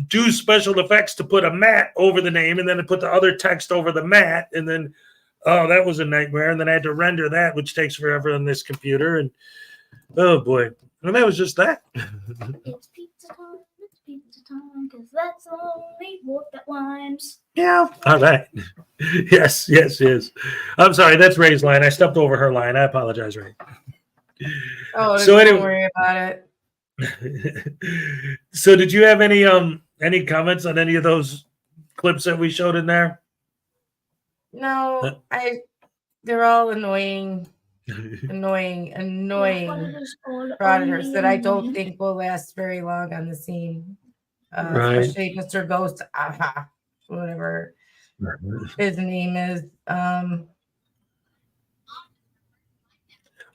[SPEAKER 1] do special effects to put a mat over the name and then to put the other text over the mat. And then, that was a nightmare. And then I had to render that, which takes forever on this computer. And oh boy. And that was just that.
[SPEAKER 4] It's pizza time, because that's only work that rhymes.
[SPEAKER 1] Yeah. All right. Yes. I'm sorry. That's Ray's line. I stepped over her line. I apologize, Ray.
[SPEAKER 2] Oh,
[SPEAKER 1] So
[SPEAKER 2] don't
[SPEAKER 1] anyway,
[SPEAKER 2] worry about it.
[SPEAKER 1] So did you have any comments on any of those clips that we showed in there?
[SPEAKER 2] No, they're all annoying frauditors that I don't think will last very long on the scene.
[SPEAKER 1] Right.
[SPEAKER 2] Especially Mr. Ghost, whatever his name is.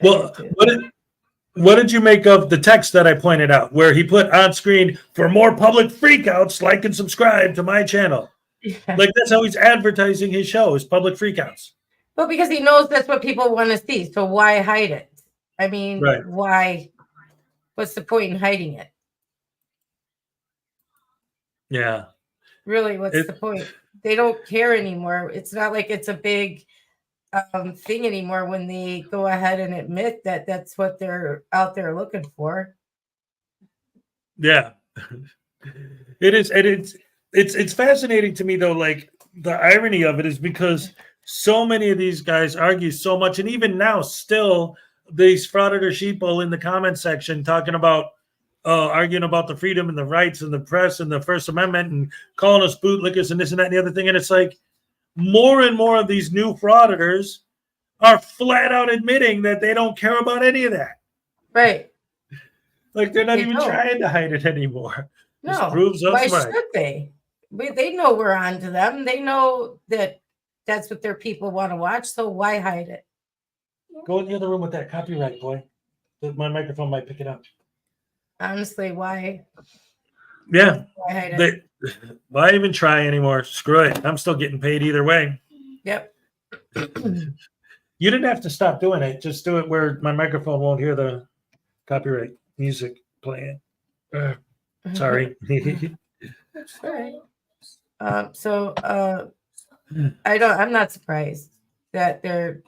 [SPEAKER 1] Well, what did you make of the text that I pointed out where he put on screen, for more public freakouts, like and subscribe to my channel?
[SPEAKER 2] Yeah.
[SPEAKER 1] Like that's how he's advertising his show, is public freakouts.
[SPEAKER 2] Well, because he knows that's what people want to see. So why hide it? I mean,
[SPEAKER 1] Right.
[SPEAKER 2] why? What's the point in hiding it?
[SPEAKER 1] Yeah.
[SPEAKER 2] Really, what's the point? They don't care anymore. It's not like it's a big thing anymore when they go ahead and admit that that's what they're out there looking for.
[SPEAKER 1] Yeah. It is. It's fascinating to me though, like the irony of it is because so many of these guys argue so much, and even now still these frauditor sheeple in the comment section talking about arguing about the freedom and the rights and the press and the First Amendment and calling us bootlickers and this and that and the other thing. And it's like more and more of these new frauditors are flat out admitting that they don't care about any of that.
[SPEAKER 2] Right.
[SPEAKER 1] Like they're not
[SPEAKER 2] They
[SPEAKER 1] even
[SPEAKER 2] don't.
[SPEAKER 1] trying to hide it anymore.
[SPEAKER 2] No.
[SPEAKER 1] This proves us
[SPEAKER 2] Why
[SPEAKER 1] right.
[SPEAKER 2] should they? They know we're on to them. They know that that's what their people want to watch. So why hide it?
[SPEAKER 1] Go in the other room with that copyright, boy. My microphone might pick it up.
[SPEAKER 2] Honestly, why?
[SPEAKER 1] Yeah.
[SPEAKER 2] Why hide it?
[SPEAKER 1] Why even try anymore? Screw it. I'm still getting paid either way.
[SPEAKER 2] Yep.
[SPEAKER 1] You didn't have to stop doing it. Just do it where my microphone won't hear the copyright music playing. Sorry.
[SPEAKER 2] That's right. I'm not surprised that they're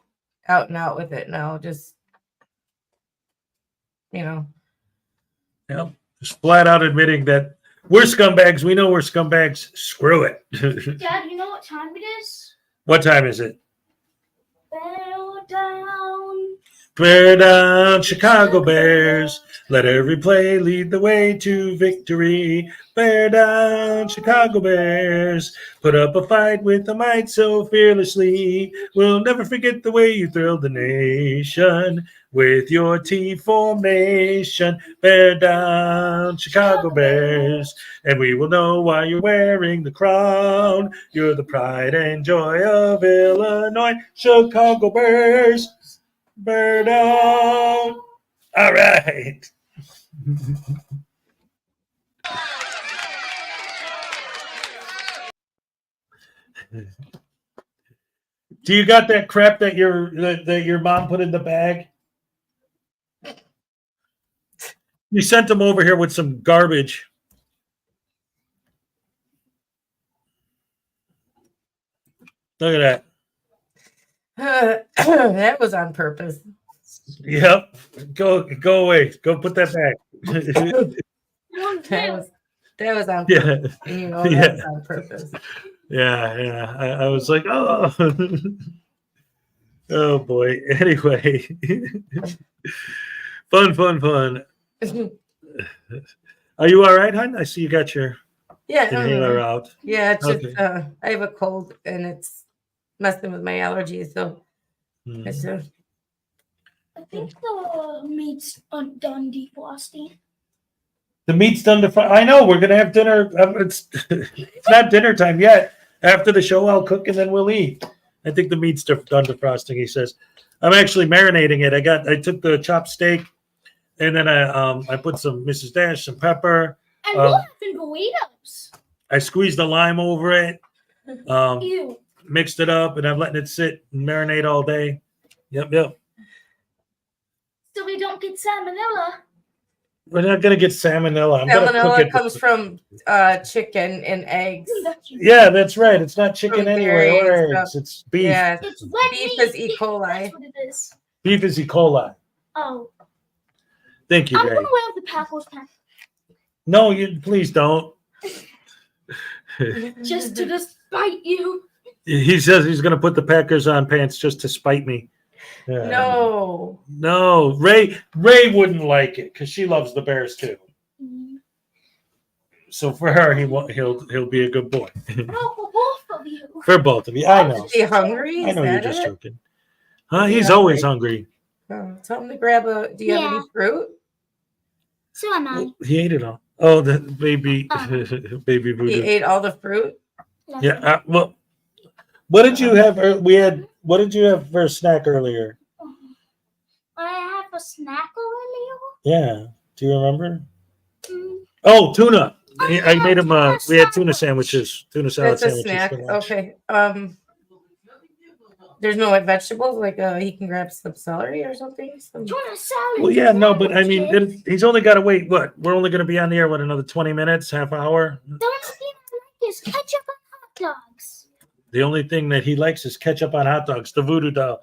[SPEAKER 2] out and out with it now. Just,
[SPEAKER 1] Yeah. Just flat out admitting that we're scumbags. We know we're scumbags. Screw it.
[SPEAKER 4] Dad, you know what time it is?
[SPEAKER 1] What time is it?
[SPEAKER 4] Bear down.
[SPEAKER 1] Bear down, Chicago Bears. Let every play lead the way to victory. Bear down, Chicago Bears. Put up a fight with a might so fearlessly. We'll never forget the way you thrilled the nation with your T formation. Bear down, Chicago Bears. And we will know why you're wearing the crown. You're the pride and joy of Illinois. Chicago Bears. Bear down. All right. Do you got that crap that your mom put in the bag? You sent them over here with some garbage. Look at that.
[SPEAKER 2] that was on purpose.
[SPEAKER 1] Yep. Go away. Go put that back.
[SPEAKER 2] That was on
[SPEAKER 1] Yeah.
[SPEAKER 2] purpose. And you know
[SPEAKER 1] Yeah.
[SPEAKER 2] that's on purpose.
[SPEAKER 1] Yeah. I was like, oh. Oh boy. Anyway. Fun. Are you all right, hon? I see you got your
[SPEAKER 2] Yeah.
[SPEAKER 1] inhaler out.
[SPEAKER 2] Yeah, it's
[SPEAKER 1] Okay.
[SPEAKER 2] just I have a cold and it's messing with my allergies, so it's
[SPEAKER 4] I think the meat's done defrosting.
[SPEAKER 1] The meat's done to fry. I know we're gonna have dinner. It's not dinner time yet. After the show, I'll cook and then we'll eat. I think the meat's done defrosting. He says, I'm actually marinating it. I took the chopped steak and then I put some Mrs. Dash, some pepper.
[SPEAKER 4] And we'll have burritos.
[SPEAKER 1] I squeezed the lime over it.
[SPEAKER 4] Ew.
[SPEAKER 1] Mixed it up, and I'm letting it sit and marinate all day. Yep.
[SPEAKER 4] So we don't get salmonella.
[SPEAKER 1] We're not gonna get salmonella. I'm gonna cook
[SPEAKER 2] salmonella
[SPEAKER 1] it.
[SPEAKER 2] comes from chicken and eggs.
[SPEAKER 1] Yeah, that's right. It's not chicken
[SPEAKER 2] From
[SPEAKER 1] anyway or
[SPEAKER 2] dairy and
[SPEAKER 1] eggs.
[SPEAKER 2] stuff.
[SPEAKER 1] It's beef.
[SPEAKER 2] Yeah,
[SPEAKER 4] It's red
[SPEAKER 2] beef
[SPEAKER 4] meat.
[SPEAKER 2] is E. coli.
[SPEAKER 4] That's what it is.
[SPEAKER 1] Beef is E. coli.
[SPEAKER 4] Oh.
[SPEAKER 1] Thank you,
[SPEAKER 4] I'm
[SPEAKER 1] Ray.
[SPEAKER 4] gonna wear the Packers hat
[SPEAKER 1] No, you please don't.
[SPEAKER 4] just to spite you.
[SPEAKER 1] He says he's gonna put the Packers on pants just to spite me. Yeah.
[SPEAKER 2] No.
[SPEAKER 1] Ray wouldn't like it because she loves the Bears too. So for her, he'll be a good boy.
[SPEAKER 4] No, for both of you.
[SPEAKER 1] For both of you, I know.
[SPEAKER 2] Is he hungry?
[SPEAKER 1] I
[SPEAKER 2] Is
[SPEAKER 1] know you're
[SPEAKER 2] that
[SPEAKER 1] just
[SPEAKER 2] it?
[SPEAKER 1] joking. Huh? He's
[SPEAKER 2] Yeah.
[SPEAKER 1] always hungry.
[SPEAKER 2] Oh, tell him to grab a. Do you have
[SPEAKER 4] Yeah.
[SPEAKER 2] any fruit?
[SPEAKER 4] So am I.
[SPEAKER 1] He ate it all. Oh, the baby, baby
[SPEAKER 2] He
[SPEAKER 1] voodoo.
[SPEAKER 2] ate all the fruit.
[SPEAKER 1] Yeah. Well, what did you have? What did you have for a snack earlier?
[SPEAKER 4] I have a snack earlier.
[SPEAKER 1] Yeah. Do you remember? Oh, tuna. I made him. We had tuna sandwiches, tuna salad
[SPEAKER 2] That's a
[SPEAKER 1] sandwiches.
[SPEAKER 2] snack.
[SPEAKER 1] for lunch.
[SPEAKER 2] Okay. There's no vegetables. Like he can grab some celery or something. Some...
[SPEAKER 4] Tuna salad.
[SPEAKER 1] Well, yeah, no, but I mean, he's only got to wait. What? We're only going to be on the air. What? Another 20 minutes, half hour?
[SPEAKER 4] The only thing I like is ketchup on hot dogs.
[SPEAKER 1] The only thing that he likes is ketchup on hot dogs. The Voodoo Doll.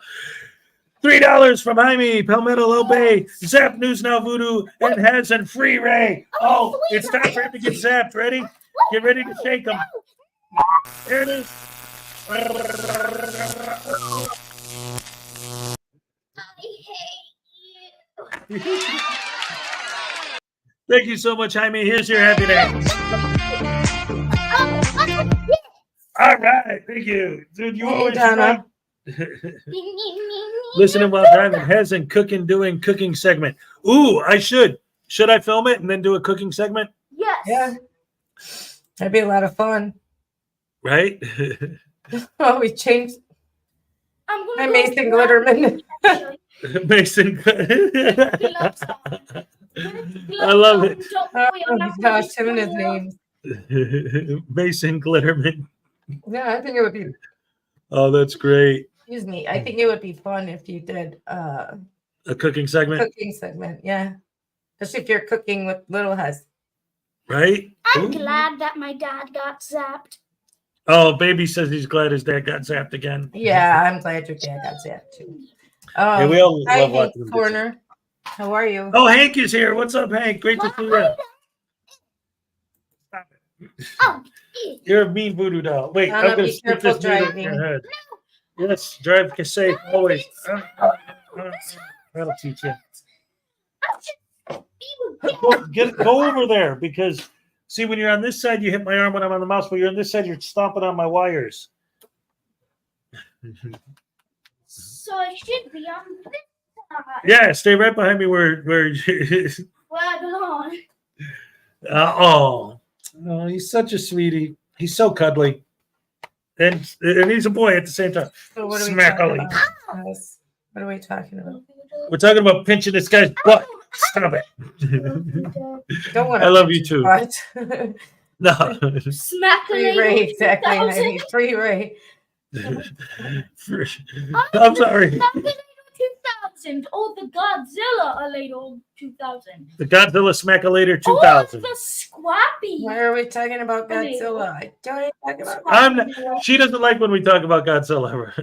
[SPEAKER 1] $3 from Jaime, Palmetto Low Bay, Zap News Now Voodoo, and has and free Ray. Oh, it's time for him to get zapped. Ready? Get ready to shake him. Here it is.
[SPEAKER 4] I hate you.
[SPEAKER 1] Thank you so much, Jaime. Here's your happy day. All right, thank you, dude. You
[SPEAKER 2] Hey,
[SPEAKER 1] always
[SPEAKER 2] Donna.
[SPEAKER 1] listening while driving. Has and doing cooking segment. Ooh, I should. Should I film it and then do a cooking segment?
[SPEAKER 4] Yes.
[SPEAKER 2] Yeah. That'd be a lot of fun.
[SPEAKER 1] Right?
[SPEAKER 2] Oh, we changed.
[SPEAKER 4] I'm gonna
[SPEAKER 2] Hi,
[SPEAKER 4] go
[SPEAKER 2] Mason
[SPEAKER 4] grab-
[SPEAKER 2] Glitterman.
[SPEAKER 1] Mason.
[SPEAKER 4] Gloves on.
[SPEAKER 1] I love it.
[SPEAKER 4] Don't
[SPEAKER 2] Oh
[SPEAKER 4] worry, I'm
[SPEAKER 2] my
[SPEAKER 4] not
[SPEAKER 2] gosh,
[SPEAKER 4] gonna
[SPEAKER 2] him and his
[SPEAKER 4] spoil.
[SPEAKER 2] names.
[SPEAKER 1] Mason Glitterman.
[SPEAKER 2] Yeah, I think it would be.
[SPEAKER 1] Oh, that's great.
[SPEAKER 2] Excuse me. I think it would be fun if you did
[SPEAKER 1] A cooking segment,
[SPEAKER 2] cooking segment. Yeah, especially if you're cooking with little Hez.
[SPEAKER 1] right?
[SPEAKER 4] I'm
[SPEAKER 1] Ooh.
[SPEAKER 4] glad that my dad got zapped.
[SPEAKER 1] Oh, baby says he's glad his dad got zapped again.
[SPEAKER 2] Yeah, I'm glad your dad got that too.
[SPEAKER 1] Yeah, we all
[SPEAKER 2] Hi,
[SPEAKER 1] love
[SPEAKER 2] Hank
[SPEAKER 1] watching them get
[SPEAKER 2] Corner. How are you?
[SPEAKER 1] Oh, Hank is here. What's up, Hank? Great to see you.
[SPEAKER 4] Oh,
[SPEAKER 1] You're a mean voodoo doll. Wait,
[SPEAKER 2] Donna,
[SPEAKER 1] I'm gonna
[SPEAKER 2] be
[SPEAKER 1] stick
[SPEAKER 2] careful
[SPEAKER 1] this needle in
[SPEAKER 2] driving.
[SPEAKER 1] your head. Yes, drive safe always. That'll teach you. Go over there because see when you're on this side, you hit my arm when I'm on the mouse. When you're on this side, you're stomping on my wires.
[SPEAKER 4] so I should be on this side.
[SPEAKER 1] Yeah, stay right behind me where
[SPEAKER 4] Where I belong.
[SPEAKER 1] oh, he's such a sweetie. He's so cuddly. And he's a boy at the same time.
[SPEAKER 2] So what are we
[SPEAKER 1] Smackly.
[SPEAKER 2] talking about? Guys? What are we talking about?
[SPEAKER 1] We're talking about pinching this guy's butt. Stop it.
[SPEAKER 2] Don't want
[SPEAKER 1] I love you too.
[SPEAKER 2] What?
[SPEAKER 1] No.
[SPEAKER 4] Smack
[SPEAKER 2] Free Ray, exactly. I mean, free Ray.
[SPEAKER 1] I'm sorry.
[SPEAKER 4] Smackalator 2000 or the Godzilla 2000.
[SPEAKER 1] The Godzilla Smackalator
[SPEAKER 4] Or
[SPEAKER 1] 2000.
[SPEAKER 4] the Squappy.
[SPEAKER 2] Why are we talking about Godzilla? I don't even talk about
[SPEAKER 1] I'm not, she doesn't like when we talk about Godzilla.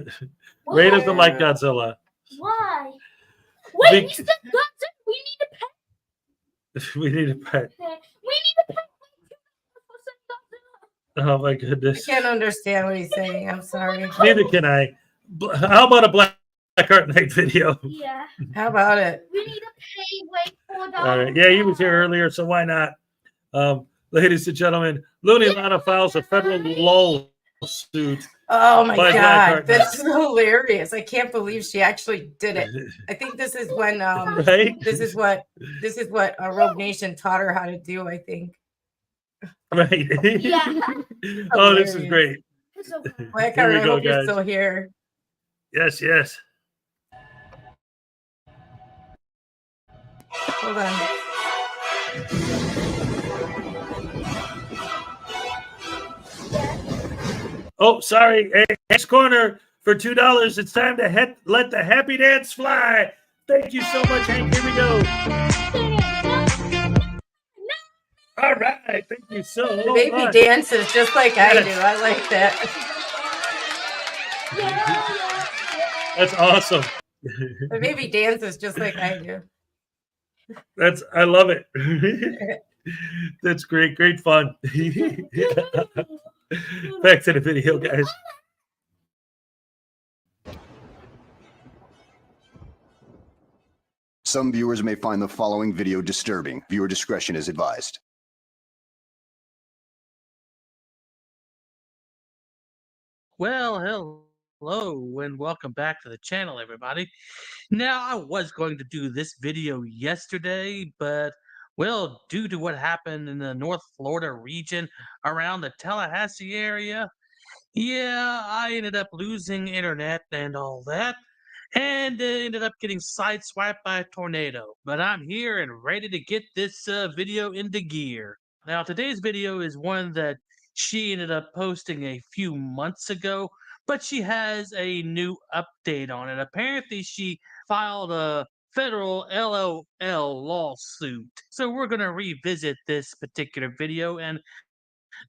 [SPEAKER 1] Ray doesn't like Godzilla.
[SPEAKER 4] Why? Wait, we still got some. We need a pet.
[SPEAKER 1] We need a pet.
[SPEAKER 4] We need a pet.
[SPEAKER 1] Oh my
[SPEAKER 2] I
[SPEAKER 1] goodness.
[SPEAKER 2] can't understand what he's saying. I'm sorry.
[SPEAKER 1] Neither can I. How about a Black Heart Night video?
[SPEAKER 4] Yeah.
[SPEAKER 2] How about it?
[SPEAKER 4] We need to pay like $4.
[SPEAKER 1] All right. Yeah, he was here earlier, so why not? Ladies and gentlemen, Looney Lana files a federal lawsuit.
[SPEAKER 2] Oh my
[SPEAKER 1] by Black
[SPEAKER 2] God,
[SPEAKER 1] Heart Night.
[SPEAKER 2] that's hilarious! I can't believe she actually did it. I think this is when
[SPEAKER 1] Right?
[SPEAKER 2] this is what Rogue Nation taught her how to do. I think.
[SPEAKER 1] Right.
[SPEAKER 4] Yeah.
[SPEAKER 1] Oh, this is great.
[SPEAKER 2] Black
[SPEAKER 1] Here
[SPEAKER 2] Heart,
[SPEAKER 1] we
[SPEAKER 2] I
[SPEAKER 1] go,
[SPEAKER 2] hope you're
[SPEAKER 1] guys.
[SPEAKER 2] still here.
[SPEAKER 1] Yes, yes.
[SPEAKER 2] Hold on.
[SPEAKER 1] Oh, sorry. Hey, next corner for $2. It's time to let the happy dance fly. Thank you so much, Hank. Here we go. All right. Thank you so
[SPEAKER 2] The baby
[SPEAKER 1] much.
[SPEAKER 2] dances just like I
[SPEAKER 1] Yes.
[SPEAKER 2] do. I like that.
[SPEAKER 1] That's awesome.
[SPEAKER 2] The baby dances just like I do.
[SPEAKER 1] I love it. That's great. Great fun. Back to the video, guys.
[SPEAKER 17] Some viewers may find the following video disturbing. Viewer discretion is advised.
[SPEAKER 18] Well, hello and welcome back to the channel, everybody. Now, I was going to do this video yesterday, but, well, due to what happened in the North Florida region around the Tallahassee area, yeah, I ended up losing internet and all that, and ended up getting sideswiped by a tornado. But I'm here and ready to get this video into gear. Now, today's video is one that she ended up posting a few months ago, but she has a new update on it. Apparently, she filed a federal LOL lawsuit. So we're going to revisit this particular video and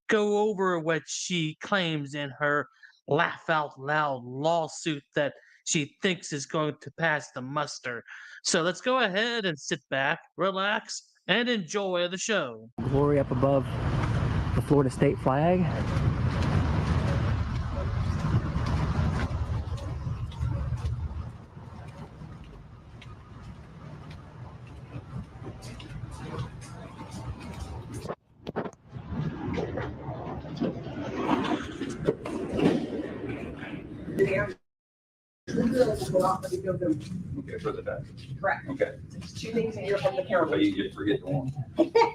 [SPEAKER 18] go over what she claims in her laugh out loud lawsuit that she thinks is going to pass the muster. So let's go ahead and sit back, relax, and enjoy the show.
[SPEAKER 19] Glory up above the Florida state flag.
[SPEAKER 20] Okay, further back.
[SPEAKER 21] Correct.
[SPEAKER 20] Okay.
[SPEAKER 21] There's two things in here from the camera.
[SPEAKER 20] But you just forget the one.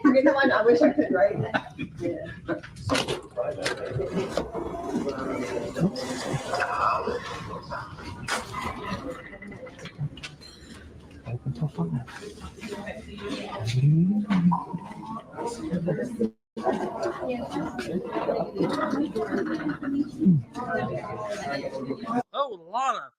[SPEAKER 21] Forget the one, I wish I could, right?
[SPEAKER 19] Open till 5.
[SPEAKER 18] Oh, Lana.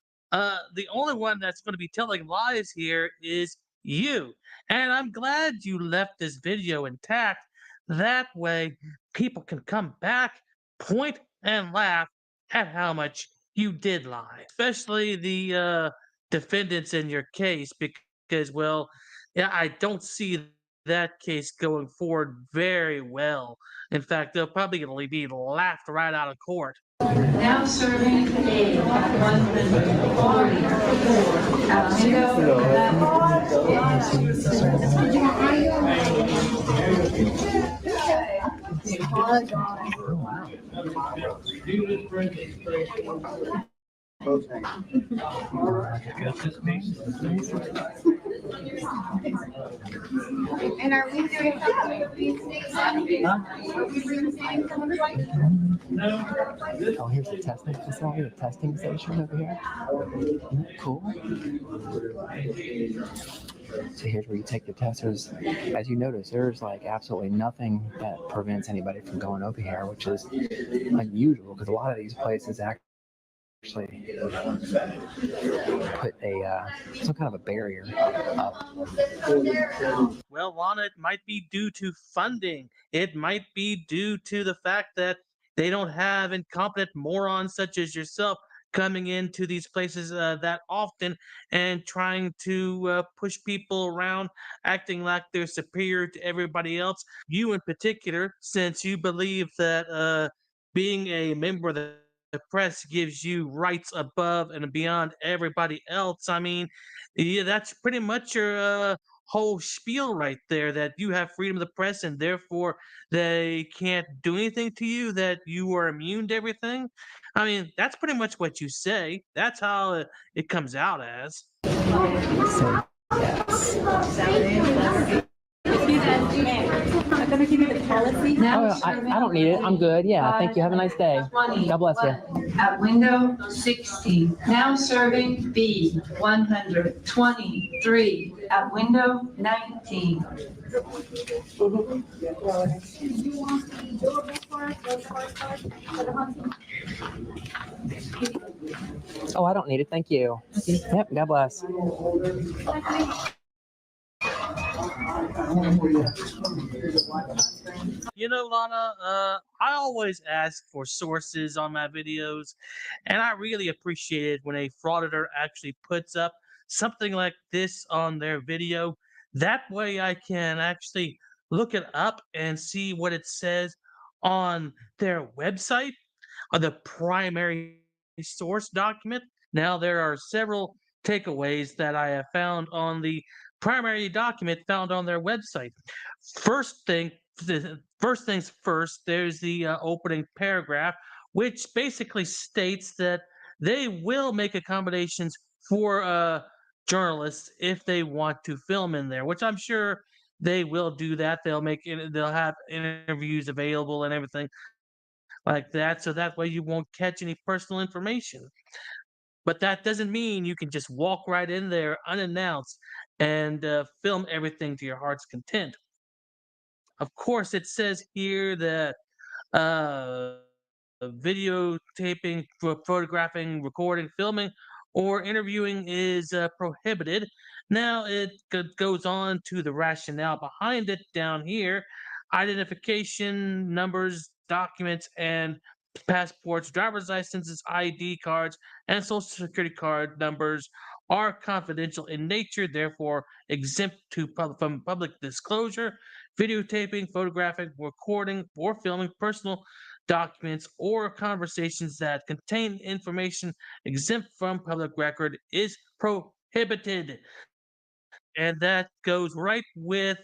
[SPEAKER 18] The only one that's going to be telling lies here is you. And I'm glad you left this video intact. That way, people can come back, point, and laugh at how much you did lie. Especially the defendants in your case, because, well, yeah, I don't see that case going forward very well. In fact, they'll probably be laughed right out of court.
[SPEAKER 21] Now serving a 100. And are we doing something with these things? Are we doing some of the
[SPEAKER 19] Oh, here's the testing facility, the testing station over here. Isn't that cool? So here's where you take the test. As you notice, there's like absolutely nothing that prevents anybody from going over here, which is unusual because a lot of these places actually put some kind of a barrier up.
[SPEAKER 18] Well, Lana, it might be due to funding. It might be due to the fact that they don't have incompetent morons such as yourself coming into these places that often and trying to push people around, acting like they're superior to everybody else. You, in particular, since you believe that being a member of the press gives you rights above and beyond everybody else. I mean, yeah, that's pretty much your whole spiel right there, that you have freedom of the press and therefore they can't do anything to you, that you are immune to everything. I mean, that's pretty much what you say. That's how it comes out as.
[SPEAKER 19] No, I don't need it. I'm good. Yeah, thank you. Have a nice day. God bless you.
[SPEAKER 21] At window 60, now serving B 123 at window 19.
[SPEAKER 19] Oh, I don't need it. Thank you. Yep, God bless.
[SPEAKER 18] You know, Lana, I always ask for sources on my videos, and I really appreciate it when a frauditor actually puts up something like this on their video. That way I can actually look it up and see what it says on their website, or the primary source document. Now, there are several takeaways that I have found on the primary document found on their website. First thing, first things first, there's the opening paragraph, which basically states that they will make accommodations for journalists if they want to film in there, which I'm sure they will do that. They'll have interviews available and everything like that, so that way you won't catch any personal information. But that doesn't mean you can just walk right in there unannounced and film everything to your heart's content. Of course, it says here that uh, videotaping, photographing, recording, filming, or interviewing is prohibited. Now, it goes on to the rationale behind it down here. Identification numbers, documents, and passports, driver's licenses, ID cards, and social security card numbers are confidential in nature, therefore exempt from public disclosure. Videotaping, photographing, recording, or filming personal documents or conversations that contain information exempt from public record is prohibited. And that goes right with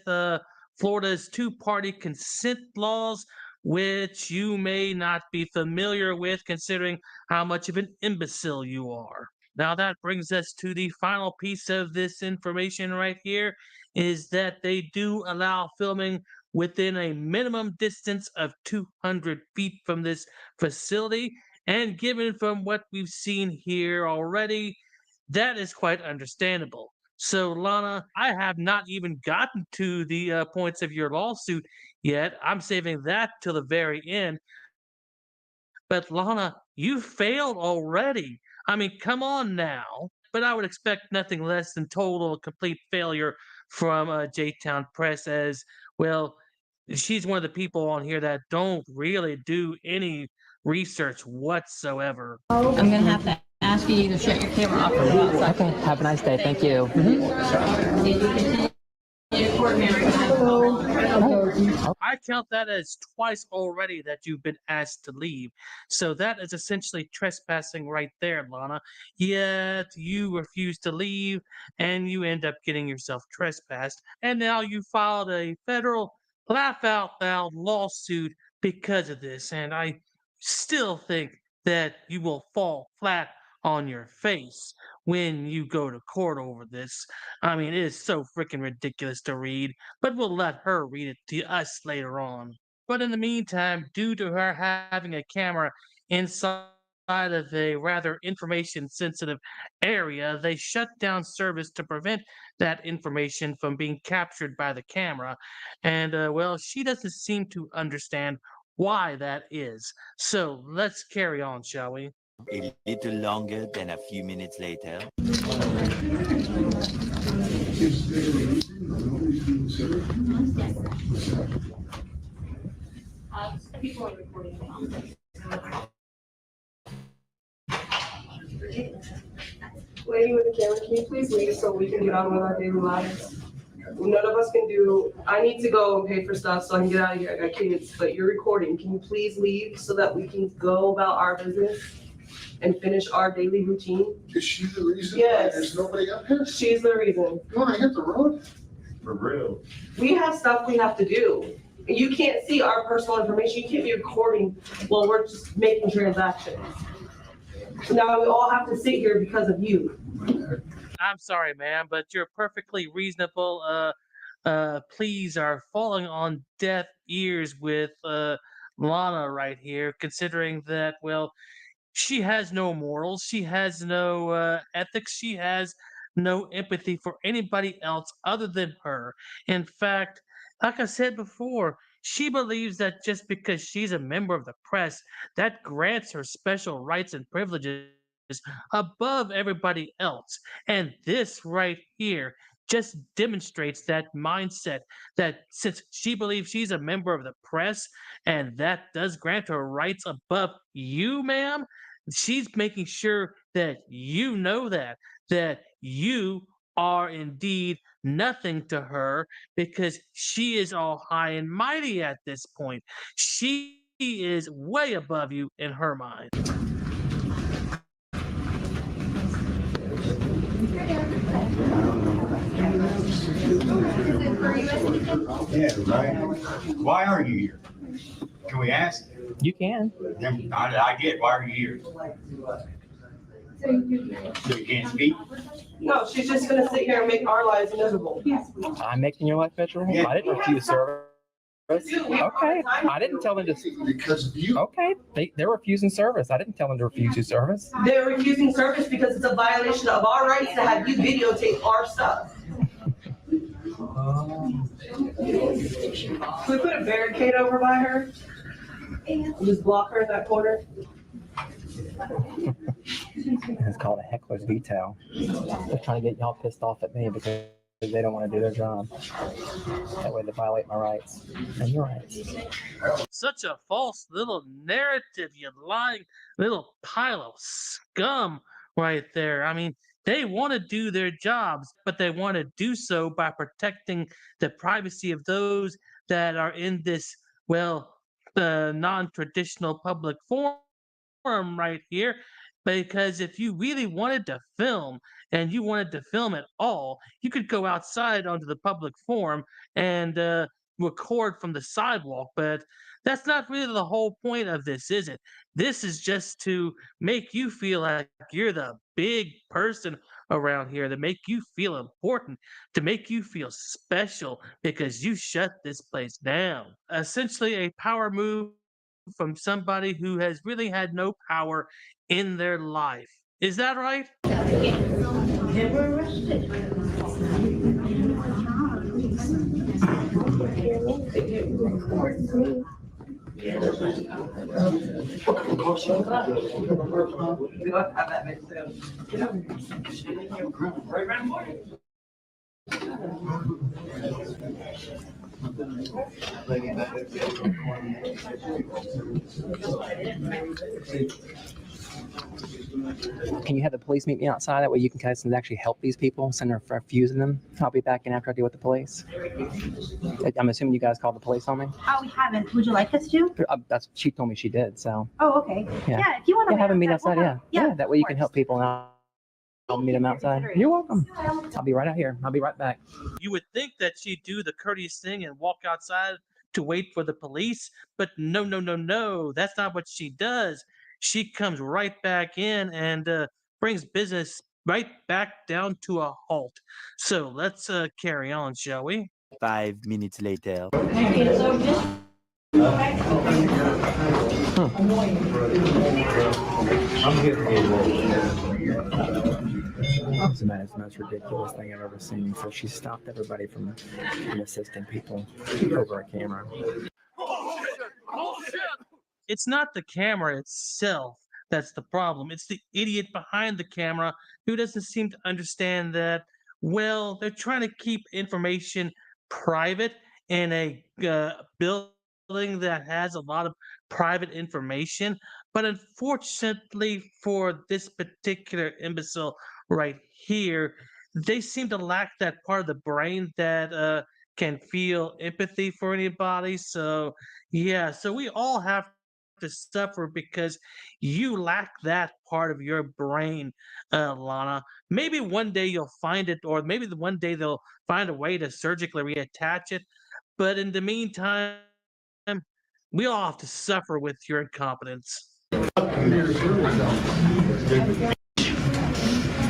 [SPEAKER 18] Florida's two-party consent laws, which you may not be familiar with considering how much of an imbecile you are. Now that brings us to the final piece of this information right here, is that they do allow filming within a minimum distance of 200 feet from this facility. And given from what we've seen here already, that is quite understandable. So, Lana, I have not even gotten to the points of your lawsuit yet. I'm saving that till the very end. But, Lana, you failed already. I mean, come on now. But I would expect nothing less than total, complete failure from J-Town Press, as well. She's one of the people on here that don't really do any research whatsoever.
[SPEAKER 7] I'm gonna have to ask you to shut your camera off or go outside.
[SPEAKER 19] Okay, have a nice day. Thank you.
[SPEAKER 18] I count that as twice already that you've been asked to leave. So that is essentially trespassing right there, Lana. Yet you refuse to leave and you end up getting yourself trespassed. And now you filed a federal laugh out loud lawsuit because of this. And I still think that you will fall flat on your face when you go to court over this. I mean, it is so freaking ridiculous to read, but we'll let her read it to us later on. But in the meantime, due to her having a camera inside of a rather information sensitive area, they shut down service to prevent that information from being captured by the camera. And, well, she doesn't seem to understand why that is. So let's carry on, shall we?
[SPEAKER 22] A little longer than a few minutes later.
[SPEAKER 21] People are recording.
[SPEAKER 5] lady with the camera, can you please leave so we can get on with our daily lives? None of us can do, I need to go and pay for stuff so I can get out of here. I got kids, but you're recording. Can you please leave so that we can go about our business and finish our daily routine?
[SPEAKER 11] Is she the reason why
[SPEAKER 5] Yes.
[SPEAKER 11] there's nobody up here?
[SPEAKER 5] She's the reason.
[SPEAKER 11] You wanna hit the road? For real.
[SPEAKER 5] We have stuff we have to do. You can't see our personal information. You can't be recording while we're just making transactions. Now we all have to sit here because of you.
[SPEAKER 18] I'm sorry, ma'am, but you're perfectly reasonable. Pleas are falling on deaf ears with Lana right here, considering that, well, she has no morals, she has no ethics, she has no empathy for anybody else other than her. In fact, like I said before, she believes that just because she's a member of the press, that grants her special rights and privileges above everybody else. And this right here just demonstrates that mindset, that since she believes she's a member of the press and that does grant her rights above you, ma'am, she's making sure that you know that you are indeed nothing to her because she is all high and mighty at this point. She is way above you in her mind.
[SPEAKER 6] Yeah, right. Why are you here? Can we ask?
[SPEAKER 19] You can.
[SPEAKER 6] Then I get, why are you here? So you can't speak?
[SPEAKER 5] No, she's just gonna sit here and make our lives miserable.
[SPEAKER 19] I'm making your life miserable.
[SPEAKER 6] Yeah.
[SPEAKER 19] I didn't refuse service. Okay, I didn't tell them to.
[SPEAKER 11] Because of you.
[SPEAKER 19] Okay, they're refusing service. I didn't tell them to refuse you service.
[SPEAKER 5] They're refusing service because it's a violation of our rights to have you videotape our stuff. Can we put a barricade over by her? And just block her in that corner?
[SPEAKER 19] It's called a heckler's veto. They're trying to get y'all pissed off at me because they don't want to do their job. That way they violate my rights and your rights.
[SPEAKER 18] Such a false little narrative, you lying little pile of scum right there. I mean, they want to do their jobs, but they want to do so by protecting the privacy of those that are in this, well, non-traditional public forum right here. Because if you really wanted to film and you wanted to film at all, you could go outside onto the public forum and record from the sidewalk. But that's not really the whole point of this, is it? This is just to make you feel like you're the big person around here, to make you feel important, to make you feel special because you shut this place down. Essentially, a power move from somebody who has really had no power in their life. Is that right?
[SPEAKER 19] Can you have the police meet me outside? That way you can guys actually help these people instead of refusing them. I'll be back in after I deal with the police. I'm assuming you guys called the police on me?
[SPEAKER 21] Oh, we haven't. Would you like us to?
[SPEAKER 19] She told me she did, so.
[SPEAKER 21] Oh, okay.
[SPEAKER 19] Yeah.
[SPEAKER 21] Yeah, if you want to
[SPEAKER 19] have them meet outside,
[SPEAKER 21] we'll
[SPEAKER 19] yeah.
[SPEAKER 21] have-
[SPEAKER 19] Yeah, that way you can help people and I'll meet them outside. You're welcome. I'll be right out here. I'll be right back.
[SPEAKER 18] You would think that she'd do the courteous thing and walk outside to wait for the police, but no, no, no, no. That's not what she does. She comes right back in and brings business right back down to a halt. So let's carry on, shall we?
[SPEAKER 22] 5 minutes later.
[SPEAKER 19] It's the most ridiculous thing I've ever seen. So she stopped everybody from assisting people over a camera.
[SPEAKER 18] It's not the camera itself that's the problem. It's the idiot behind the camera who doesn't seem to understand that, well, they're trying to keep information private in a building that has a lot of private information. But unfortunately for this particular imbecile right here, they seem to lack that part of the brain that can feel empathy for anybody. So yeah, so we all have to suffer because you lack that part of your brain, Lana. Maybe one day you'll find it, or maybe one day they'll find a way to surgically reattach it. But in the meantime, we all have to suffer with your incompetence.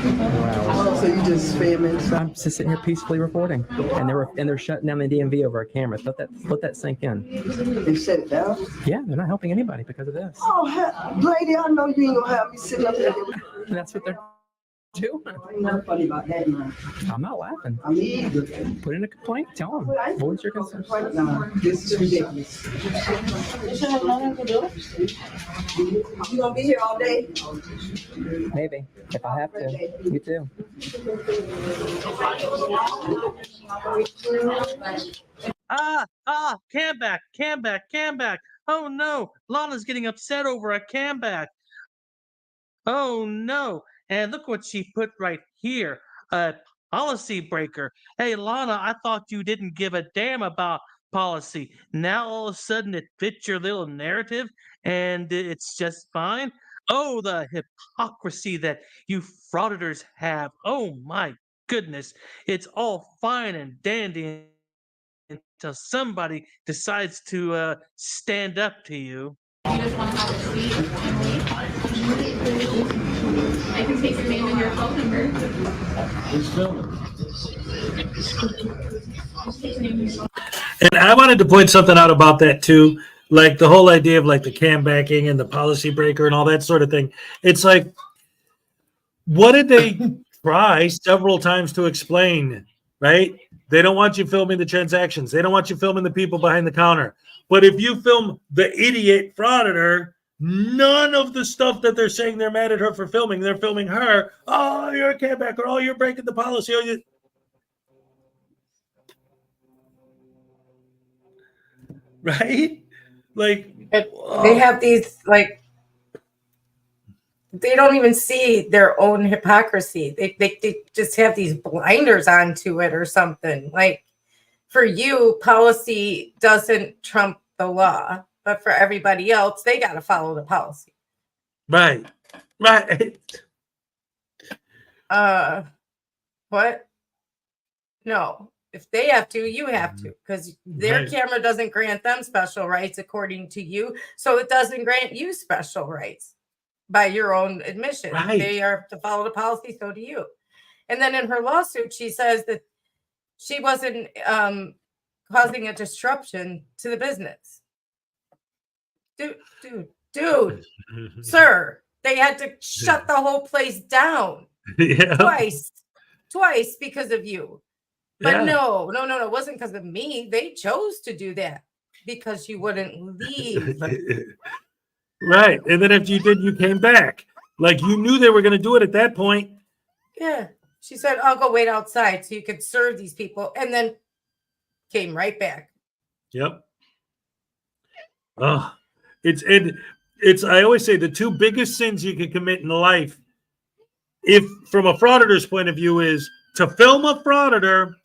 [SPEAKER 19] Wow. So you just famous? I'm just sitting here peacefully reporting, and they're shutting down the DMV over a camera. Let that sink in.
[SPEAKER 3] They shut it down?
[SPEAKER 19] Yeah, they're not helping anybody because of this.
[SPEAKER 3] Oh, lady, I know you ain't gonna have me sitting up there.
[SPEAKER 19] That's what they're doing.
[SPEAKER 3] Ain't nothing funny about that, man.
[SPEAKER 19] I'm not laughing.
[SPEAKER 3] I mean,
[SPEAKER 19] Put in a complaint. Tell them. Voice your concerns.
[SPEAKER 3] no, this is ridiculous. You should have nothing to do. You gonna be here all day?
[SPEAKER 19] Maybe, if I have to. You too.
[SPEAKER 18] Cam back. Oh no, Lana's getting upset over a cam back. Oh no, and look what she put right here, a policy breaker. Hey Lana, I thought you didn't give a damn about policy. Now all of a sudden it fits your little narrative and it's just fine. Oh, the hypocrisy that you frauditors have. Oh my goodness. It's all fine and dandy until somebody decides to stand up to you.
[SPEAKER 21] You just want to have a seat and wait. I can take your name and your phone number.
[SPEAKER 1] Who's filming? And I wanted to point something out about that too, like the whole idea of like the cam backing and the policy breaker and all that sort of thing. It's like, what did they try several times to explain, right? They don't want you filming the transactions. They don't want you filming the people behind the counter. But if you film the idiot frauditor, none of the stuff that they're saying they're mad at her for filming, they're filming her. Oh, you're a cam backer. Oh, you're breaking the policy. Oh, you... Right? Like,
[SPEAKER 2] they have these, like, they don't even see their own hypocrisy. They just have these blinders onto it or something. Like, for you, policy doesn't trump the law, but for everybody else, they got to follow the policy.
[SPEAKER 1] Right. Right.
[SPEAKER 2] What? No. If they have to, you have to, because their
[SPEAKER 1] Right.
[SPEAKER 2] camera doesn't grant them special rights according to you. So it doesn't grant you special rights by your own admission.
[SPEAKER 1] Right.
[SPEAKER 2] They are to follow the policy, so do you. And then in her lawsuit, she says that she wasn't causing a disruption to the business. Dude, sir, they had to shut the whole place down
[SPEAKER 1] Yeah.
[SPEAKER 2] twice because of you. But
[SPEAKER 1] Yeah.
[SPEAKER 2] no, it wasn't because of me. They chose to do that because you wouldn't leave.
[SPEAKER 1] Right. And then if you did, you came back. Like you knew they were going to do it at that point.
[SPEAKER 2] Yeah. She said, I'll go wait outside so you could serve these people. And then came right back.
[SPEAKER 1] Yep. Oh, it's I always say the two biggest sins you can commit in life, if from a frauditor's point of view, is to film a frauditor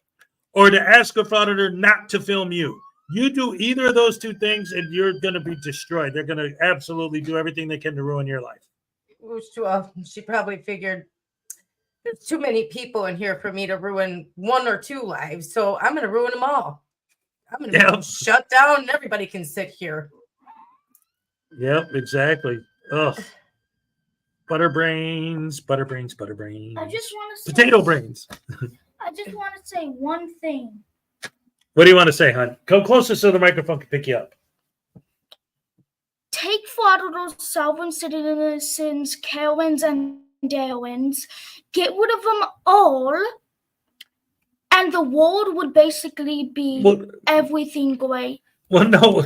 [SPEAKER 1] or to ask a frauditor not to film you. You do either of those two things and you're going to be destroyed. They're going to absolutely do everything they can to ruin your life.
[SPEAKER 2] Well, she probably figured there's too many people in here for me to ruin one or two lives. So I'm going to ruin them all. I'm going to shut down and everybody can sit here.
[SPEAKER 1] Yep, exactly. Ugh. Butter brains.
[SPEAKER 4] I just want to say,
[SPEAKER 1] Potato brains.
[SPEAKER 4] I just want to say one thing.
[SPEAKER 1] What do you want to say, hon? Come closer so the microphone can pick you up.
[SPEAKER 4] Take fraudulent sovereign citizens, Karens, and Darwins, get rid of them all, and the world would basically be everything great.
[SPEAKER 1] Well, no.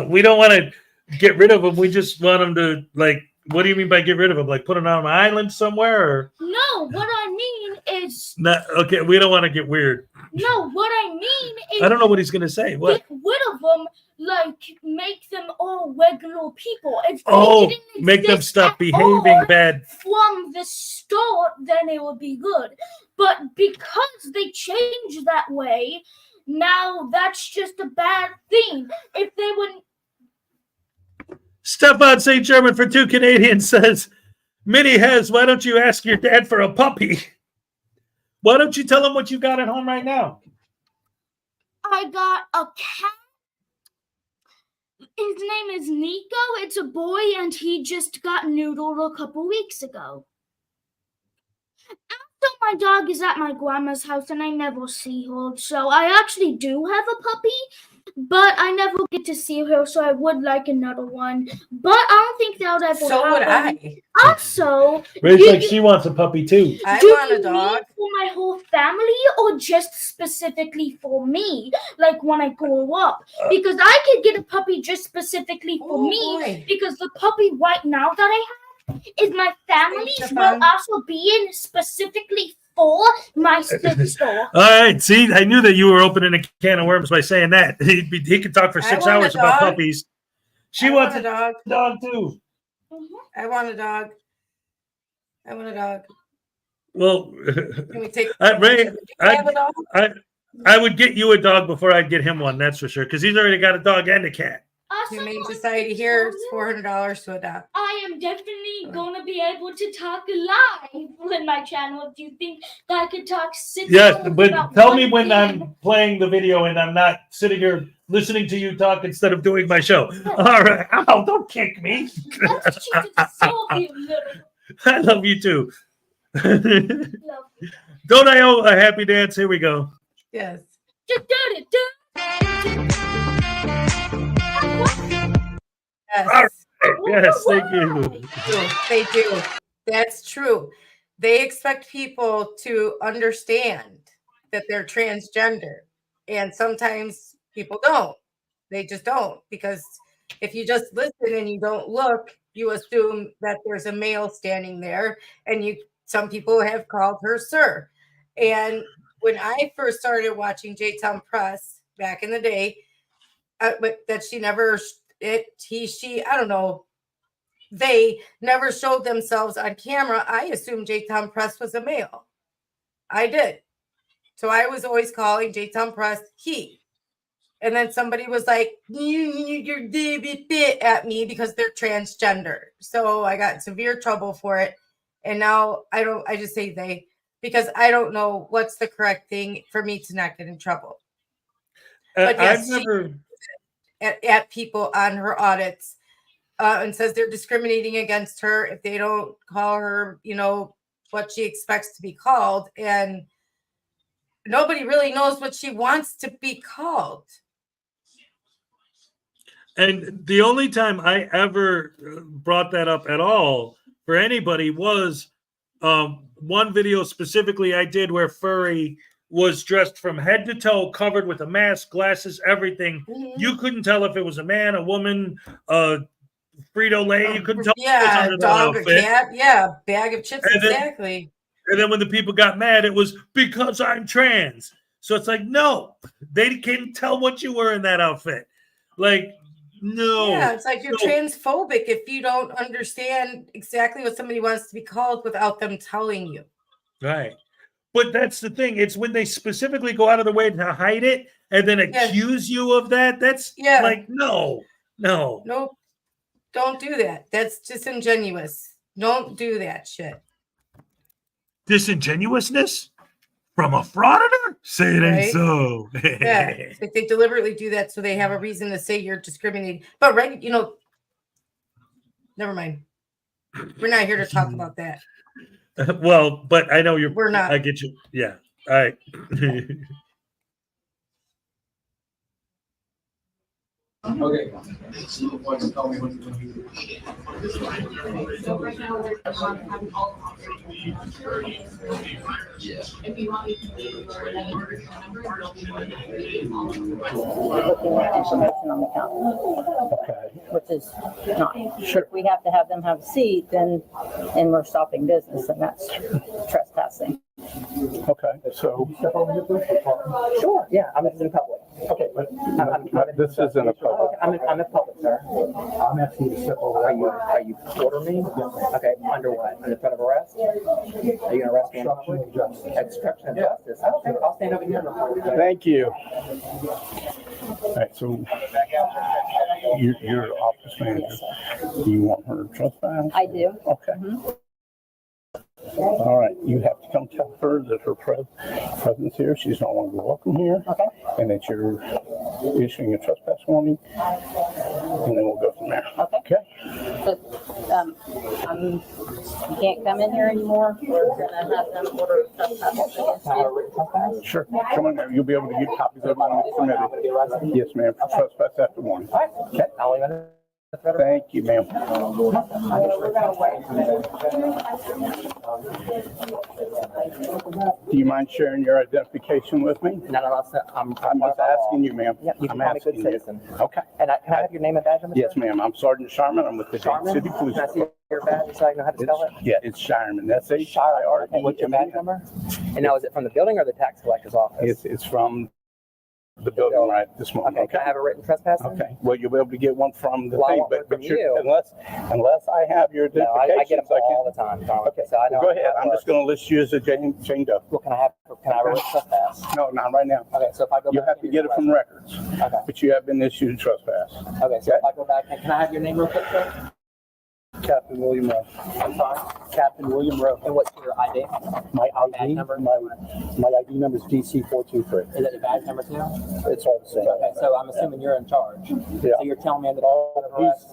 [SPEAKER 1] We don't want to get rid of them. We just want them to, like, what do you mean by get rid of them? Like put them on an island somewhere? Or
[SPEAKER 4] No, what I mean is...
[SPEAKER 1] Not, okay, we don't want to get weird.
[SPEAKER 4] No, what I mean is...
[SPEAKER 1] I don't know what he's going to say. What?
[SPEAKER 4] Get rid of them like make them all regular people. If they didn't
[SPEAKER 1] make them
[SPEAKER 4] exist
[SPEAKER 1] stop
[SPEAKER 4] at
[SPEAKER 1] behaving
[SPEAKER 4] all
[SPEAKER 1] bad.
[SPEAKER 4] from the start, then it would be good. But because they changed that way, now that's just a bad thing. If they would
[SPEAKER 1] Stefan St. German for 2 Canadians says, Minnie Hez, why don't you ask your dad for a puppy? Why don't you tell him what you got at home right now?
[SPEAKER 4] I got a cat. His name is Nico. It's a boy, and he just got neutered a couple weeks ago. So my dog is at my grandma's house, and I never see her. So I actually do have a puppy, but I never get to see her. So I would like another one, but I don't think that would ever happen.
[SPEAKER 2] So would I.
[SPEAKER 4] Also,
[SPEAKER 1] Ray's like, she wants a puppy too.
[SPEAKER 2] I
[SPEAKER 4] do
[SPEAKER 2] want a
[SPEAKER 4] you
[SPEAKER 2] dog.
[SPEAKER 4] mean for my whole family or just specifically for me, like when I grow up? Because I could get a puppy just specifically for me, because the puppy right now that I have is my family's, while also being specifically for my sister.
[SPEAKER 1] All right, see, I knew that you were opening a can of worms by saying that. He could talk for 6
[SPEAKER 2] want a
[SPEAKER 1] hours about
[SPEAKER 2] dog.
[SPEAKER 1] puppies. She
[SPEAKER 2] I
[SPEAKER 1] wants
[SPEAKER 2] want a dog.
[SPEAKER 1] Dog too.
[SPEAKER 2] I want a dog. I want a dog.
[SPEAKER 1] Well,
[SPEAKER 2] Can we take
[SPEAKER 1] Ray,
[SPEAKER 2] Can I have a dog?
[SPEAKER 1] I would get you a dog before I'd get him one. That's for sure, because he's already got a dog and a cat.
[SPEAKER 2] Humane Society here. It's $400 to adopt.
[SPEAKER 4] I am definitely gonna be able to talk live on my channel. If you think that I could talk 6
[SPEAKER 1] Yes,
[SPEAKER 4] hours
[SPEAKER 1] but
[SPEAKER 4] about
[SPEAKER 1] tell
[SPEAKER 4] one
[SPEAKER 1] me when
[SPEAKER 4] thing.
[SPEAKER 1] I'm playing the video and I'm not sitting here listening to you talk instead of doing my show. All right. Ow, don't kick me. I love you too. Don't I owe a happy dance? Here we go.
[SPEAKER 2] Yes.
[SPEAKER 4] Just do it.
[SPEAKER 2] Yes.
[SPEAKER 1] All right. Yes, thank you.
[SPEAKER 2] They do. That's true. They expect people to understand that they're transgender. And sometimes people don't. They just don't. Because if you just listen and you don't look, you assume that there's a male standing there. And some people have called her sir. And when I first started watching J-Town Press back in the day, but that she never, she, I don't know, they never showed themselves on camera. I assumed J-Town Press was a male. I did. So I was always calling J-Town Press he. And then somebody was like, you're bit at me because they're transgender. So I got severe trouble for it. And now I just say they, because I don't know what's the correct thing for me to not get in trouble. But yes,
[SPEAKER 1] I've never
[SPEAKER 2] at people on her audits and says they're discriminating against her if they don't call her, what she expects to be called. And nobody really knows what she wants to be called.
[SPEAKER 1] And the only time I ever brought that up at all for anybody was one video specifically I did where Furry was dressed from head to toe, covered with a mask, glasses, everything.
[SPEAKER 2] Mm-hmm.
[SPEAKER 1] You couldn't tell if it was a man, a woman, Frito-Lay. You couldn't tell.
[SPEAKER 2] Yeah, a dog, a cat. Yeah, bag of chips.
[SPEAKER 1] And then-
[SPEAKER 2] exactly.
[SPEAKER 1] And then when the people got mad, it was because I'm trans. So it's like, no, they can't tell what you were in that outfit. Like, no.
[SPEAKER 2] Yeah, it's like you're transphobic if you don't understand exactly what somebody wants to be called without them telling you.
[SPEAKER 1] Right. But that's the thing. It's when they specifically go out of their way to hide it and then accuse you of that. That's like, no.
[SPEAKER 2] Nope. Don't do that. That's disingenuous. Don't do that shit.
[SPEAKER 1] Disingenuousness from a frauditor? Say it ain't
[SPEAKER 2] Right?
[SPEAKER 1] so.
[SPEAKER 2] Yeah. It's like they deliberately do that so they have a reason to say you're discriminating. But never mind. We're not here to talk about that.
[SPEAKER 1] Well, but I know
[SPEAKER 2] We're not.
[SPEAKER 1] I get you. Yeah. All right.
[SPEAKER 8] Okay.
[SPEAKER 9] Which is not. If we have to have them have a seat, then we're stopping business, and that's trespassing.
[SPEAKER 10] Okay, so.
[SPEAKER 19] Sure, yeah, I'm in public.
[SPEAKER 10] Okay, but this isn't a public.
[SPEAKER 19] I'm in public, sir.
[SPEAKER 10] I'm asking you to step over.
[SPEAKER 19] Are you ordering me? Okay, under what? Under threat of arrest? Are you going to arrest me in public? Obstruction of justice. Okay, I'll stand over here.
[SPEAKER 10] Thank you. All right, so you're office manager. Do you want her to trespass?
[SPEAKER 9] I do.
[SPEAKER 10] Okay. All right, you have to come tell her that her presence here, she's no longer welcome here.
[SPEAKER 9] Okay.
[SPEAKER 10] And that you're issuing a trespass warning, and then we'll go from there.
[SPEAKER 9] Okay. So, you can't come in here anymore. We're gonna have them order trespass against you.
[SPEAKER 10] Sure, come on, you'll be able to get copies of it when it's submitted. Yes, ma'am, for trespass after warning.
[SPEAKER 19] All right, okay, I'll leave it.
[SPEAKER 10] Thank you, ma'am. Do you mind sharing your identification with me?
[SPEAKER 19] No, I'm
[SPEAKER 10] just asking you, ma'am.
[SPEAKER 19] Yeah, you can
[SPEAKER 10] I'm
[SPEAKER 19] call me good
[SPEAKER 10] asking
[SPEAKER 19] citizen.
[SPEAKER 10] you. Okay.
[SPEAKER 19] And can I have your name and badge number?
[SPEAKER 10] Yes, ma'am. I'm Sergeant Sharman. I'm with the Dayton City Police.
[SPEAKER 19] Can I see your badge so I know how to spell it?
[SPEAKER 10] Yeah, it's Shireman. That's H-I-R-E.
[SPEAKER 19] And what's your badge number? And now, is it from the building or the tax collector's office?
[SPEAKER 10] It's from the building right this moment.
[SPEAKER 19] Okay, can I have a written trespass?
[SPEAKER 10] Okay. Well, you'll be able to get one from the
[SPEAKER 19] Well, I
[SPEAKER 10] thing,
[SPEAKER 19] want one from you.
[SPEAKER 10] unless I have your
[SPEAKER 19] No,
[SPEAKER 10] identification.
[SPEAKER 19] I get them all the time, Carl.
[SPEAKER 10] Okay,
[SPEAKER 19] So I know
[SPEAKER 10] go ahead. I'm just going to list you as a Jane Doe.
[SPEAKER 19] Well, can I have a written trespass?
[SPEAKER 10] No, not right now.
[SPEAKER 19] Okay, so if I go
[SPEAKER 10] You
[SPEAKER 19] back
[SPEAKER 10] have to get it from records.
[SPEAKER 19] Okay.
[SPEAKER 10] But you have been issued a trespass.
[SPEAKER 19] Okay, so if I go back, can I have your name real quick, sir?
[SPEAKER 10] Captain William Rowe.
[SPEAKER 19] I'm sorry?
[SPEAKER 10] Captain William Rowe.
[SPEAKER 19] And what's your ID?
[SPEAKER 10] My
[SPEAKER 19] Badge
[SPEAKER 10] ID
[SPEAKER 19] number?
[SPEAKER 10] my ID number is DC423.
[SPEAKER 19] Is it a badge number too?
[SPEAKER 10] It's all the same.
[SPEAKER 19] Okay, so I'm assuming you're in charge.
[SPEAKER 10] Yeah.
[SPEAKER 19] So you're telling me that all of arrest.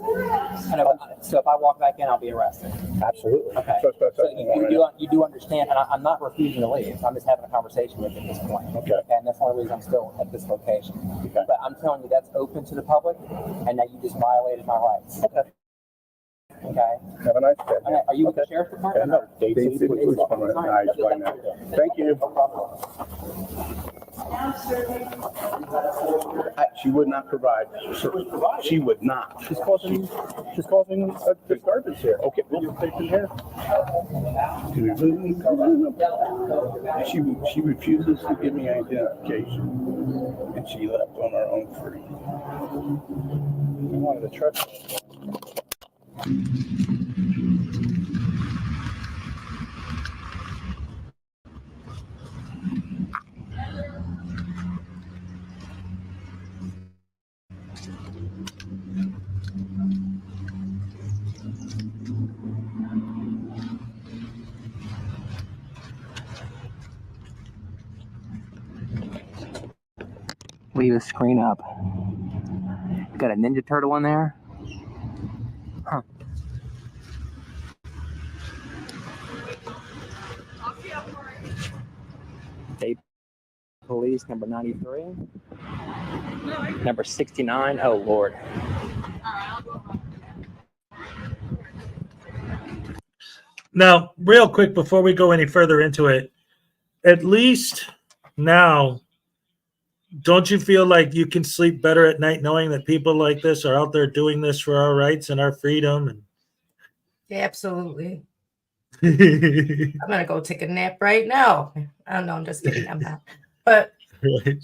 [SPEAKER 19] So if I walk back in, I'll be arrested.
[SPEAKER 10] Absolutely.
[SPEAKER 19] Okay.
[SPEAKER 10] Trespass
[SPEAKER 19] So
[SPEAKER 10] after warning.
[SPEAKER 19] you do understand, and I'm not refusing to leave. I'm just having a conversation with you at this point.
[SPEAKER 10] Okay.
[SPEAKER 19] And that's the only reason I'm still at this location.
[SPEAKER 10] Okay.
[SPEAKER 19] But I'm telling you that's open to the public, and that you just violated my rights.
[SPEAKER 10] Okay.
[SPEAKER 19] Okay.
[SPEAKER 10] Have a nice day.
[SPEAKER 19] Okay. Are you with the sheriff's department?
[SPEAKER 10] No, Dayton City Police Department. I explain that. Thank you. She would not provide. She would not. She's causing a disturbance here. Okay, we'll take it here. She refuses to give me identification, and she left on her own free. I wanted to trust.
[SPEAKER 19] Leave the screen up. Got a Ninja Turtle in there. Huh. Dayton Police number 93. Number 69. Oh, Lord.
[SPEAKER 1] Now, real quick before we go any further into it, at least now, don't you feel like you can sleep better at night knowing that people like this are out there doing this for our rights and our freedom? And
[SPEAKER 2] Absolutely. I'm gonna go take a nap right now. I don't know. I'm just kidding. I'm not. But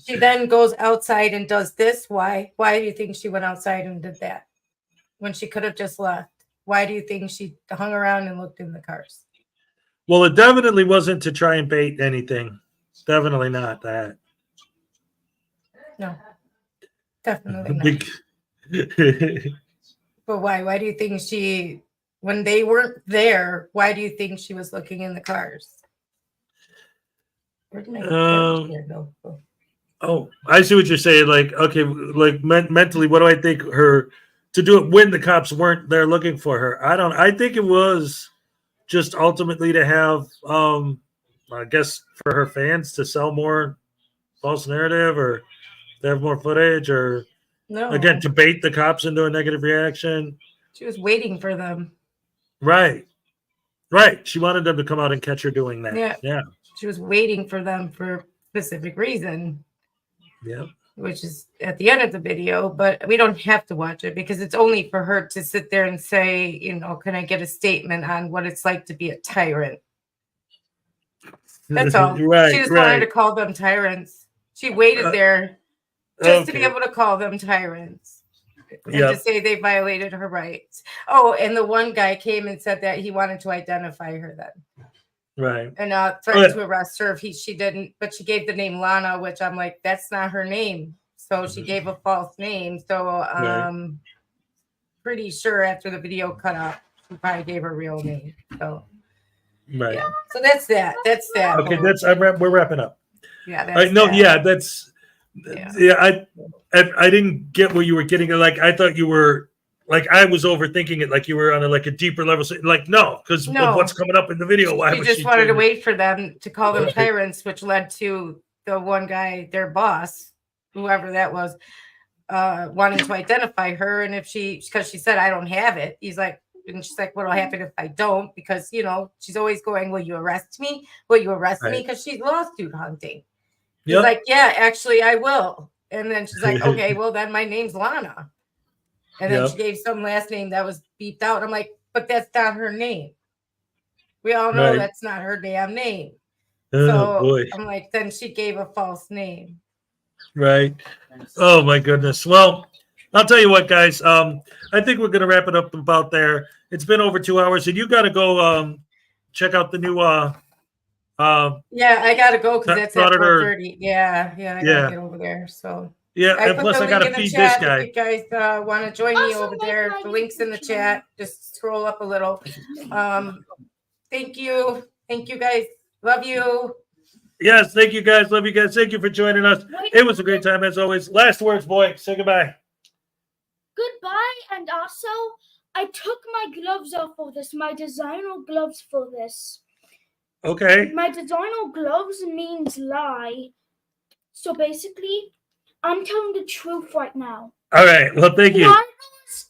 [SPEAKER 2] she then goes outside and does this. Why? Why do you think she went outside and did that when she could have just left? Why do you think she hung around and looked in the cars?
[SPEAKER 1] Well, it definitely wasn't to try and bait anything. Definitely not that.
[SPEAKER 2] No, definitely not. But why? Why do you think she, when they weren't there, why do you think she was looking in the cars? Where did my chair go?
[SPEAKER 1] Oh, I see what you're saying. Like, okay, like mentally, what do I think her to do it when the cops weren't there looking for her? I think it was just ultimately to have, I guess, for her fans to sell more false narrative or to have more footage or,
[SPEAKER 2] No.
[SPEAKER 1] again, to bait the cops into a negative reaction.
[SPEAKER 2] She was waiting for them.
[SPEAKER 1] Right. Right. She wanted them to come out and catch her doing that.
[SPEAKER 2] Yeah.
[SPEAKER 1] Yeah.
[SPEAKER 2] She was waiting for them for a specific reason.
[SPEAKER 1] Yeah.
[SPEAKER 2] Which is at the end of the video, but we don't have to watch it because it's only for her to sit there and say, you know, can I get a statement on what it's like to be a tyrant? That's all.
[SPEAKER 1] Right,
[SPEAKER 2] She just wanted
[SPEAKER 1] right.
[SPEAKER 2] to call them tyrants. She waited there just to be able to call them tyrants and to
[SPEAKER 1] Yep.
[SPEAKER 2] say they violated her rights. Oh, and the one guy came and said that he wanted to identify her then.
[SPEAKER 1] Right.
[SPEAKER 2] And threatened to arrest her if she didn't, but she gave the name Lana, which I'm like, that's not her name. So she gave a false name. So pretty sure after the video cut off, she probably gave her real name. So
[SPEAKER 1] Right.
[SPEAKER 2] yeah. So that's that. That's that.
[SPEAKER 1] Okay,
[SPEAKER 2] whole-
[SPEAKER 1] we're wrapping up.
[SPEAKER 2] Yeah,
[SPEAKER 1] I
[SPEAKER 2] that's
[SPEAKER 1] know.
[SPEAKER 2] that.
[SPEAKER 1] Yeah, that's. Yeah, I didn't get what you were getting. Like I thought you were. Like I was overthinking it. Like you were on a deeper level. So, like no, because of what's coming up in the video. Why
[SPEAKER 2] She
[SPEAKER 1] was
[SPEAKER 2] just
[SPEAKER 1] she
[SPEAKER 2] wanted to
[SPEAKER 1] doing it?
[SPEAKER 2] wait for them to call them
[SPEAKER 1] Right.
[SPEAKER 2] tyrants, which led to the one guy, their boss, whoever that was, wanting to identify her. And if because she said, I don't have it, he's like, and she's like, what'll happen if I don't? Because, she's always going, will you arrest me? Will you arrest me?
[SPEAKER 1] Right.
[SPEAKER 2] Because she's lawsuit hunting. He's
[SPEAKER 1] Yep.
[SPEAKER 2] like, yeah, actually, I will. And then she's like, okay, well, then my name's Lana. And then
[SPEAKER 1] Yep.
[SPEAKER 2] she gave some last name that was beeped out. I'm like, but that's not her name. We all know
[SPEAKER 1] Right.
[SPEAKER 2] that's not her damn name.
[SPEAKER 1] Oh
[SPEAKER 2] So
[SPEAKER 1] boy.
[SPEAKER 2] I'm like, then she gave a false name.
[SPEAKER 1] Right. Oh my goodness. Well, I'll tell you what, guys. I think we're gonna wrap it up about there. It's been over 2 hours, and you got to go check out the new
[SPEAKER 2] Yeah, I gotta go because that's at
[SPEAKER 1] Auditor.
[SPEAKER 2] 4:30. Yeah, I gotta get over there. So
[SPEAKER 1] Yeah,
[SPEAKER 2] I
[SPEAKER 1] and
[SPEAKER 2] put
[SPEAKER 1] plus
[SPEAKER 2] the
[SPEAKER 1] I
[SPEAKER 2] link
[SPEAKER 1] gotta
[SPEAKER 2] in the
[SPEAKER 1] feed this
[SPEAKER 2] chat
[SPEAKER 1] guy.
[SPEAKER 2] if you guys want to join me over there. The link's in the chat. Just scroll up a little. Thank you guys. Love you.
[SPEAKER 1] Yes, thank you guys. Love you guys. Thank you for joining us. It was a great time as always. Last words, boy. Say goodbye.
[SPEAKER 4] Goodbye, and also, I took my gloves off for this, my designer gloves for this.
[SPEAKER 1] Okay.
[SPEAKER 4] My designer gloves means lie. So basically, I'm telling the truth right now.
[SPEAKER 1] All right. Well, thank you.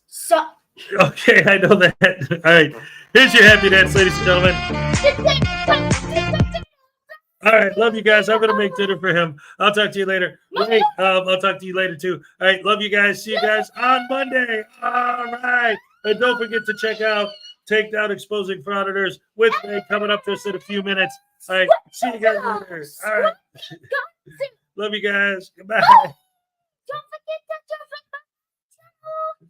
[SPEAKER 4] So,
[SPEAKER 1] Okay, I know that. All right. Here's your happy dance, ladies and gentlemen. All right, love you guys. I'm gonna make dinner for him. I'll talk to you later. Wait, I'll talk to you later too. All right, love you guys. See you guys on Monday. All right, and don't forget to check out Takedown Exposing Frauditors with me coming up just in a few minutes. All right, see you guys later. All right, love you guys. Goodbye.
[SPEAKER 4] don't forget to